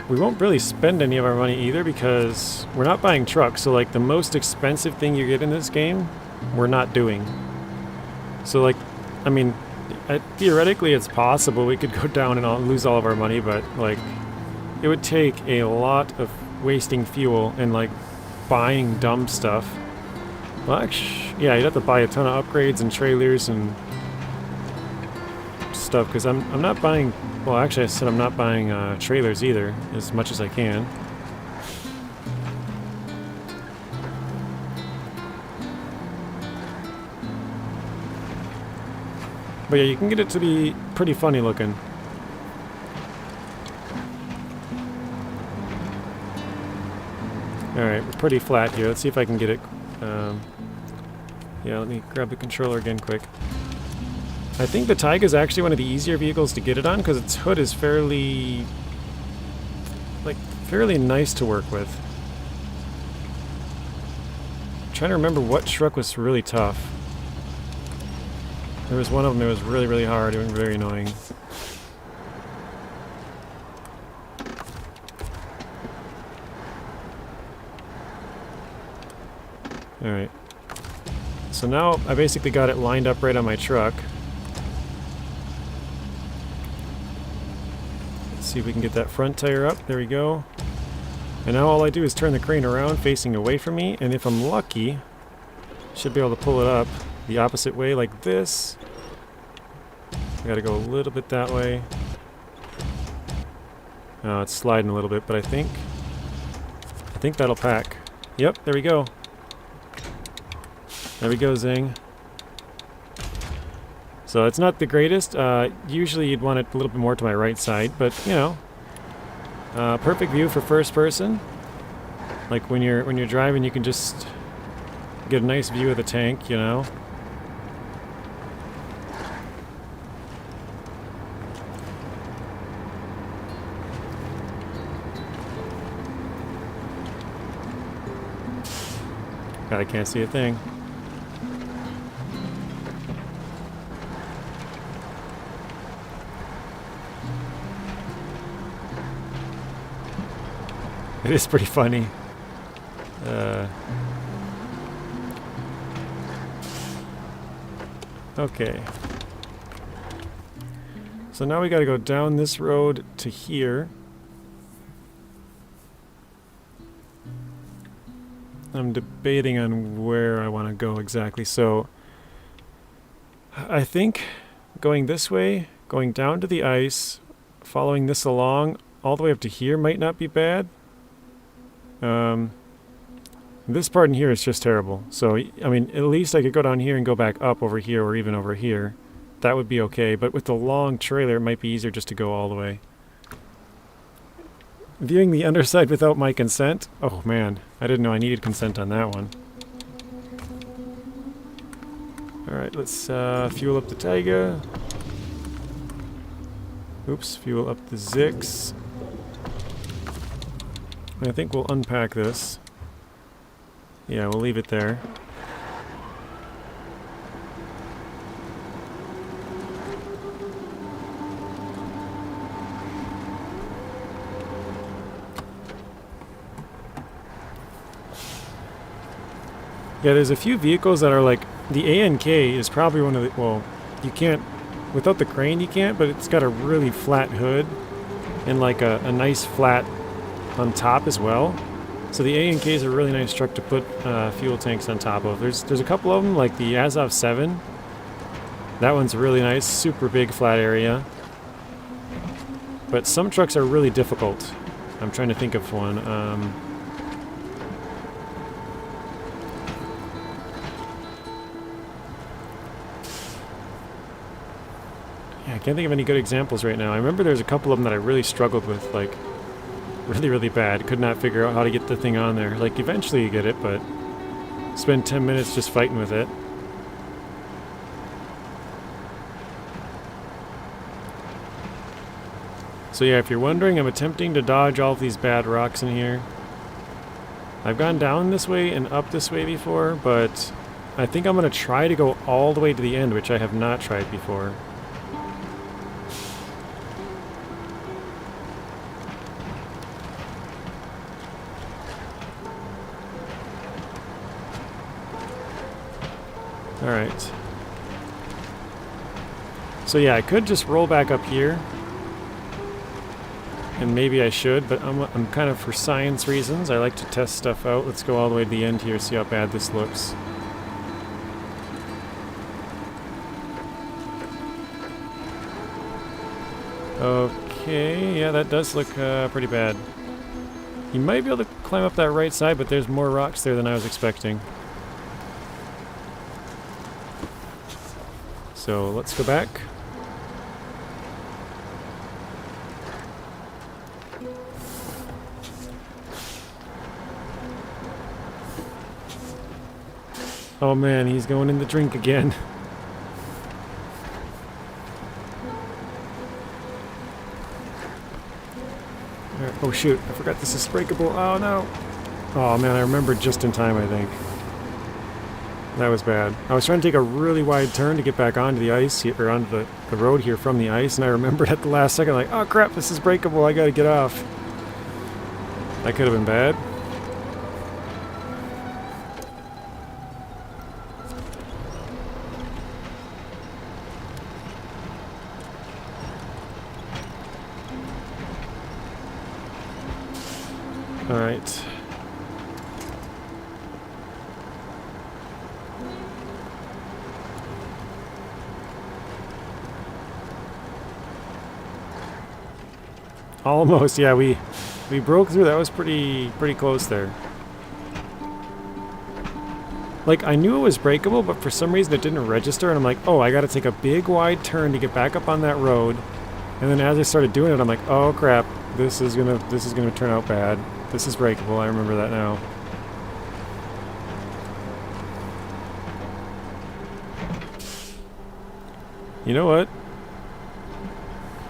we won't really spend any of our money either because we're not buying trucks. So like the most expensive thing you get in this game, we're not doing. So like, I mean, theoretically it's possible we could go down and lose all of our money, but like, it would take a lot of wasting fuel and like buying dumb stuff. Well, actually, yeah, you'd have to buy a ton of upgrades and trailers and stuff because I'm not buying. Well, actually, I said I'm not buying trailers either, as much as I can. But yeah, you can get it to be pretty funny looking. Alright, we're pretty flat here. Let's see if I can get it. Yeah, let me grab the controller again quick. I think the Tayga is actually one of the easier vehicles to get it on because its hood is fairly nice to work with. I'm trying to remember what truck was really tough. There was one of them that was really, really hard and very annoying. Alright. So now I basically got it lined up right on my truck. Let's see if we can get that front tire up. There we go. And now all I do is turn the crane around facing away from me, and if I'm lucky, should be able to pull it up the opposite way like this. I gotta go a little bit that way. Oh, it's sliding a little bit, but I think that'll pack. Yep, there we go. There we go, Zing. So it's not the greatest. Usually you'd want it a little bit more to my right side, but you know, perfect view for first person. Like when you're driving, you can just get a nice view of the tank, you know. God, I can't see a thing. It is pretty funny. Okay. So now we gotta go down this road to here. I'm debating on where I want to go exactly. So I think going this way, going down to the ice, following this along all the way up to here might not be bad. This part in here is just terrible. So, I mean, at least I could go down here and go back up over here or even over here. That would be okay. But with the long trailer, it might be easier just to go all the way. Viewing the underside without my consent? Oh man, I didn't know I needed consent on that one. Alright, let's fuel up the Tayga. Oops, fuel up the ZikZ. I think we'll unpack this. Yeah, we'll leave it there. Yeah, there's a few vehicles that are like, the ANK is probably one of the, well, you can't, without the crane you can't, but it's got a really flat hood. and like a nice flat on top as well. So the ANK is a really nice truck to put fuel tanks on top of. There's a couple of them, like the Azov 7. That one's really nice, super big flat area. But some trucks are really difficult. I'm trying to think of one. Yeah, I can't think of any good examples right now. I remember there's a couple of them that I really struggled with, like really, really bad. Could not figure out how to get the thing on there. Like eventually you get it, but spend 10 minutes just fighting with it. So yeah, if you're wondering, I'm attempting to dodge all of these bad rocks in here. I've gone down this way and up this way before, but I think I'm going to try to go all the way to the end, which I have not tried before. Alright. So yeah, I could just roll back up here. And maybe I should, but I'm kind of, for science reasons, I like to test stuff out. Let's go all the way to the end here, see how bad this looks. Okay, yeah, that does look pretty bad. You might be able to climb up that right side, but there's more rocks there than I was expecting. So let's go back. Oh man, he's going in the drink again. Oh shoot, I forgot this is breakable. Oh no. Oh man, I remembered just in time, I think. That was bad. I was trying to take a really wide turn to get back onto the ice, here, or onto the road here from the ice, and I remembered at the last second, like, oh crap, this is breakable, I gotta get off. That could have been bad. Alright. Almost, yeah, we broke through. That was pretty close there. Like, I knew it was breakable, but for some reason it didn't register, and I'm like, oh, I gotta take a big wide turn to get back up on that road. And then as I started doing it, I'm like, oh crap, this is gonna turn out bad. This is breakable, I remember that now. You know what?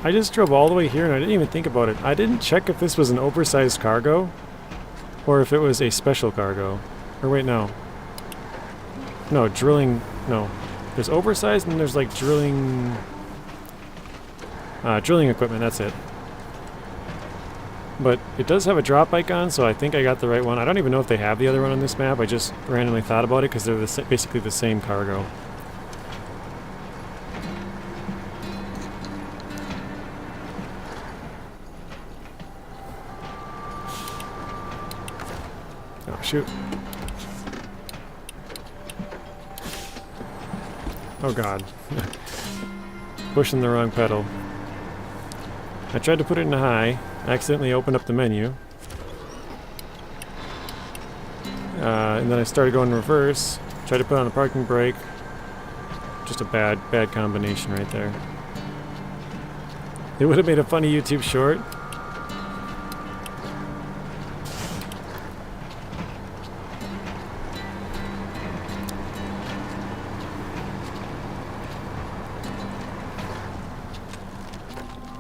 I just drove all the way here and I didn't even think about it. I didn't check if this was an oversized cargo or if it was a special cargo. Or wait, no. No, drilling, no. There's oversized and there's like drilling equipment, that's it. But it does have a drop icon, so I think I got the right one. I don't even know if they have the other one on this map. I just randomly thought about it because they're basically the same cargo. Oh, shoot. Oh god. Pushing the wrong pedal. I tried to put it in high. Accidentally opened up the menu. And then I started going in reverse. Tried to put on the parking brake. Just a bad combination right there. It would have made a funny YouTube short.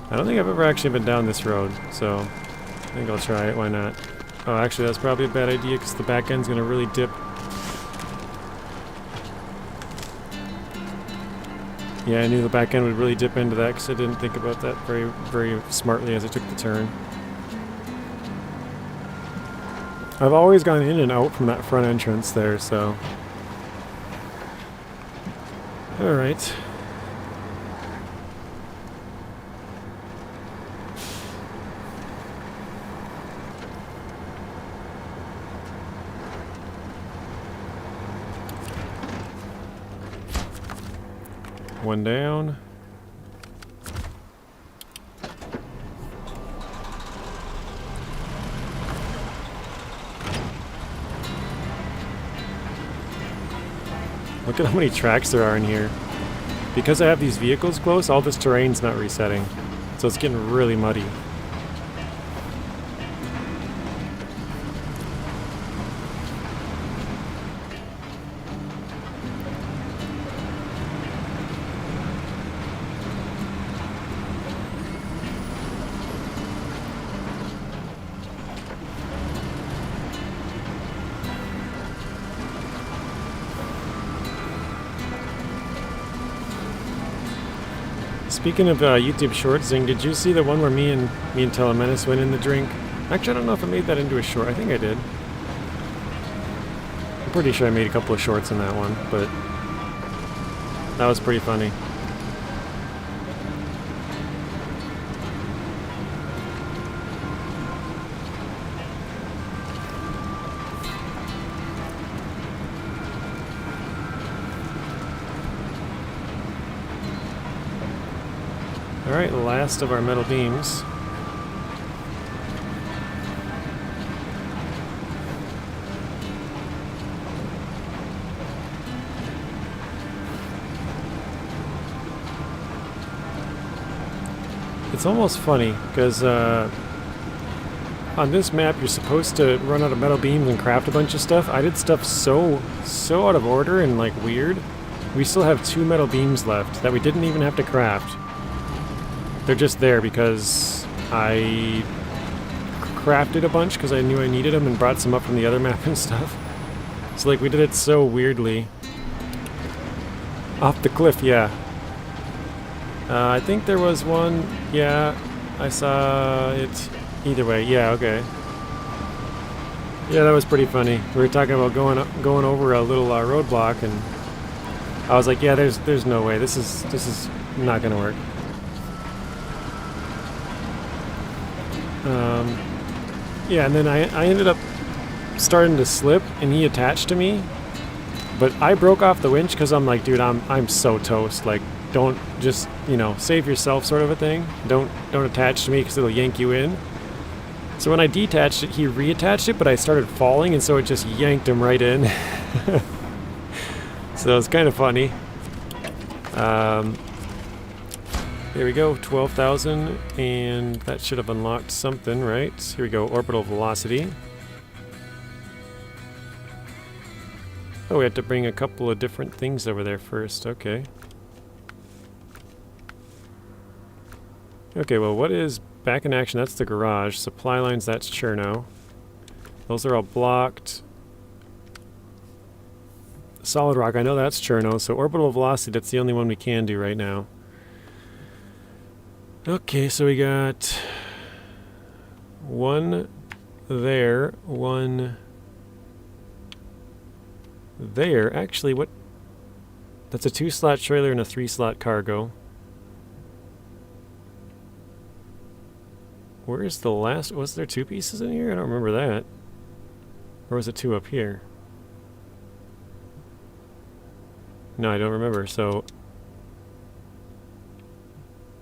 I don't think I've ever actually been down this road, so I think I'll try it, why not? Oh, actually that's probably a bad idea because the back end's going to really dip. Yeah, I knew the back end would really dip into that because I didn't think about that very smartly as I took the turn. I've always gone in and out from that front entrance there, so... Alright. one down. Look at how many tracks there are in here. Because I have these vehicles close, all this terrain's not resetting. So it's getting really muddy. Speaking of YouTube shorts, Zing, did you see the one where me and Telemenis went in the drink? Actually, I don't know if I made that into a short. I think I did. I'm pretty sure I made a couple of shorts in that one, but that was pretty funny. Alright, last of our metal beams. It's almost funny, because on this map you're supposed to run out of metal beams and craft a bunch of stuff. I did stuff so out of order and like weird. We still have 2 metal beams left that we didn't even have to craft. They're just there because I crafted a bunch because I knew I needed them and brought some up from the other map and stuff. So like we did it so weirdly. Off the cliff, yeah. I think there was one, yeah, I saw it either way, yeah, okay. Yeah, that was pretty funny. We were talking about going over a little roadblock and I was like, yeah, there's no way, this is not gonna work. Yeah, and then I ended up starting to slip, and he attached to me, but I broke off the winch because I'm like, dude, I'm so toast. Like, don't just, you know, save yourself, sort of a thing. Don't attach to me because it'll yank you in. So when I detached it, he reattached it, but I started falling, and so it just yanked him right in. So it was kind of funny. There we go, 12,000, and that should have unlocked something, right? Here we go, orbital velocity. Oh, we had to bring a couple of different things over there first, okay. Okay, well, what is back in action? That's the garage. Supply lines, that's Cherno. Those are all blocked. Solid rock, I know that's Cherno, so orbital velocity, that's the only one we can do right now. Okay, so we got one there, one there. Actually, what? That's a 2-slot trailer and a 3-slot cargo. Where's the last? Was there 2 pieces in here? I don't remember that. Or was it 2 up here? No, I don't remember. So,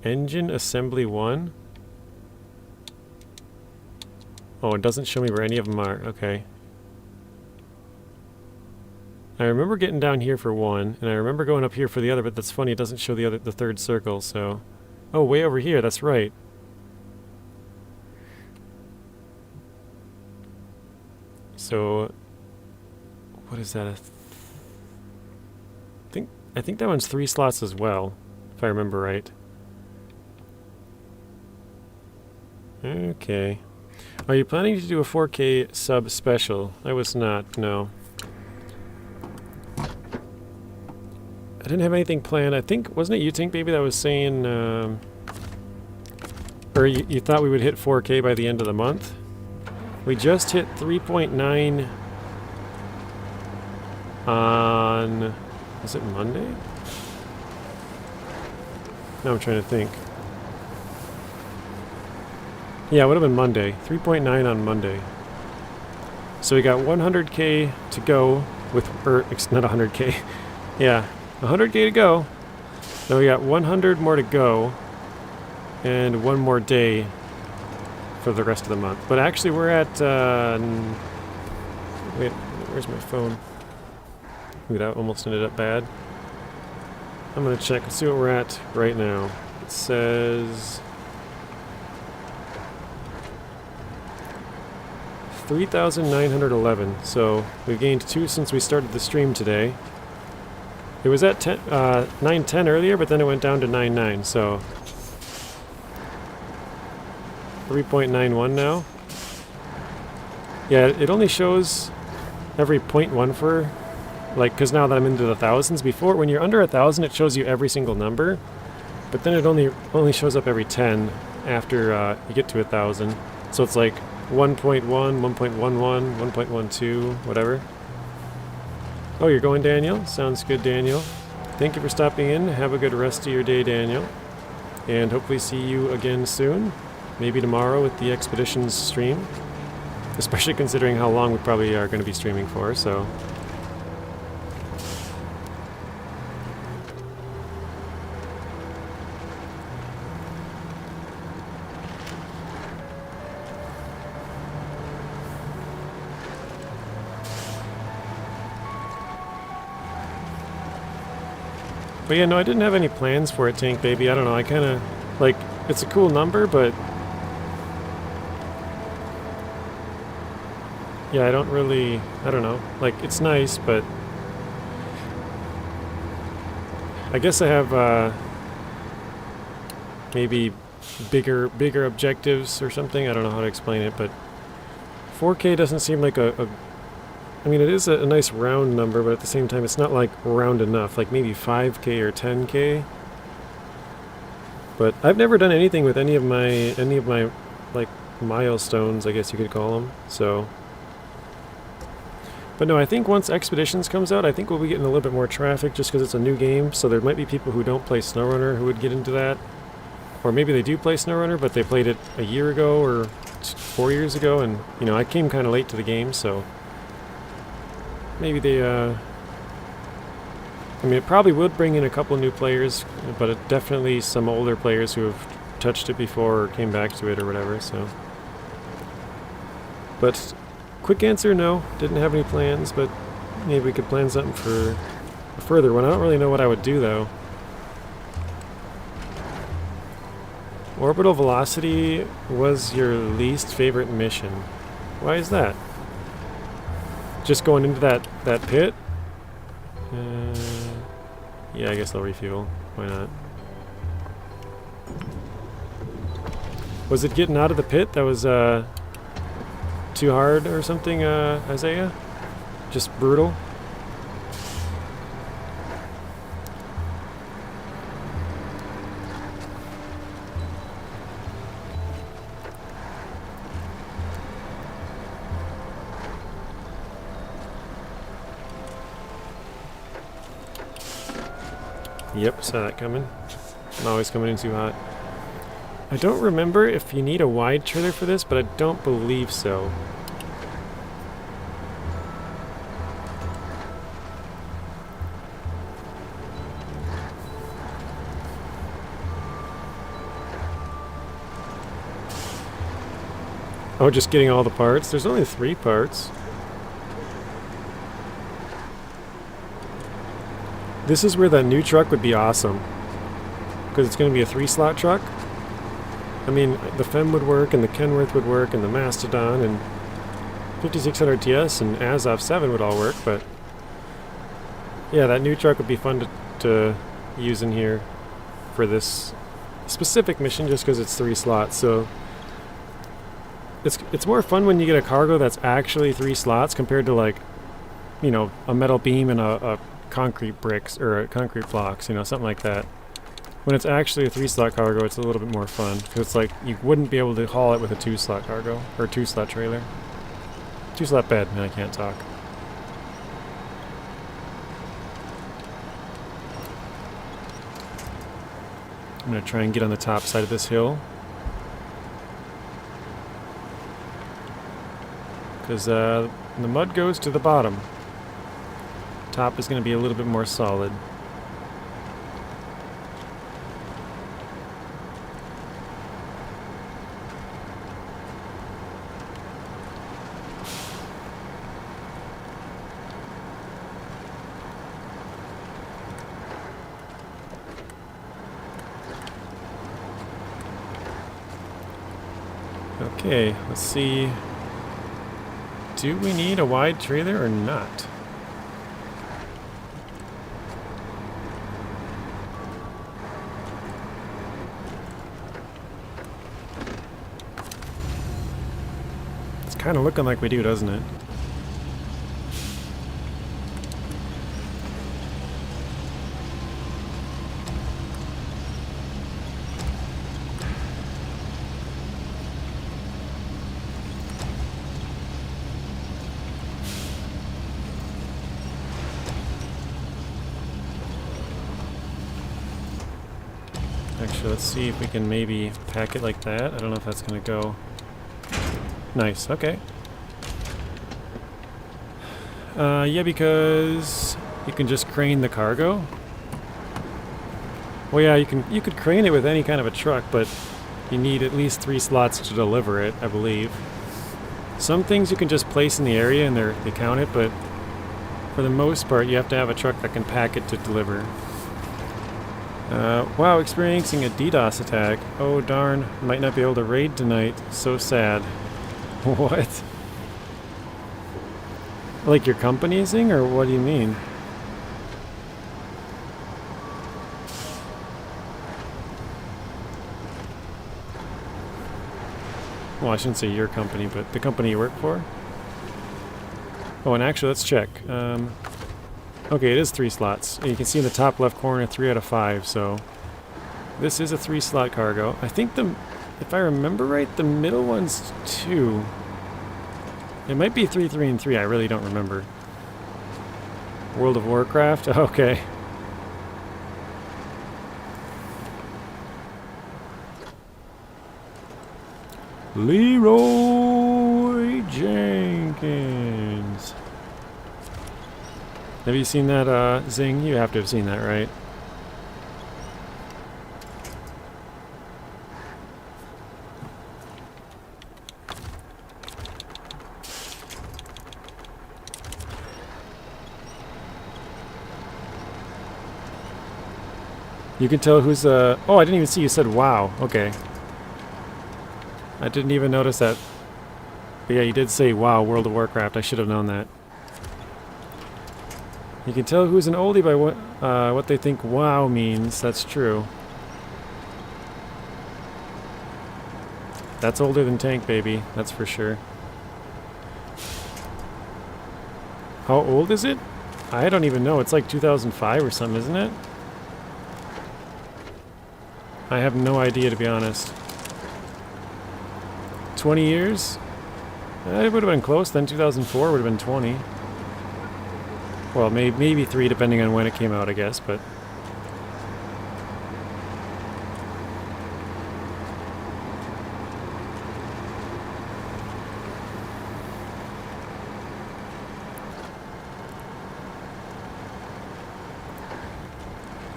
engine assembly 1. Oh, it doesn't show me where any of them are. Okay. I remember getting down here for one, and I remember going up here for the other, but that's funny, it doesn't show the third circle, so... Oh, way over here, that's right. So... What is that? I think that one's 3 slots as well, if I remember right. Okay. Are you planning to do a 4K sub special? I was not, no. I didn't have anything planned. I think, wasn't it you, Tink Baby, that was saying, or you thought we would hit 4K by the end of the month? We just hit 3.9 on, was it Monday? Now I'm trying to think. Yeah, it would have been Monday. 3.9 on Monday. So we got 100K to go with, or it's not 100K. Yeah, 100K to go. Now we got 100 more to go, and one more day for the rest of the month. But actually we're at, wait, where's my phone? Ooh, that almost ended up bad. I'm gonna check and see what we're at right now. It says 3,911, so we've gained 2 since we started the stream today. It was at 910 earlier, but then it went down to 99, so 3.91 now. Yeah, it only shows every 0.1 for, like, because now that I'm into the thousands. Before, when you're under 1,000, it shows you every single number, but then it only shows up every 10 after you get to 1,000. So it's like 1.1, 1.11, 1.12, whatever. Oh, you're going, Daniel? Sounds good, Daniel. Thank you for stopping in. Have a good rest of your day, Daniel. And hopefully see you again soon. Maybe tomorrow with the Expeditions stream. Especially considering how long we probably are going to be streaming for, so... But yeah, no, I didn't have any plans for it, Tank Baby. I don't know, I kind of, like, it's a cool number, but... Yeah, I don't really, I don't know. Like, it's nice, but... I guess I have, maybe bigger objectives or something. I don't know how to explain it, but... 4K doesn't seem like I mean, it is a nice round number, but at the same time, it's not like round enough. Like maybe 5K or 10K. But I've never done anything with any of my like milestones, I guess you could call them. So, but no, I think once Expeditions comes out, I think we'll be getting a little bit more traffic just because it's a new game. So there might be people who don't play SnowRunner who would get into that, or maybe they do play SnowRunner, but they played it a year ago or 4 years ago, and you know, I came kind of late to the game, so. Maybe they, I mean, it probably would bring in a couple new players, but definitely some older players who have touched it before or came back to it or whatever, so. But, quick answer, no. Didn't have any plans, but maybe we could plan something for a further one. I don't really know what I would do, though. Orbital velocity was your least favorite mission. Why is that? Just going into that pit? Yeah, I guess I'll refuel. Why not? Was it getting out of the pit that was too hard or something, Isaiah? Just brutal? Yep, saw that coming. I'm always coming in too hot. I don't remember if you need a wide trailer for this, but I don't believe so. Oh, just getting all the parts? There's only 3 parts. This is where that new truck would be awesome, because it's going to be a 3-slot truck. I mean, the Fem would work, and the Kenworth would work, and the Mastodon, and 5600 TS and Azov 7 would all work, but yeah, that new truck would be fun to use in here for this specific mission, just because it's 3 slots. So it's more fun when you get a cargo that's actually 3 slots compared to, like, you know, a metal beam and a concrete bricks or concrete blocks, you know, something like that. When it's actually a 3-slot cargo, it's a little bit more fun, because it's like you wouldn't be able to haul it with a 2-slot cargo or 2-slot trailer. 2-slot bed, man, I can't talk. I'm gonna try and get on the top side of this hill, because the mud goes to the bottom. Top is going to be a little bit more solid. Okay, let's see. Do we need a wide trailer or not? It's kind of looking like we do, doesn't it? Actually, let's see if we can maybe pack it like that. I don't know if that's going to go. Nice, okay. Yeah, because you can just crane the cargo. Well, yeah, you could crane it with any kind of a truck, but you need at least 3 slots to deliver it, I believe. Some things you can just place in the area and they count it, but for the most part, you have to have a truck that can pack it to deliver. Wow, experiencing a DDoS attack. Oh darn, might not be able to raid tonight. So sad. What? Like your company'sing, or what do you mean? Well, I shouldn't say your company, but the company you work for? Oh, and actually, let's check. Okay, it is 3 slots. You can see in the top left corner, 3 out of 5, so this is a 3-slot cargo. I think if I remember right, the middle one's 2. It might be 3, 3, and 3. I really don't remember. World of Warcraft? Okay. Leroy Jenkins. Have you seen that, Zing? You have to have seen that, right? You can tell who's, oh, I didn't even see you said wow. Okay. I didn't even notice that. But yeah, you did say wow, World of Warcraft. I should have known that. You can tell who's an oldie by what they think wow means. That's true. That's older than Tank Baby, that's for sure. How old is it? I don't even know. It's like 2005 or something, isn't it? I have no idea, to be honest. 20 years? It would have been close then. 2004 would have been 20. Well, maybe 3 depending on when it came out, I guess, but...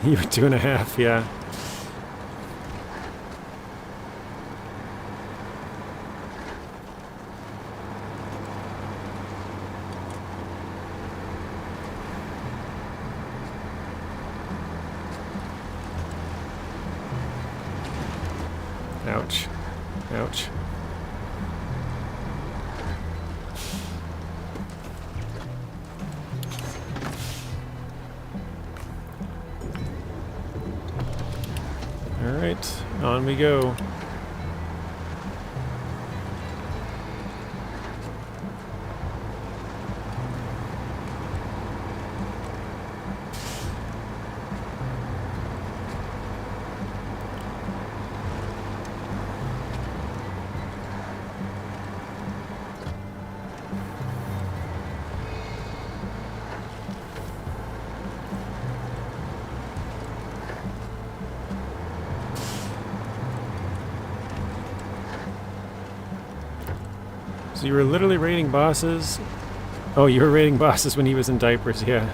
You were 2.5, yeah. Ouch. Ouch. Alright, on we go. So you were literally raiding bosses? Oh, you were raiding bosses when he was in diapers, yeah.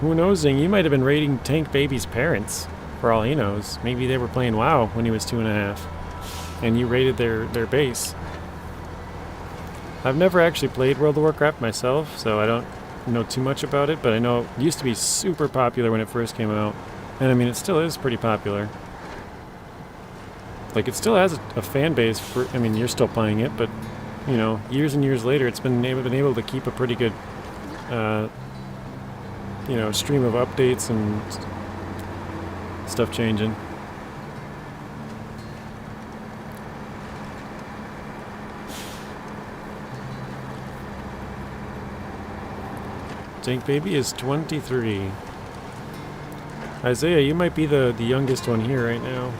Who knows, Zing? You might have been raiding Tank Baby's parents, for all he knows. Maybe they were playing WoW when he was 2.5, and you raided their base. I've never actually played World of Warcraft myself, so I don't know too much about it, but I know it used to be super popular when it first came out. And I mean, it still is pretty popular. Like, it still has a fan base for, I mean, you're still playing it, but, you know, years and years later, it's been able to keep a pretty good, you know, stream of updates and stuff changing. Tank Baby is 23. Isaiah, you might be the youngest one here right now.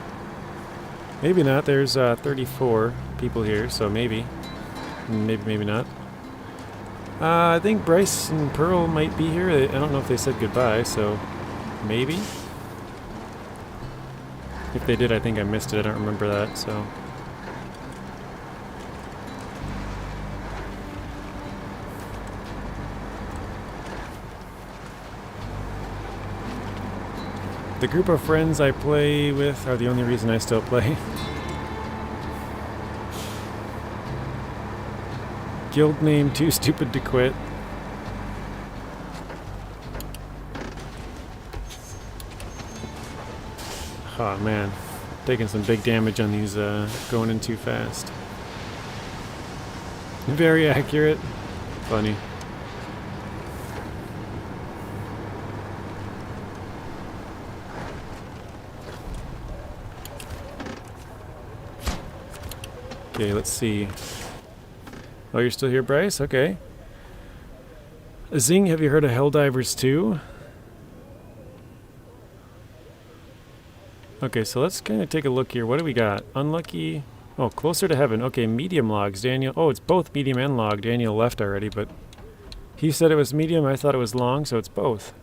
Maybe not. There's 34 people here, so maybe. Maybe not. I think Bryce and Pearl might be here. I don't know if they said goodbye, so maybe. If they did, I think I missed it. I don't remember that, so. The group of friends I play with are the only reason I still play. Guild name Too Stupid to Quit. Oh man, taking some big damage on these going in too fast. Very accurate. Funny. Okay, let's see. Oh, you're still here, Bryce? Okay. Zing, have you heard of Helldivers 2? Okay, so let's kind of take a look here. What do we got? Unlucky. Oh, Closer to Heaven. Okay, medium logs. Daniel. Oh, it's both medium and log. Daniel left already, but he said it was medium. I thought it was long, so it's both.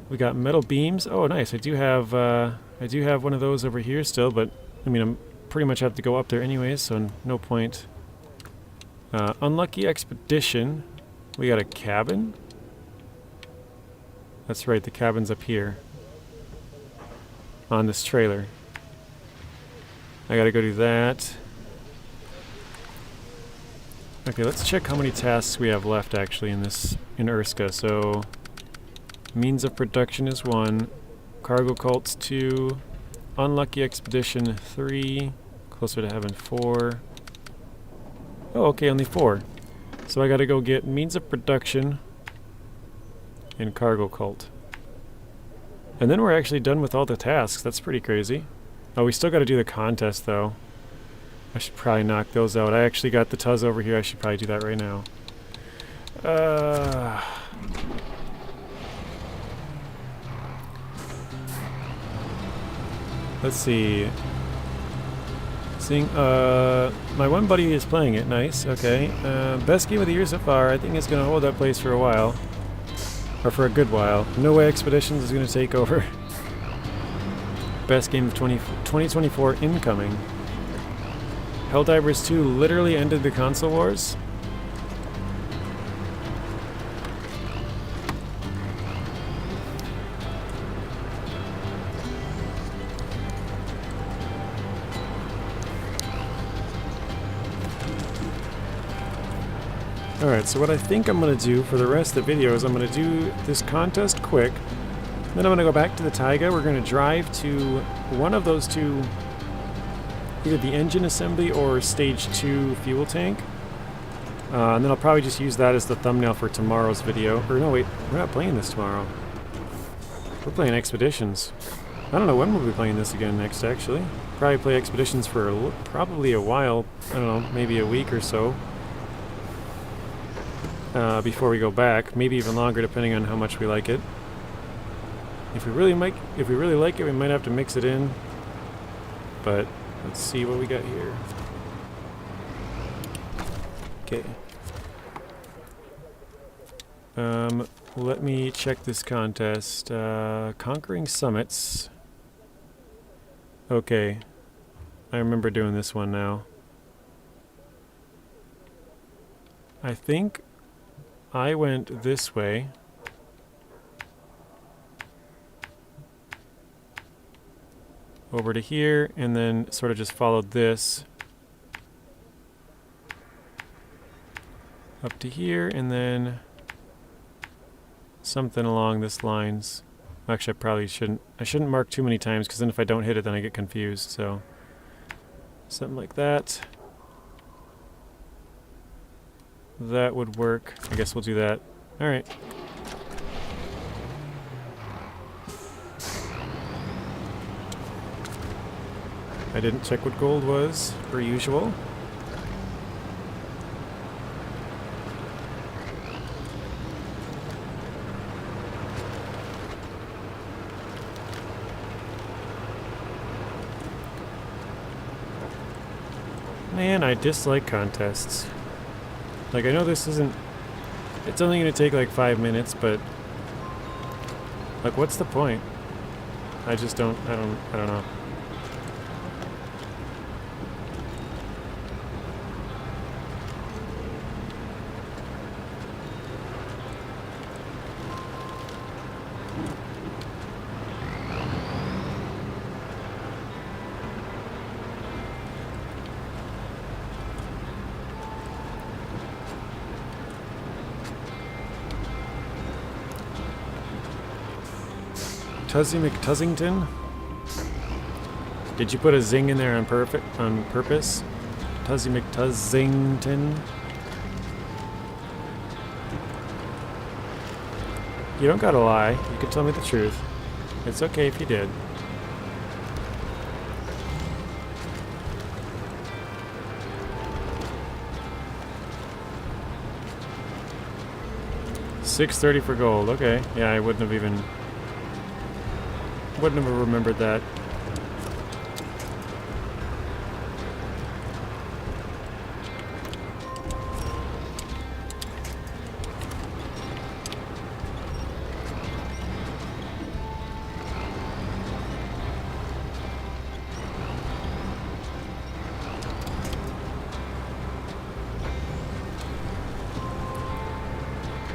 We got metal beams. Oh, nice. I do have one of those over here still, but I mean, I'm pretty much have to go up there anyways, so no point. Unlucky Expedition. We got a cabin. That's right, the cabin's up here on this trailer. I gotta go do that. Okay, let's check how many tasks we have left actually in Urska. So means of production is 1, cargo cults 2, unlucky expedition 3, closer to heaven 4. Oh, okay, only 4. So I gotta go get means of production and cargo cult. And then we're actually done with all the tasks. That's pretty crazy. Oh, we still gotta do the contest though. I should probably knock those out. I actually got the Tuz over here. I should probably do that right now. Let's see. My one buddy is playing it. Nice. Okay. Best game of the year so far. I think it's going to hold that place for a while. Or for a good while. No Way Expeditions is going to take over. Best game of 2024 incoming. Helldivers 2 literally ended the console wars. Alright, so what I think I'm going to do for the rest of the video is I'm going to do this contest quick. Then I'm going to go back to the Tayga. We're going to drive to one of those two, either the engine assembly or stage 2 fuel tank. And then I'll probably just use that as the thumbnail for tomorrow's video. Or no, wait, we're not playing this tomorrow. We're playing Expeditions. I don't know when we'll be playing this again next, actually. Probably play Expeditions for probably a while. I don't know, maybe a week or so. Before we go back, maybe even longer depending on how much we like it. If we really like it, we might have to mix it in. But let's see what we got here. Okay. Let me check this contest. Conquering Summits. Okay. I remember doing this one now. I think I went this way. over to here, and then sort of just followed this up to here, and then something along this lines. Actually, I shouldn't mark too many times, because then if I don't hit it, then I get confused. So something like that. That would work. I guess we'll do that. All right. I didn't check what gold was, per usual. Man, I dislike contests. Like, I know this isn't... It's only going to take like 5 minutes, but... Like, what's the point? I just don't... I don't know. Tuzzy McTuzzington? Did you put a zing in there on purpose? Tuzzy McTuzzington? You don't gotta lie. You can tell me the truth. It's okay if you did. $6.30 for gold. Okay. Yeah, I wouldn't have remembered that.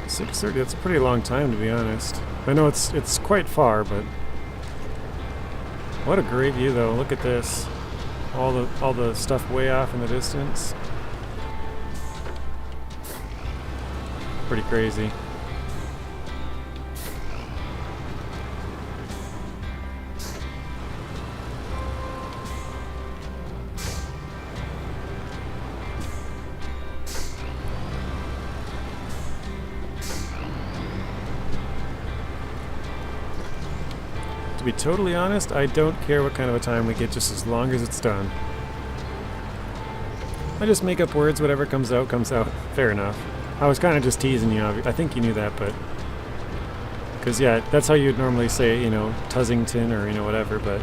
$6.30, that's a pretty long time, to be honest. I know it's quite far, but what a great view, though. Look at this. All the stuff way off in the distance. Pretty crazy. To be totally honest, I don't care what kind of a time we get, just as long as it's done. I just make up words, whatever comes out, comes out. Fair enough. I was kind of just teasing you, I think you knew that, but... Because, yeah, that's how you'd normally say, you know, Tuzzington or, you know, whatever, but...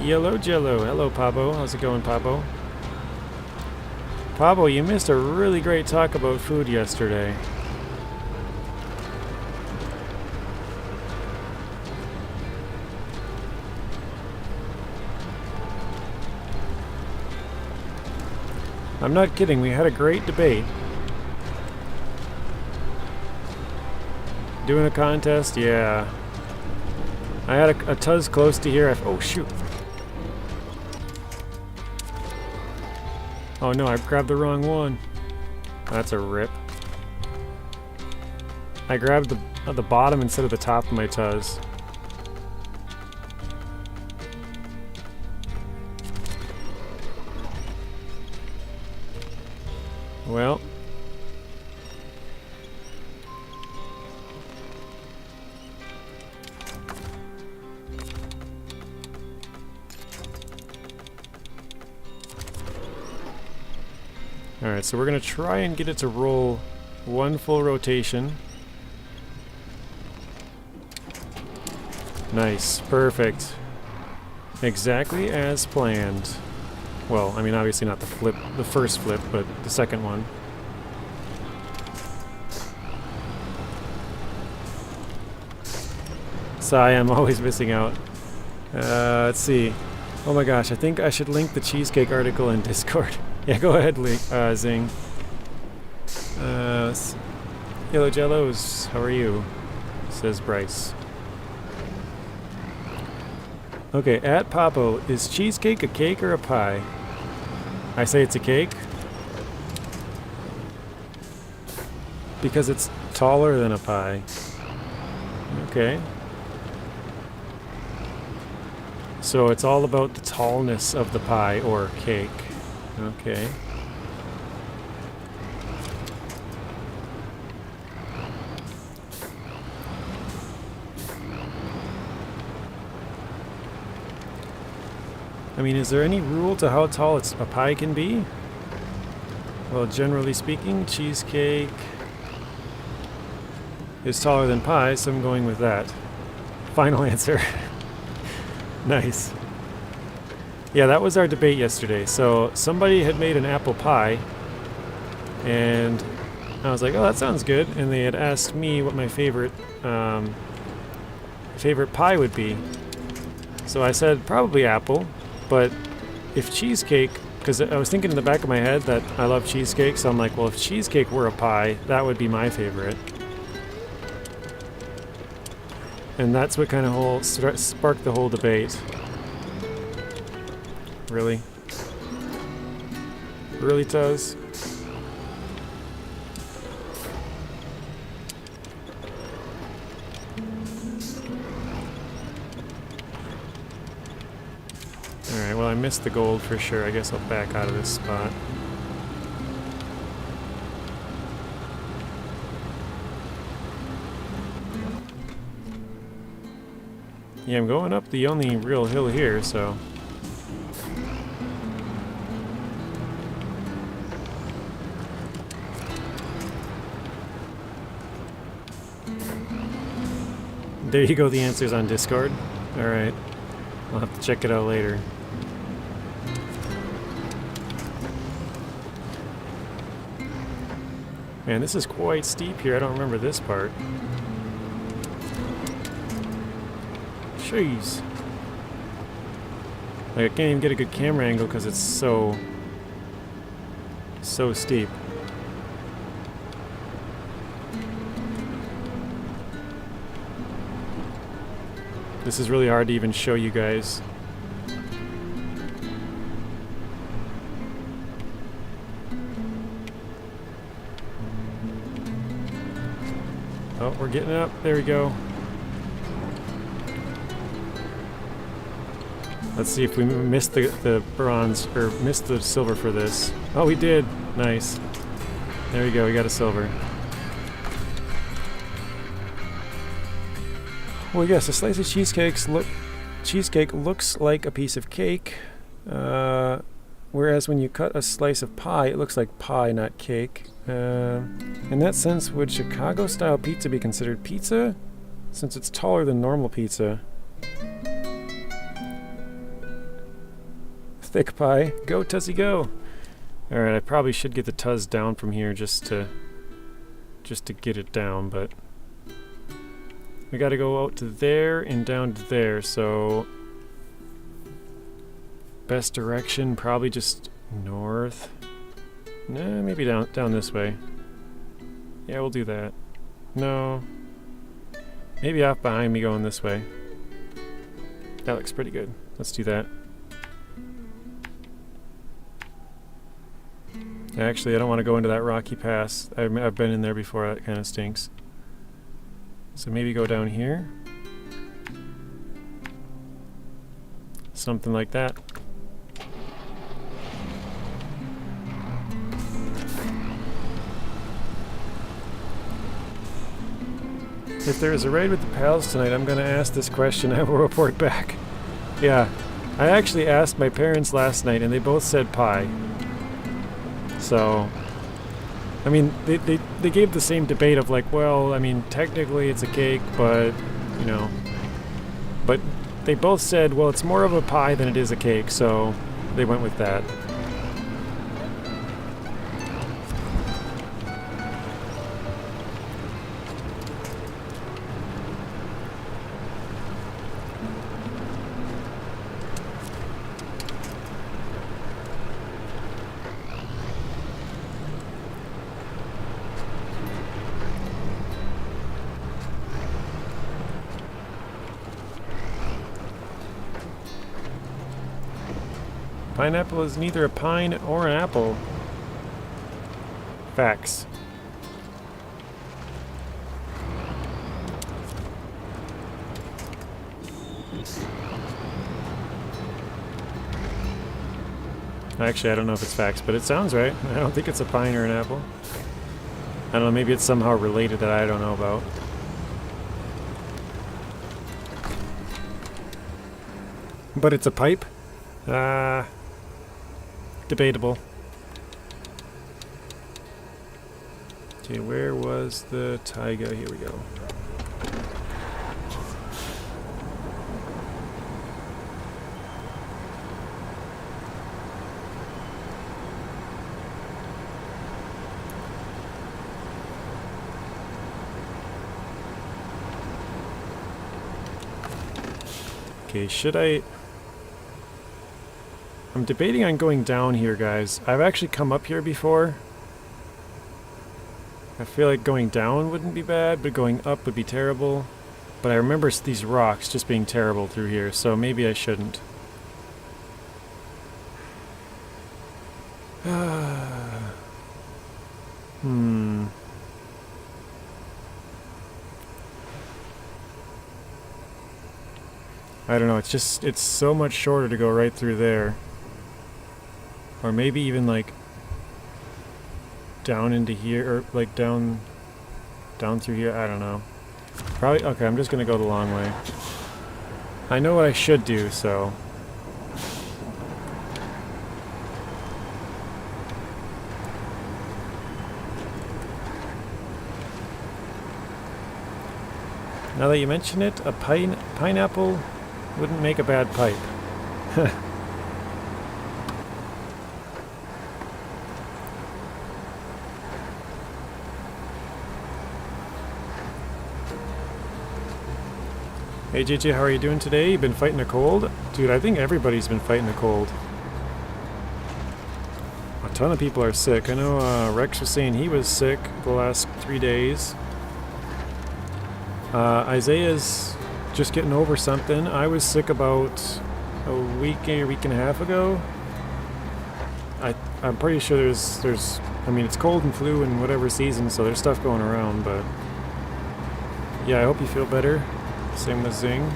Yellow Jello. Hello, Pablo. How's it going, Pablo? Pablo, you missed a really great talk about food yesterday. I'm not kidding. We had a great debate. Doing a contest? Yeah. I had a Tuzz close to here. Oh, shoot. Oh no, I grabbed the wrong one. That's a rip. I grabbed the bottom instead of the top of my Tuzz. Well. Alright, so we're going to try and get it to roll one full rotation. Nice. Perfect. Exactly as planned. Well, I mean, obviously not the first flip, but the second one. Sigh, I'm always missing out. Let's see. Oh my gosh, I think I should link the cheesecake article in Discord. Yeah, go ahead, Zing. Yellow Jellos, how are you? Says Bryce. Okay, at Papo, is cheesecake a cake or a pie? I say it's a cake. Because it's taller than a pie. Okay. So it's all about the tallness of the pie or cake. Okay. I mean, is there any rule to how tall a pie can be? Well, generally speaking, cheesecake is taller than pie, so I'm going with that. Final answer. Nice. Yeah, that was our debate yesterday. So somebody had made an apple pie, and I was like, oh, that sounds good. And they had asked me what my favorite pie would be. So I said probably apple, but if cheesecake, because I was thinking in the back of my head that I love cheesecake, so I'm like, well, if cheesecake were a pie, that would be my favorite. And that's what kind of sparked the whole debate. Really? Really, Tuz? Alright, well I missed the gold for sure. I guess I'll back out of this spot. Yeah, I'm going up the only real hill here, so... There you go, the answers on Discord. Alright. I'll have to check it out later. Man, this is quite steep here. I don't remember this part. Jeez. Like, I can't even get a good camera angle because it's so steep. This is really hard to even show you guys. Oh, we're getting up. There we go. Let's see if we missed the bronze, or missed the silver for this. Oh, we did. Nice. There we go. We got a silver. Well, yes, a slice of cheesecake looks like a piece of cake, whereas when you cut a slice of pie, it looks like pie, not cake. In that sense, would Chicago-style pizza be considered pizza, since it's taller than normal pizza? Thick pie. Go, Tuzzy, go! Alright, I probably should get the Tuz down from here just to get it down, but... we gotta go out to there and down to there, so... best direction, probably just north. Nah, maybe down this way. Yeah, we'll do that. No. Maybe off behind me going this way. That looks pretty good. Let's do that. Actually, I don't want to go into that rocky pass. I've been in there before. That kind of stinks. So maybe go down here. Something like that. If there is a raid with the pals tonight, I'm going to ask this question. I will report back. Yeah, I actually asked my parents last night and they both said pie. So, I mean, they gave the same debate of like, well, I mean, technically it's a cake, but, you know. But they both said, well, it's more of a pie than it is a cake, so they went with that. Pineapple is neither a pine or an apple. Facts. Actually, I don't know if it's facts, but it sounds right. I don't think it's a pine or an apple. I don't know, maybe it's somehow related that I don't know about. But it's a pipe? Debatable. Okay, where was the Tayga? Here we go. Okay, should I... I'm debating on going down here, guys. I've actually come up here before. I feel like going down wouldn't be bad, but going up would be terrible. But I remember these rocks just being terrible through here, so maybe I shouldn't. I don't know, it's so much shorter to go right through there. Or maybe even like down into here, or like down through here, I don't know. Probably, okay, I'm just gonna go the long way. I know what I should do, so. Now that you mention it, a pineapple wouldn't make a bad pipe. Hey JJ, how are you doing today? You been fighting a cold? Dude, I think everybody's been fighting a cold. A ton of people are sick. I know Rex was saying he was sick the last 3 days. Isaiah's just getting over something. I was sick about a week and a half ago. I'm pretty sure there's I mean, it's cold and flu and whatever season, so there's stuff going around, but yeah, I hope you feel better. Same with Zing.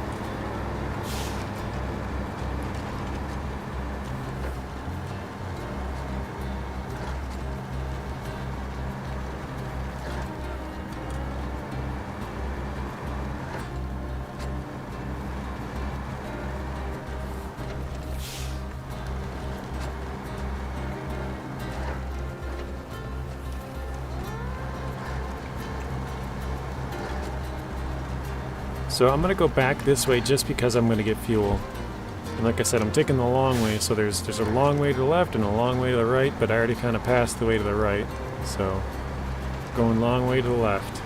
So I'm going to go back this way just because I'm going to get fuel. And like I said, I'm taking the long way, so there's a long way to the left and a long way to the right, but I already kind of passed the way to the right. So, going long way to the left.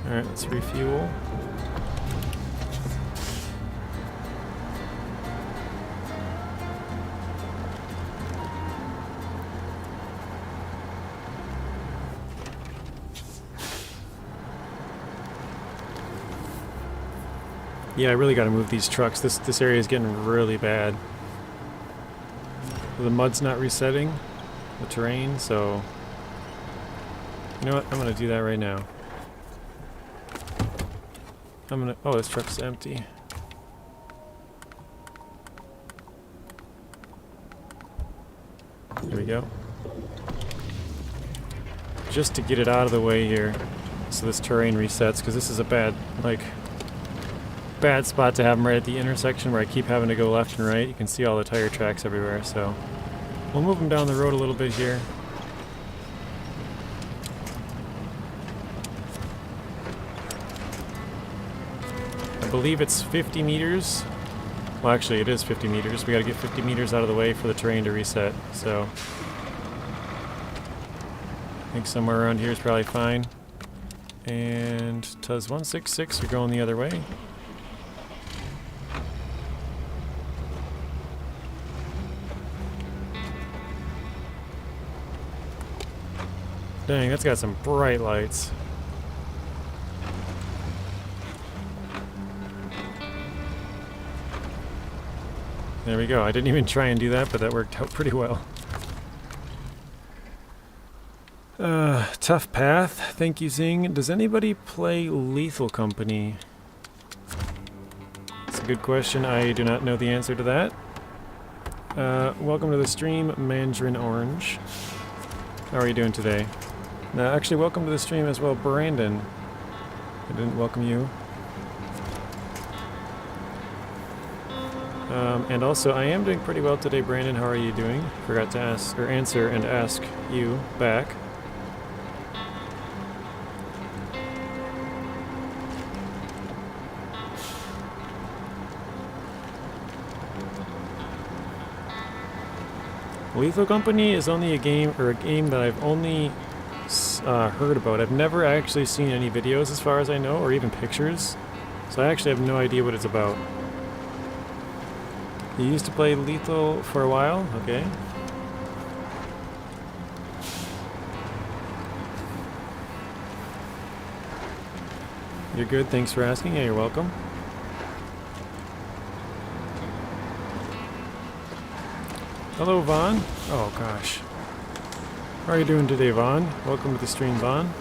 Alright, let's refuel. Yeah, I really gotta move these trucks. This area is getting really bad. The mud's not resetting the terrain, so you know what? I'm gonna do that right now. Oh, this truck's empty. There we go. Just to get it out of the way here, so this terrain resets, because this is a bad spot to have them right at the intersection where I keep having to go left and right. You can see all the tire tracks everywhere, so we'll move them down the road a little bit here. I believe it's 50 meters. Well, actually, it is 50 meters. We gotta get 50 meters out of the way for the terrain to reset, so I think somewhere around here is probably fine. And Tuz 166, you're going the other way. Dang, that's got some bright lights. There we go. I didn't even try and do that, but that worked out pretty well. Tough path. Thank you, Zing. Does anybody play Lethal Company? That's a good question. I do not know the answer to that. Welcome to the stream, Mandarin Orange. How are you doing today? Actually, welcome to the stream as well, Brandon. I didn't welcome you. And also, I am doing pretty well today, Brandon. How are you doing? Forgot to ask, or answer and ask you back. Lethal Company is only a game that I've only heard about. I've never actually seen any videos as far as I know, or even pictures. So I actually have no idea what it's about. You used to play Lethal for a while? Okay. You're good, thanks for asking. Yeah, you're welcome. Hello, Vaughn. Oh, gosh. How are you doing today, Vaughn? Welcome to the stream, Vaughn.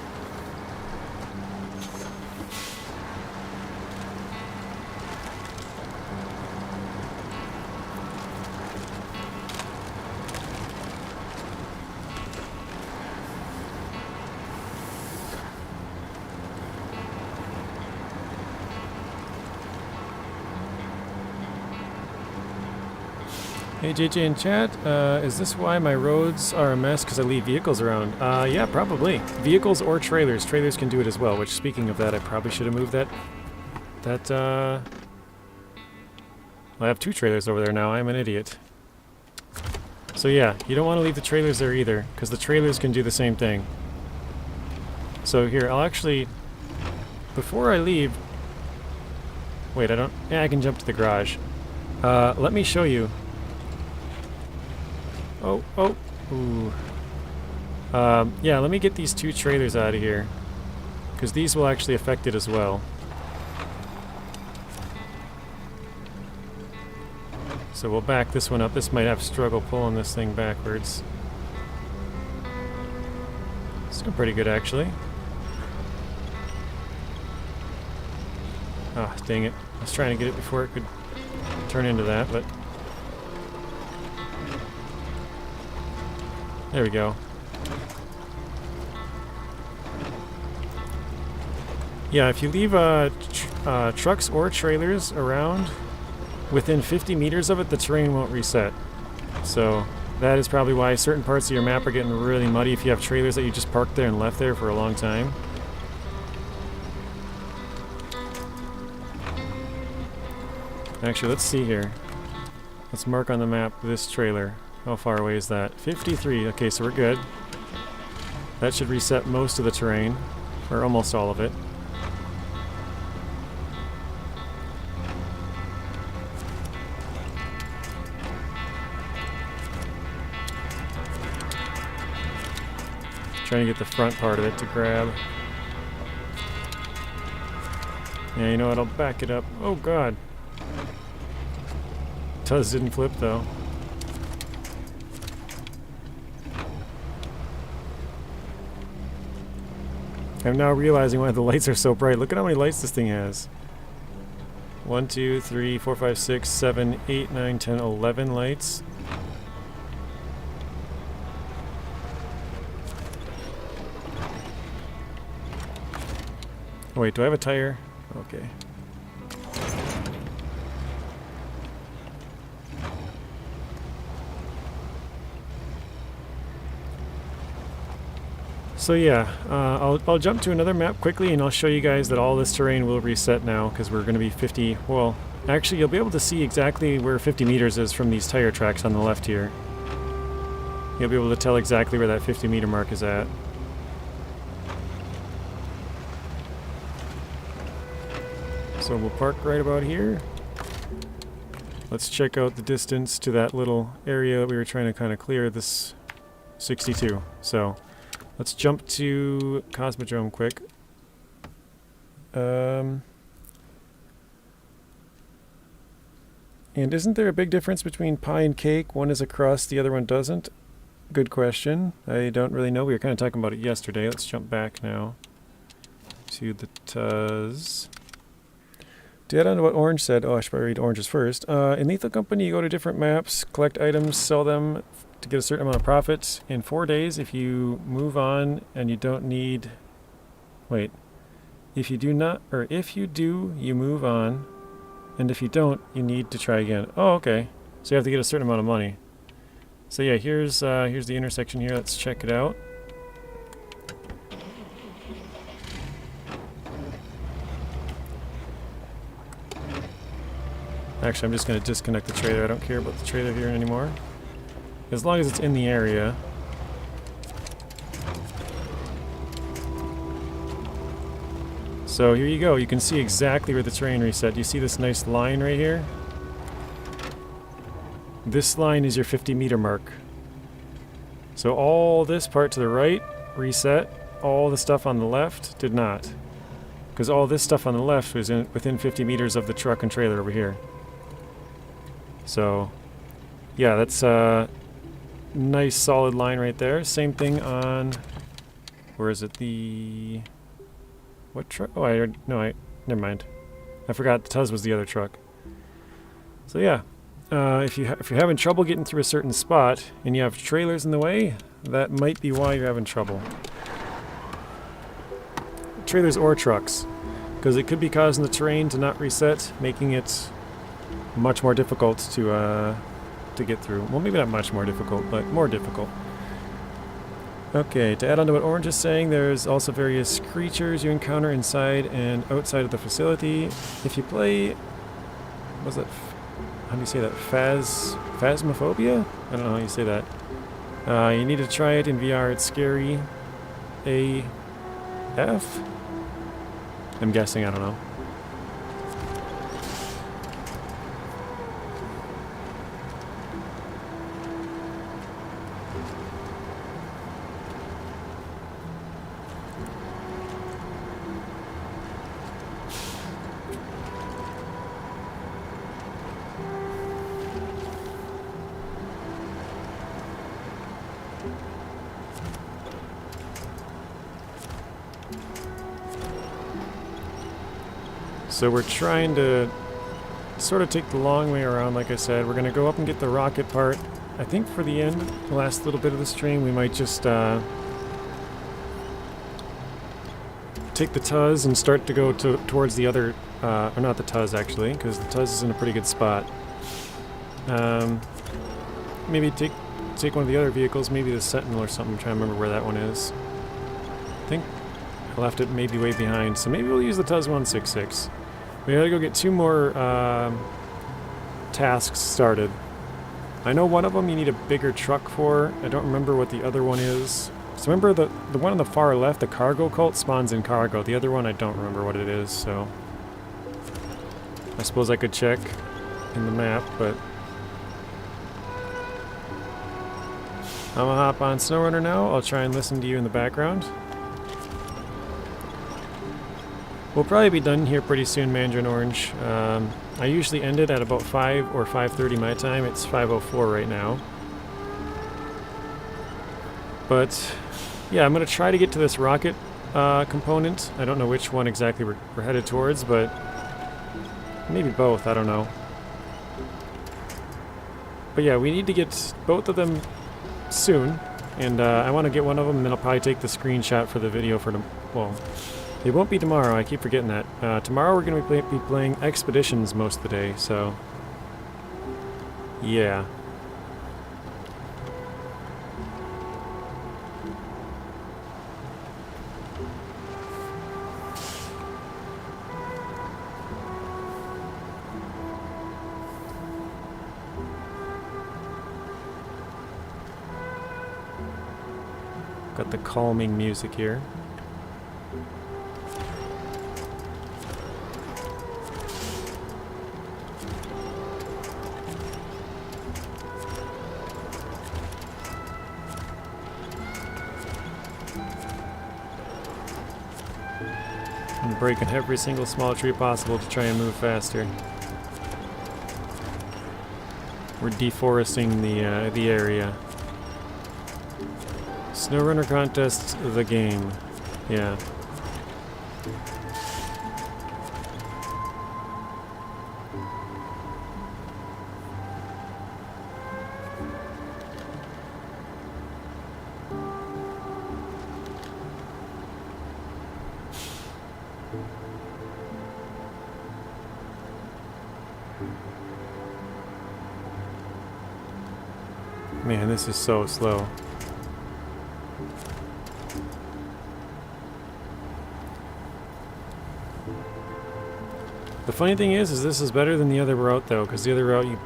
Hey JJ in chat, is this why my roads are a mess because I leave vehicles around? Yeah, probably. Vehicles or trailers. Trailers can do it as well, which, speaking of that, I probably should have moved that... Well, I have two trailers over there now. I'm an idiot. So yeah, you don't want to leave the trailers there either, because the trailers can do the same thing. So here, I'll actually... Before I leave... Wait, I don't... Yeah, I can jump to the garage. Let me show you... Ooh. Yeah, let me get these two trailers out of here, because these will actually affect it as well. So we'll back this one up. This might have struggle pulling this thing backwards. It's doing pretty good, actually. Ah, dang it. I was trying to get it before it could turn into that, but... There we go. Yeah, if you leave trucks or trailers around within 50 meters of it, the terrain won't reset. So that is probably why certain parts of your map are getting really muddy if you have trailers that you just parked there and left there for a long time. Actually, let's see here. Let's mark on the map this trailer. How far away is that? 53. Okay, so we're good. That should reset most of the terrain, or almost all of it. Trying to get the front part of it to grab. Yeah, you know what? I'll back it up. Oh, God. Tuz didn't flip, though. I'm now realizing why the lights are so bright. Look at how many lights this thing has. 1, 2, 3, 4, 5, 6, 7, 8, 9, 10, 11 lights. Oh, wait, do I have a tire? Okay. So yeah, I'll jump to another map quickly and I'll show you guys that all this terrain will reset now because we're going to be 50, well, actually you'll be able to see exactly where 50 meters is from these tire tracks on the left here. You'll be able to tell exactly where that 50 meter mark is at. So we'll park right about here. Let's check out the distance to that little area that we were trying to kind of clear, this 62. So Let's jump to Cosmodrome quick. And isn't there a big difference between pie and cake? One is a crust, the other one doesn't? Good question. I don't really know. We were kind of talking about it yesterday. Let's jump back now to the Tuz. To add on to what Orange said, oh, I should probably read Orange's first. In Lethal Company, you go to different maps, collect items, sell them to get a certain amount of profit. In 4 days, if you move on and you don't need... Wait. If you do not, or if you do, you move on. And if you don't, you need to try again. Oh, okay. So you have to get a certain amount of money. So yeah, here's the intersection here. Let's check it out. Actually, I'm just going to disconnect the trailer. I don't care about the trailer here anymore. As long as it's in the area. So here you go. You can see exactly where the terrain reset. You see this nice line right here? This line is your 50-meter mark. So all this part to the right reset. All the stuff on the left did not. Because all this stuff on the left was within 50 meters of the truck and trailer over here. So, yeah, that's a nice solid line right there. Same thing on, where is it? The, what truck? Oh, never mind. I forgot the Tuz was the other truck. So yeah, if you're having trouble getting through a certain spot and you have trailers in the way, that might be why you're having trouble. Trailers or trucks, because it could be causing the terrain to not reset, making it much more difficult to get through. Well, maybe not much more difficult, but more difficult. Okay, to add on to what Orange is saying, there's also various creatures you encounter inside and outside of the facility. If you play, what's that? How do you say that? Phasmophobia? I don't know how you say that. You need to try it in VR. It's scary. AF? I'm guessing. I don't know. So we're trying to sort of take the long way around, like I said. We're going to go up and get the rocket part. I think for the end, the last little bit of the stream, we might just take the Tuz and start to go towards the other, or not the Tuz actually, because the Tuz is in a pretty good spot. Maybe take one of the other vehicles, maybe the Sentinel or something. I'm trying to remember where that one is. I think I left it maybe way behind, so maybe we'll use the Tuz 166. We gotta go get 2 more tasks started. I know one of them you need a bigger truck for. I don't remember what the other one is. So remember the one on the far left, the cargo cult, spawns in cargo. The other one I don't remember what it is, so I suppose I could check in the map, but I'm gonna hop on SnowRunner now. I'll try and listen to you in the background. We'll probably be done here pretty soon, Mandarin Orange. I usually end it at about 5 or 5:30 my time. It's 5:04 right now. But yeah, I'm going to try to get to this rocket component. I don't know which one exactly we're headed towards, but maybe both. I don't know. But yeah, we need to get both of them soon. And I want to get one of them, and then I'll probably take the screenshot for the video for well, it won't be tomorrow, I keep forgetting that. Tomorrow we're going to be playing Expeditions most of the day, so yeah. Got the calming music here. I'm breaking every single small tree possible to try and move faster. We're deforesting the area. SnowRunner contest, the game. Yeah. Man, this is so slow. The funny thing is this is better than the other route though, because the other route,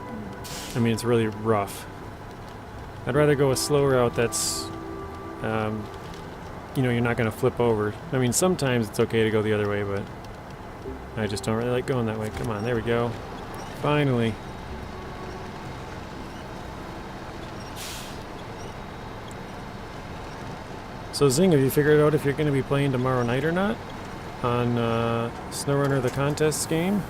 I mean, it's really rough. I'd rather go a slow route that's, you know, you're not going to flip over. I mean, sometimes it's okay to go the other way, but I just don't really like going that way. Come on, there we go. Finally. So Zing, have you figured out if you're going to be playing tomorrow night or not on SnowRunner the Contests game?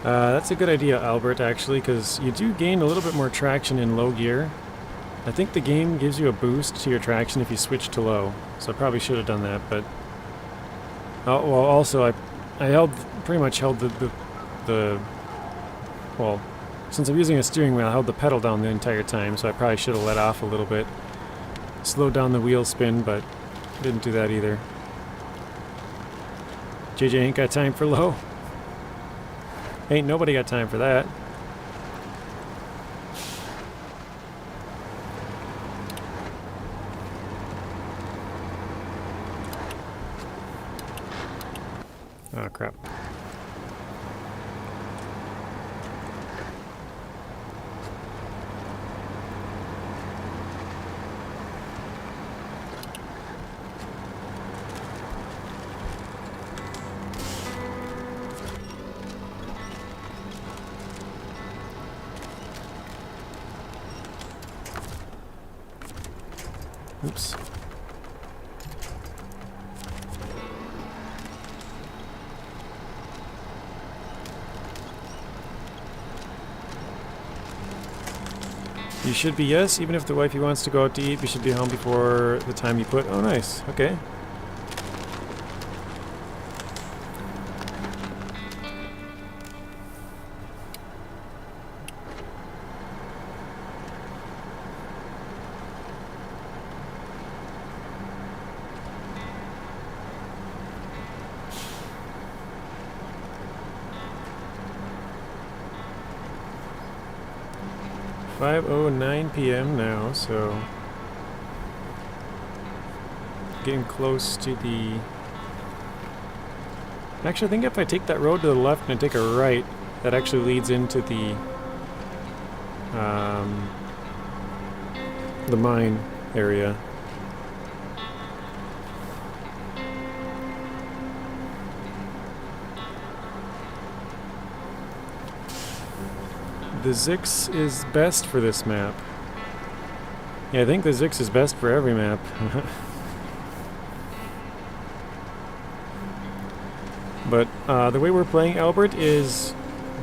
That's a good idea, Albert, actually, because you do gain a little bit more traction in low gear. I think the game gives you a boost to your traction if you switch to low, so I probably should have done that, but... Oh, well, also, I pretty much held the... Well, since I'm using a steering wheel, I held the pedal down the entire time, so I probably should have let off a little bit. Slowed down the wheel spin, but didn't do that either. JJ ain't got time for low. Ain't nobody got time for that. Oh crap. Oops. You should be, yes. Even if the wifey wants to go out to eat, we should be home before the time you put. Oh, nice. Okay. .09 p.m. now, so getting close to the... Actually, I think if I take that road to the left and I take a right, that actually leads into the mine area. The ZikZ is best for this map. Yeah, I think the ZikZ is best for every map. But the way we're playing, Albert, is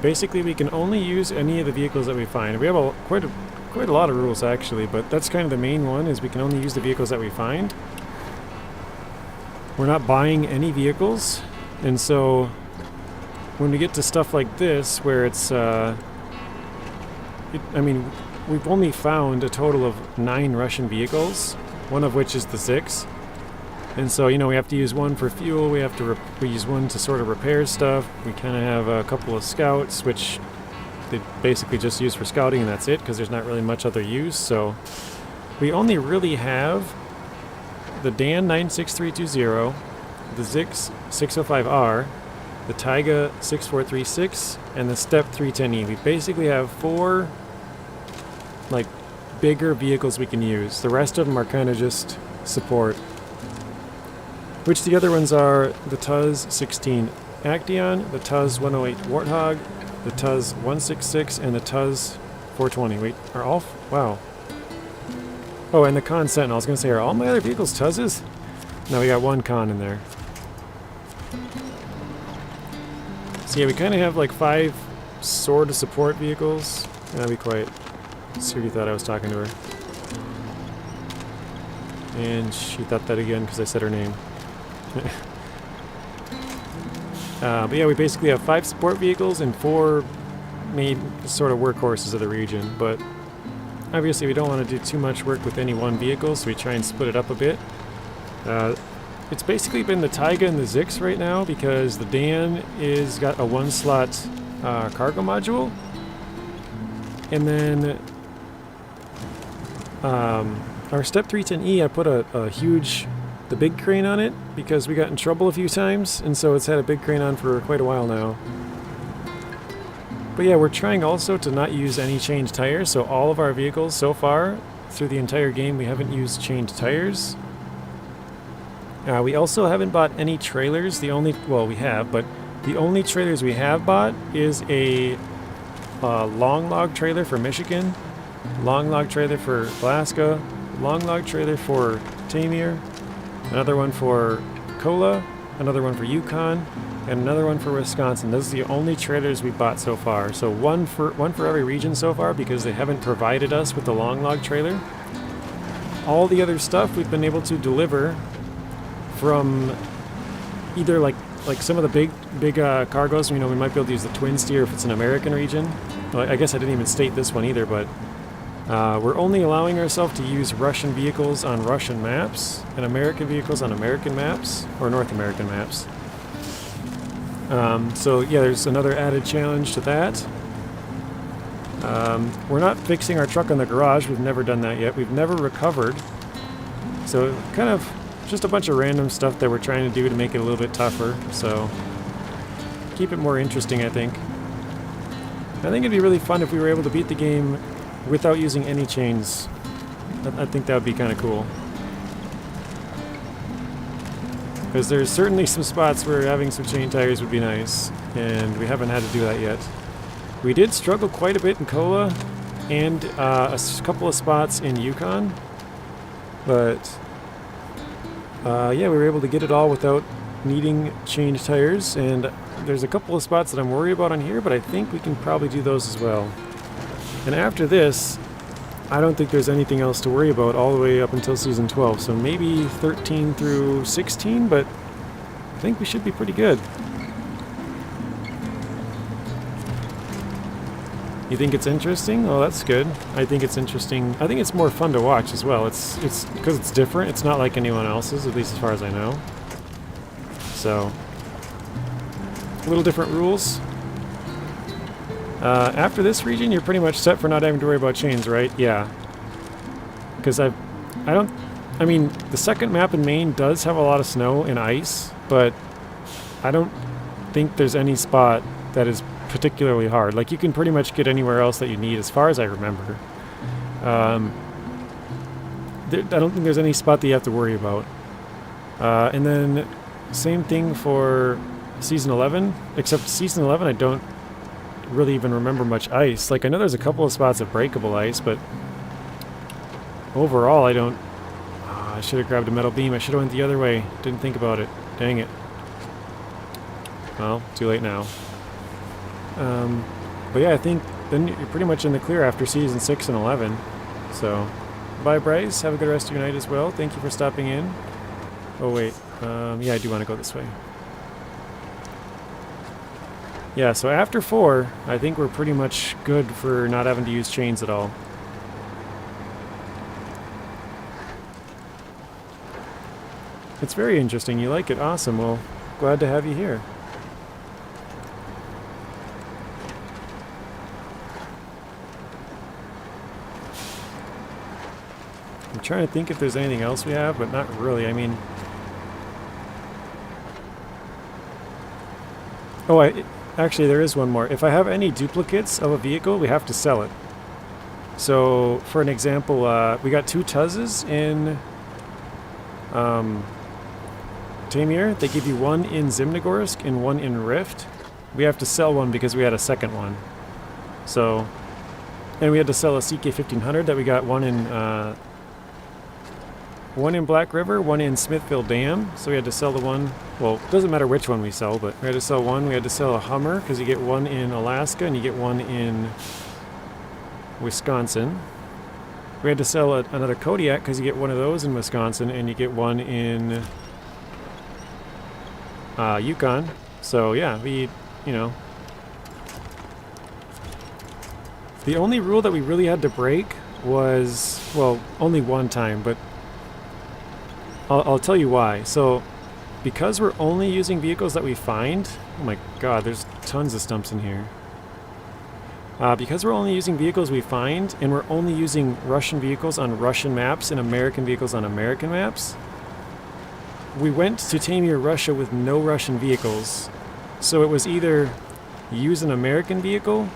basically we can only use any of the vehicles that we find. We have quite a lot of rules actually, but that's kind of the main one, is we can only use the vehicles that we find. We're not buying any vehicles, and so when we get to stuff like this where it's I mean, we've only found a total of 9 Russian vehicles, one of which is the ZikZ. And so, you know, we have to use one for fuel, we have to we use one to sort of repair stuff. We kind of have a couple of scouts, which they basically just use for scouting, and that's it, because there's not really much other use. So we only really have the Dan 96320, the ZikZ 605R, the Tayga 6436, and the Step 310E. We basically have 4 like bigger vehicles we can use. The rest of them are kind of just support. Which the other ones are the TUZ 16 Actaeon, the TUZ 108 Warthog, the TUZ 166, and the TUZ 420. Wait, are all... wow. Oh, and the Khan Sentinel. I was going to say, are all my other vehicles TUZs? No, we got one Khan in there. So yeah, we kind of have like 5 sort of support vehicles. I'll be quiet. Siri thought I was talking to her. And she thought that again because I said her name. But yeah, we basically have 5 support vehicles and 4 main sort of workhorses of the region. But obviously we don't want to do too much work with any one vehicle, so we try and split it up a bit. It's basically been the Tayga and the ZikZ right now because the Dan is got a 1-slot cargo module. And then our Step 310E, I put the big crane on it because we got in trouble a few times, and so it's had a big crane on for quite a while now. But yeah, we're trying also to not use any changed tires, so all of our vehicles so far, through the entire game, we haven't used changed tires. We also haven't bought any trailers. Well, we have, but the only trailers we have bought is a long log trailer for Michigan, long log trailer for Alaska, long log trailer for Taymyr, another one for Kola, another one for Yukon, and another one for Wisconsin. Those are the only trailers we bought so far. So one for every region so far because they haven't provided us with the long log trailer. All the other stuff we've been able to deliver from either like some of the big cargoes. You know, we might be able to use the Twinsteer if it's an American region. Well, I guess I didn't even state this one either, but we're only allowing ourselves to use Russian vehicles on Russian maps and American vehicles on American maps or North American maps. So yeah, there's another added challenge to that. We're not fixing our truck in the garage. We've never done that yet. We've never recovered. So kind of just a bunch of random stuff that we're trying to do to make it a little bit tougher. So keep it more interesting, I think. I think it'd be really fun if we were able to beat the game without using any chains. I think that would be kind of cool. Because there's certainly some spots where having some chain tires would be nice, and we haven't had to do that yet. We did struggle quite a bit in Kola, and a couple of spots in Yukon, but yeah, we were able to get it all without needing change tires, and there's a couple of spots that I'm worried about on here, but I think we can probably do those as well. And after this, I don't think there's anything else to worry about all the way up until Season 12, so maybe 13 through 16, but I think we should be pretty good. You think it's interesting? Oh, that's good. I think it's interesting. I think it's more fun to watch as well. It's because it's different. It's not like anyone else's, at least as far as I know. So, a little different rules. After this region, you're pretty much set for not having to worry about chains, right? Yeah. Because I mean, the second map in Maine does have a lot of snow and ice, but I don't think there's any spot that is particularly hard. Like, you can pretty much get anywhere else that you need, as far as I remember. I don't think there's any spot that you have to worry about. And then, same thing for Season 11, except Season 11 I don't really even remember much ice. Like, I know there's a couple of spots of breakable ice, but overall I don't... I should have grabbed a metal beam. I should have went the other way. Didn't think about it. Dang it. Well, too late now. But yeah, I think then you're pretty much in the clear after Season 6 and 11. So, bye Bryce. Have a good rest of your night as well. Thank you for stopping in. Oh wait, yeah, I do want to go this way. Yeah, so after 4, I think we're pretty much good for not having to use chains at all. It's very interesting. You like it? Awesome. Well, glad to have you here. I'm trying to think if there's anything else we have, but not really. I mean... Oh, actually, there is one more. If I have any duplicates of a vehicle, we have to sell it. So, for an example, we got 2 Tuzzes in Taymyr. They give you one in Zimnogorsk and one in Rift. We have to sell one because we had a second one. So, and we had to sell a CK1500 that we got one in one in Black River, one in Smithfield Dam. So we had to sell the one. Well, it doesn't matter which one we sell, but we had to sell one. We had to sell a Hummer because you get one in Alaska and you get one in Wisconsin. We had to sell another Kodiak because you get one of those in Wisconsin and you get one in Yukon. So yeah, you know. The only rule that we really had to break was, well, only one time, but I'll tell you why. So, because we're only using vehicles that we find, oh my god, there's tons of stumps in here. Because we're only using vehicles we find, and we're only using Russian vehicles on Russian maps and American vehicles on American maps, we went to Taymyr Russia with no Russian vehicles. So it was either use an American vehicle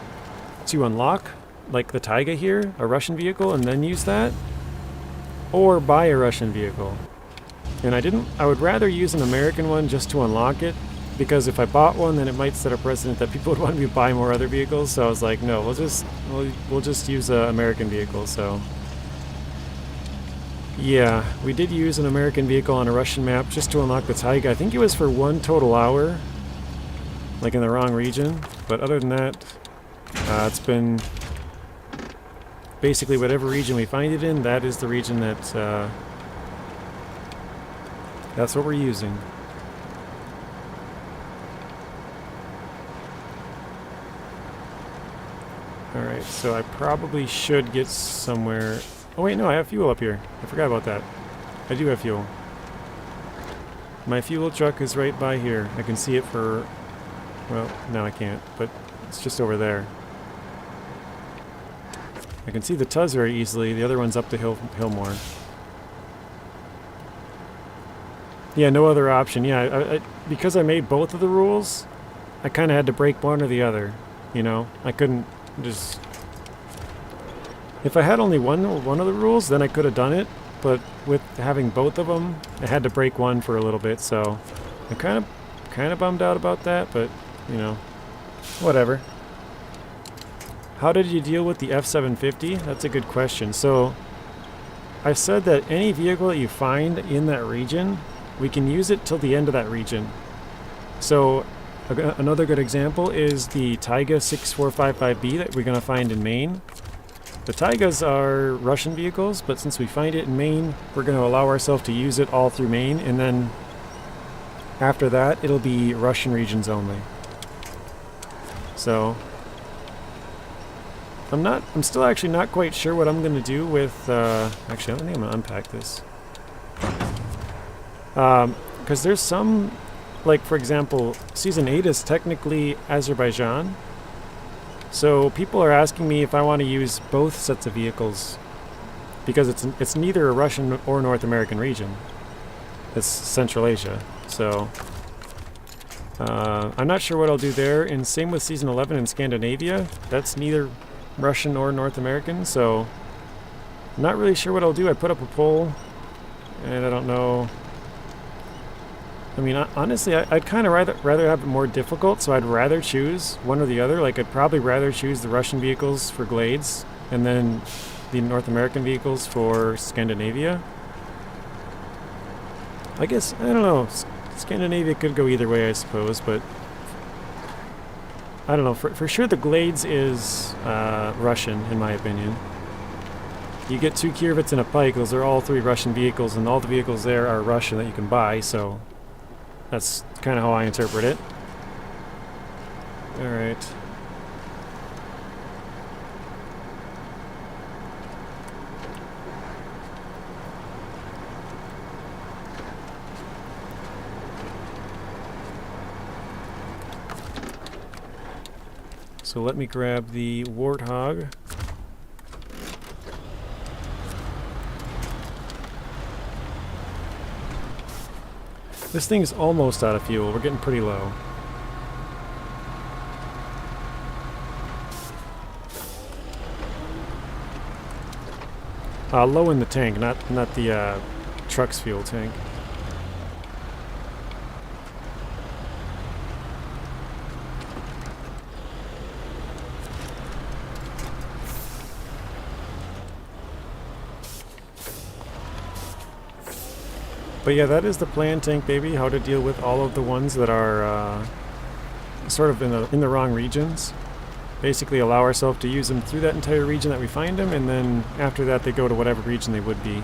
to unlock, like the Tayga here, a Russian vehicle, and then use that, or buy a Russian vehicle. And I would rather use an American one just to unlock it, because if I bought one, then it might set a precedent that people would want me to buy more other vehicles. So I was like, no, we'll just use an American vehicle. So yeah, we did use an American vehicle on a Russian map just to unlock the Tayga. I think it was for 1 total hour, like in the wrong region. But other than that, it's been basically whatever region we find it in, that is the region that that's what we're using. Alright, so I probably should get somewhere. Oh wait, no, I have fuel up here. I forgot about that. I do have fuel. My fuel truck is right by here. I can see it for, well, no I can't, but it's just over there. I can see the Tuz very easily. The other one's up the hill more. Yeah, no other option. Yeah, because I made both of the rules, I kind of had to break one or the other. You know, I couldn't just. If I had only one of the rules, then I could have done it. But with having both of them, I had to break one for a little bit. So I'm kind of bummed out about that. But you know, whatever. How did you deal with the F750? That's a good question. So I said that any vehicle that you find in that region, we can use it till the end of that region. So another good example is the Tayga 6455B that we're going to find in Maine. The Taygas are Russian vehicles, but since we find it in Maine, we're going to allow ourselves to use it all through Maine, and then after that, it'll be Russian regions only. So I'm still actually not quite sure what I'm going to do with, actually I think I'm going to unpack this. Because there's some, like for example, Season 8 is technically Azerbaijan. So people are asking me if I want to use both sets of vehicles, because it's neither a Russian or North American region. It's Central Asia. So I'm not sure what I'll do there, and same with Season 11 in Scandinavia. That's neither Russian or North American, so I'm not really sure what I'll do. I put up a poll, and I don't know. I mean, honestly, I'd kind of rather have it more difficult, so I'd rather choose one or the other. Like, I'd probably rather choose the Russian vehicles for Glades, and then the North American vehicles for Scandinavia. I guess, I don't know, Scandinavia could go either way, I suppose, but I don't know. For sure, the Glades is Russian, in my opinion. You get 2 Kirvits and a Pike, those are all 3 Russian vehicles, and all the vehicles there are Russian that you can buy, so that's kind of how I interpret it. Alright. So let me grab the Warthog. This thing's almost out of fuel. We're getting pretty low. Low in the tank, not the truck's fuel tank. But yeah, that is the plan, Tank Baby, how to deal with all of the ones that are sort of in the wrong regions. Basically allow ourselves to use them through that entire region that we find them, and then after that they go to whatever region they would be.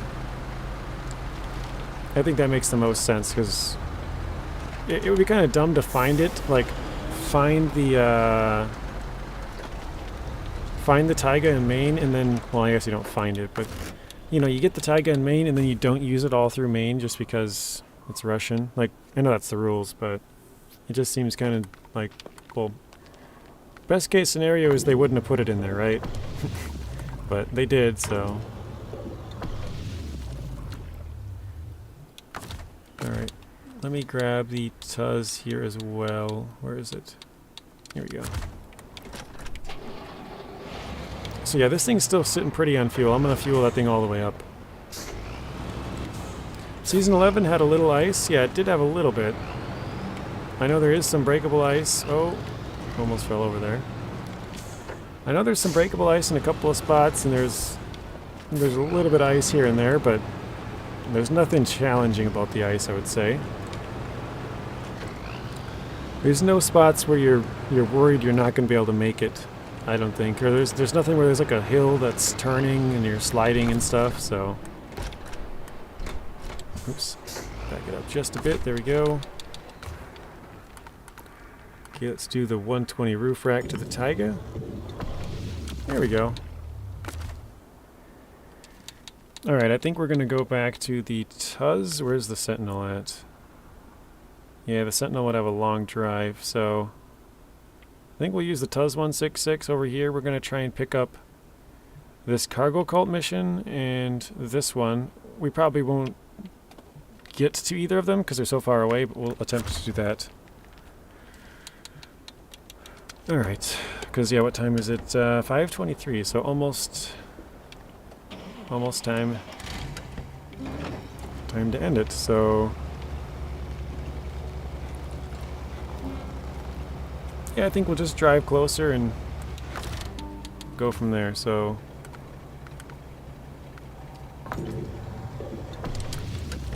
I think that makes the most sense, because it would be kind of dumb to find it, like find the Tayga in Maine and then, well, I guess you don't find it, but you know, you get the Tayga in Maine and then you don't use it all through Maine just because it's Russian. Like, I know that's the rules, but it just seems kind of like, well, best case scenario is they wouldn't have put it in there, right? But they did, so. Alright, let me grab the Tuz here as well. Where is it? Here we go. So yeah, this thing's still sitting pretty on fuel. I'm going to fuel that thing all the way up. Season 11 had a little ice. Yeah, it did have a little bit. I know there is some breakable ice. Oh, almost fell over there. I know there's some breakable ice in a couple of spots, and there's a little bit of ice here and there, but there's nothing challenging about the ice, I would say. There's no spots where you're worried you're not going to be able to make it, I don't think. Or there's nothing where there's like a hill that's turning and you're sliding and stuff, so. Oops. Back it up just a bit. There we go. Okay, let's do the 120 roof rack to the Tayga. There we go. Alright, I think we're going to go back to the Tuz. Where's the Sentinel at? Yeah, the Sentinel would have a long drive, so I think we'll use the Tuz 166 over here. We're going to try and pick up this cargo cult mission and this one. We probably won't get to either of them because they're so far away, but we'll attempt to do that. Alright, because yeah, what time is it? 5:23, so almost time to end it, so yeah, I think we'll just drive closer and go from there, so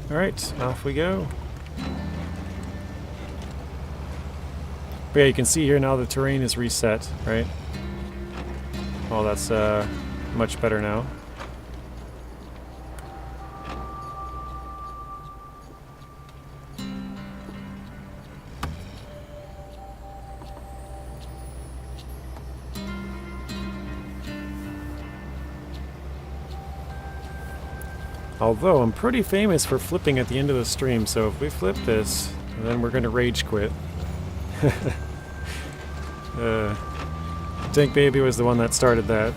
alright, off we go. But yeah, you can see here now the terrain is reset, right? Oh, that's much better now. Although, I'm pretty famous for flipping at the end of the stream, so if we flip this, then we're going to rage quit. Tank Baby was the one that started that.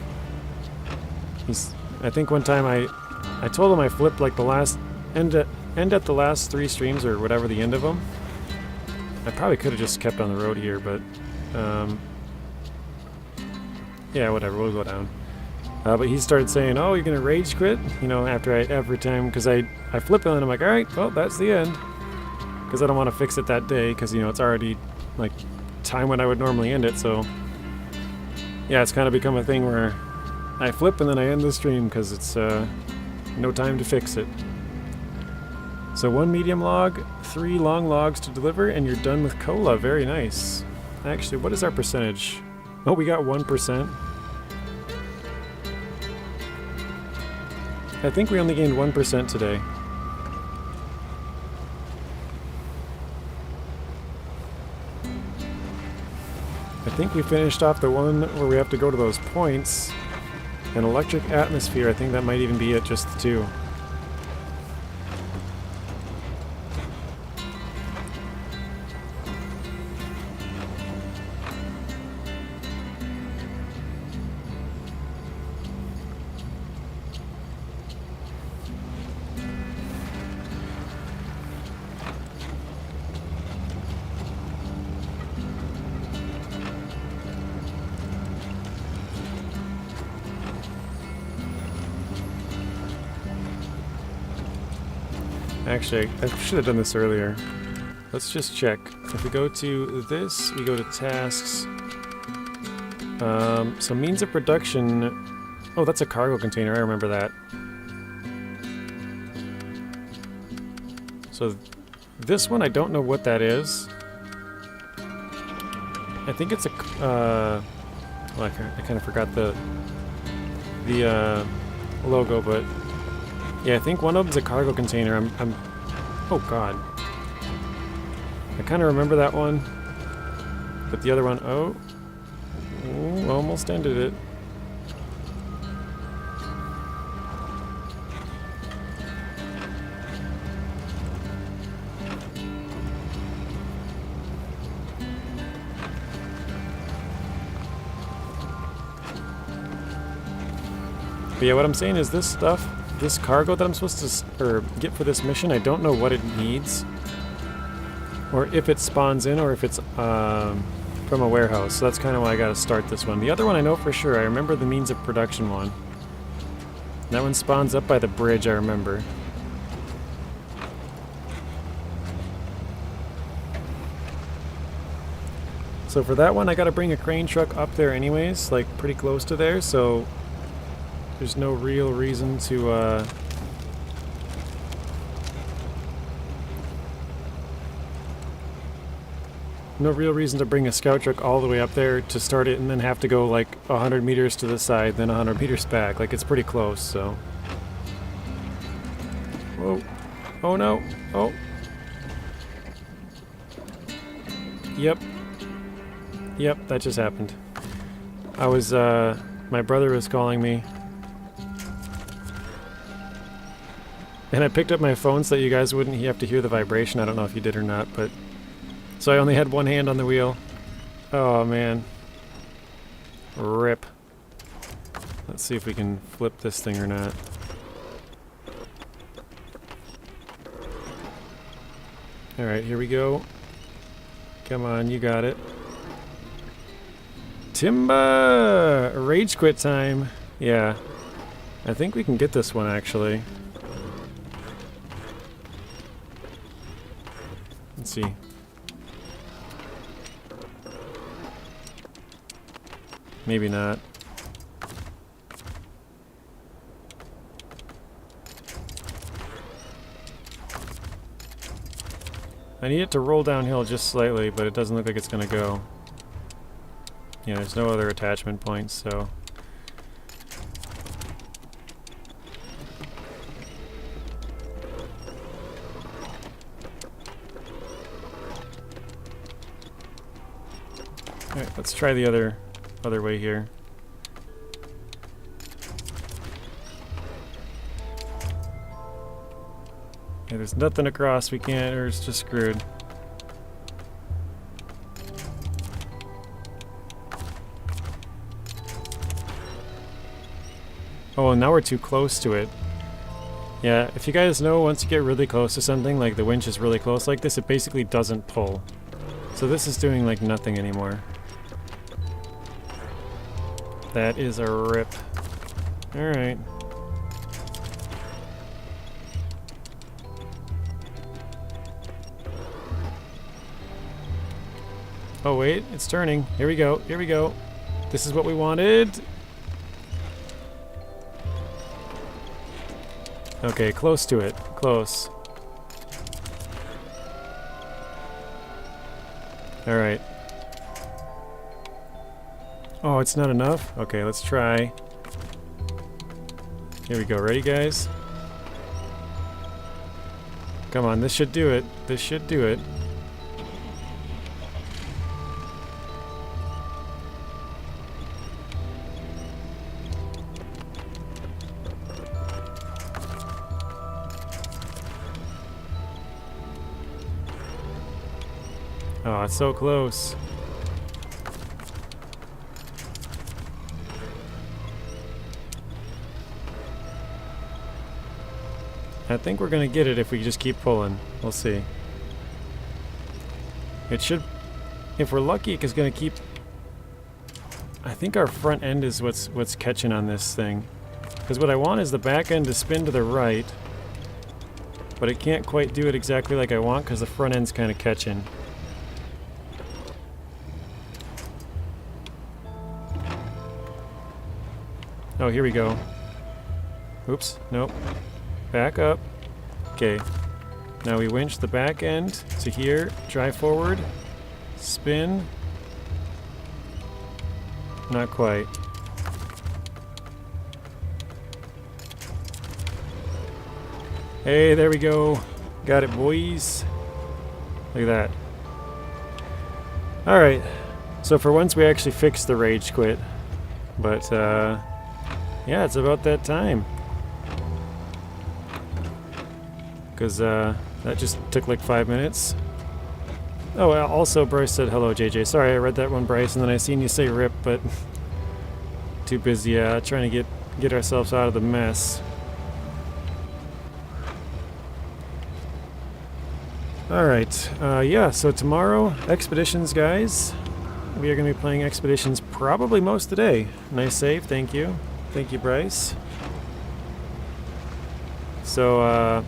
I think one time I told him I flipped like the last, end at the last 3 streams, or whatever the end of them. I probably could have just kept on the road here, but, yeah, whatever, we'll go down. But he started saying, oh, you're going to rage quit? You know, after every time, because I flip it and I'm like, alright, well, that's the end. Because I don't want to fix it that day, because, you know, it's already, like, time when I would normally end it, so. Yeah, it's kind of become a thing where I flip and then I end the stream, because it's, no time to fix it. So 1 medium log, 3 long logs to deliver, and you're done with Kola. Very nice. Actually, what is our percentage? Oh, we got 1%. I think we only gained 1% today. I think we finished off the one where we have to go to those points. An electric atmosphere, I think that might even be it, just the 2. Actually, I should have done this earlier. Let's just check. If we go to this, we go to tasks. So means of production. Oh, that's a cargo container. I remember that. So this one, I don't know what that is. I think it's a, well, I kind of forgot the logo, but yeah, I think one of them's a cargo container. Oh god. I kind of remember that one, but the other one, oh, ooh, almost ended it. But yeah, what I'm saying is this stuff, this cargo that I'm supposed to get for this mission, I don't know what it needs. Or if it spawns in, or if it's from a warehouse. So that's kind of why I gotta start this one. The other one I know for sure. I remember the means of production one. That one spawns up by the bridge, I remember. So for that one, I gotta bring a crane truck up there anyways, like pretty close to there, so there's no real reason to bring a scout truck all the way up there to start it and then have to go like 100 meters to the side, then 100 meters back. Like, it's pretty close, so. Whoa. Oh no. Oh. Yep. Yep, that just happened. I was, my brother was calling me. And I picked up my phone so that you guys wouldn't have to hear the vibration. I don't know if you did or not, but... So I only had one hand on the wheel. Oh, man. Rip. Let's see if we can flip this thing or not. Alright, here we go. Come on, you got it. Timba! Rage quit time. Yeah. I think we can get this one, actually. Let's see. Maybe not. I need it to roll downhill just slightly, but it doesn't look like it's gonna go. Yeah, there's no other attachment points, so... Alright, let's try the other way here. Yeah, there's nothing across, we can't, or it's just screwed. Oh, now we're too close to it. Yeah, if you guys know, once you get really close to something, like the winch is really close like this, it basically doesn't pull. So this is doing like nothing anymore. That is a rip. Alright. Oh wait, it's turning. Here we go, here we go. This is what we wanted. Okay, close to it. Close. Alright. Oh, it's not enough? Okay, let's try. Here we go. Ready, guys? Come on, this should do it. This should do it. Oh, it's so close. I think we're gonna get it if we just keep pulling. We'll see. It should, if we're lucky, it's gonna keep. I think our front end is what's catching on this thing, because what I want is the back end to spin to the right, but it can't quite do it exactly like I want because the front end's kind of catching. Oh, here we go. Oops, nope. Back up. Okay. Now we winch the back end to here, drive forward, spin. Not quite. Hey, there we go. Got it, boys. Look at that. Alright, so for once we actually fixed the rage quit. But, yeah, it's about that time. Because, that just took like 5 minutes. Oh, also Bryce said hello, JJ. Sorry, I read that one, Bryce, and then I seen you say rip, but too busy trying to get ourselves out of the mess. Alright, yeah, so tomorrow, Expeditions, guys. We are going to be playing Expeditions probably most of the day. Nice save, thank you. Thank you, Bryce. So,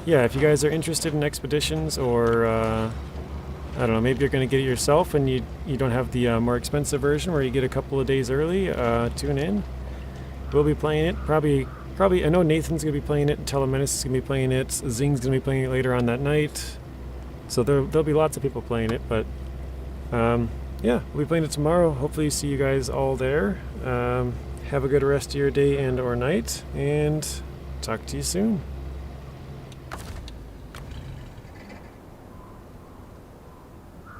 yeah, if you guys are interested in Expeditions, or, I don't know, maybe you're going to get it yourself and you don't have the more expensive version where you get a couple of days early, tune in. We'll be playing it, probably, I know Nathan's going to be playing it, Telemenace is going to be playing it, Zing's going to be playing it later on that night. So there'll be lots of people playing it, but yeah, we'll be playing it tomorrow. Hopefully see you guys all there. Have a good rest of your day and or night, and talk to you soon.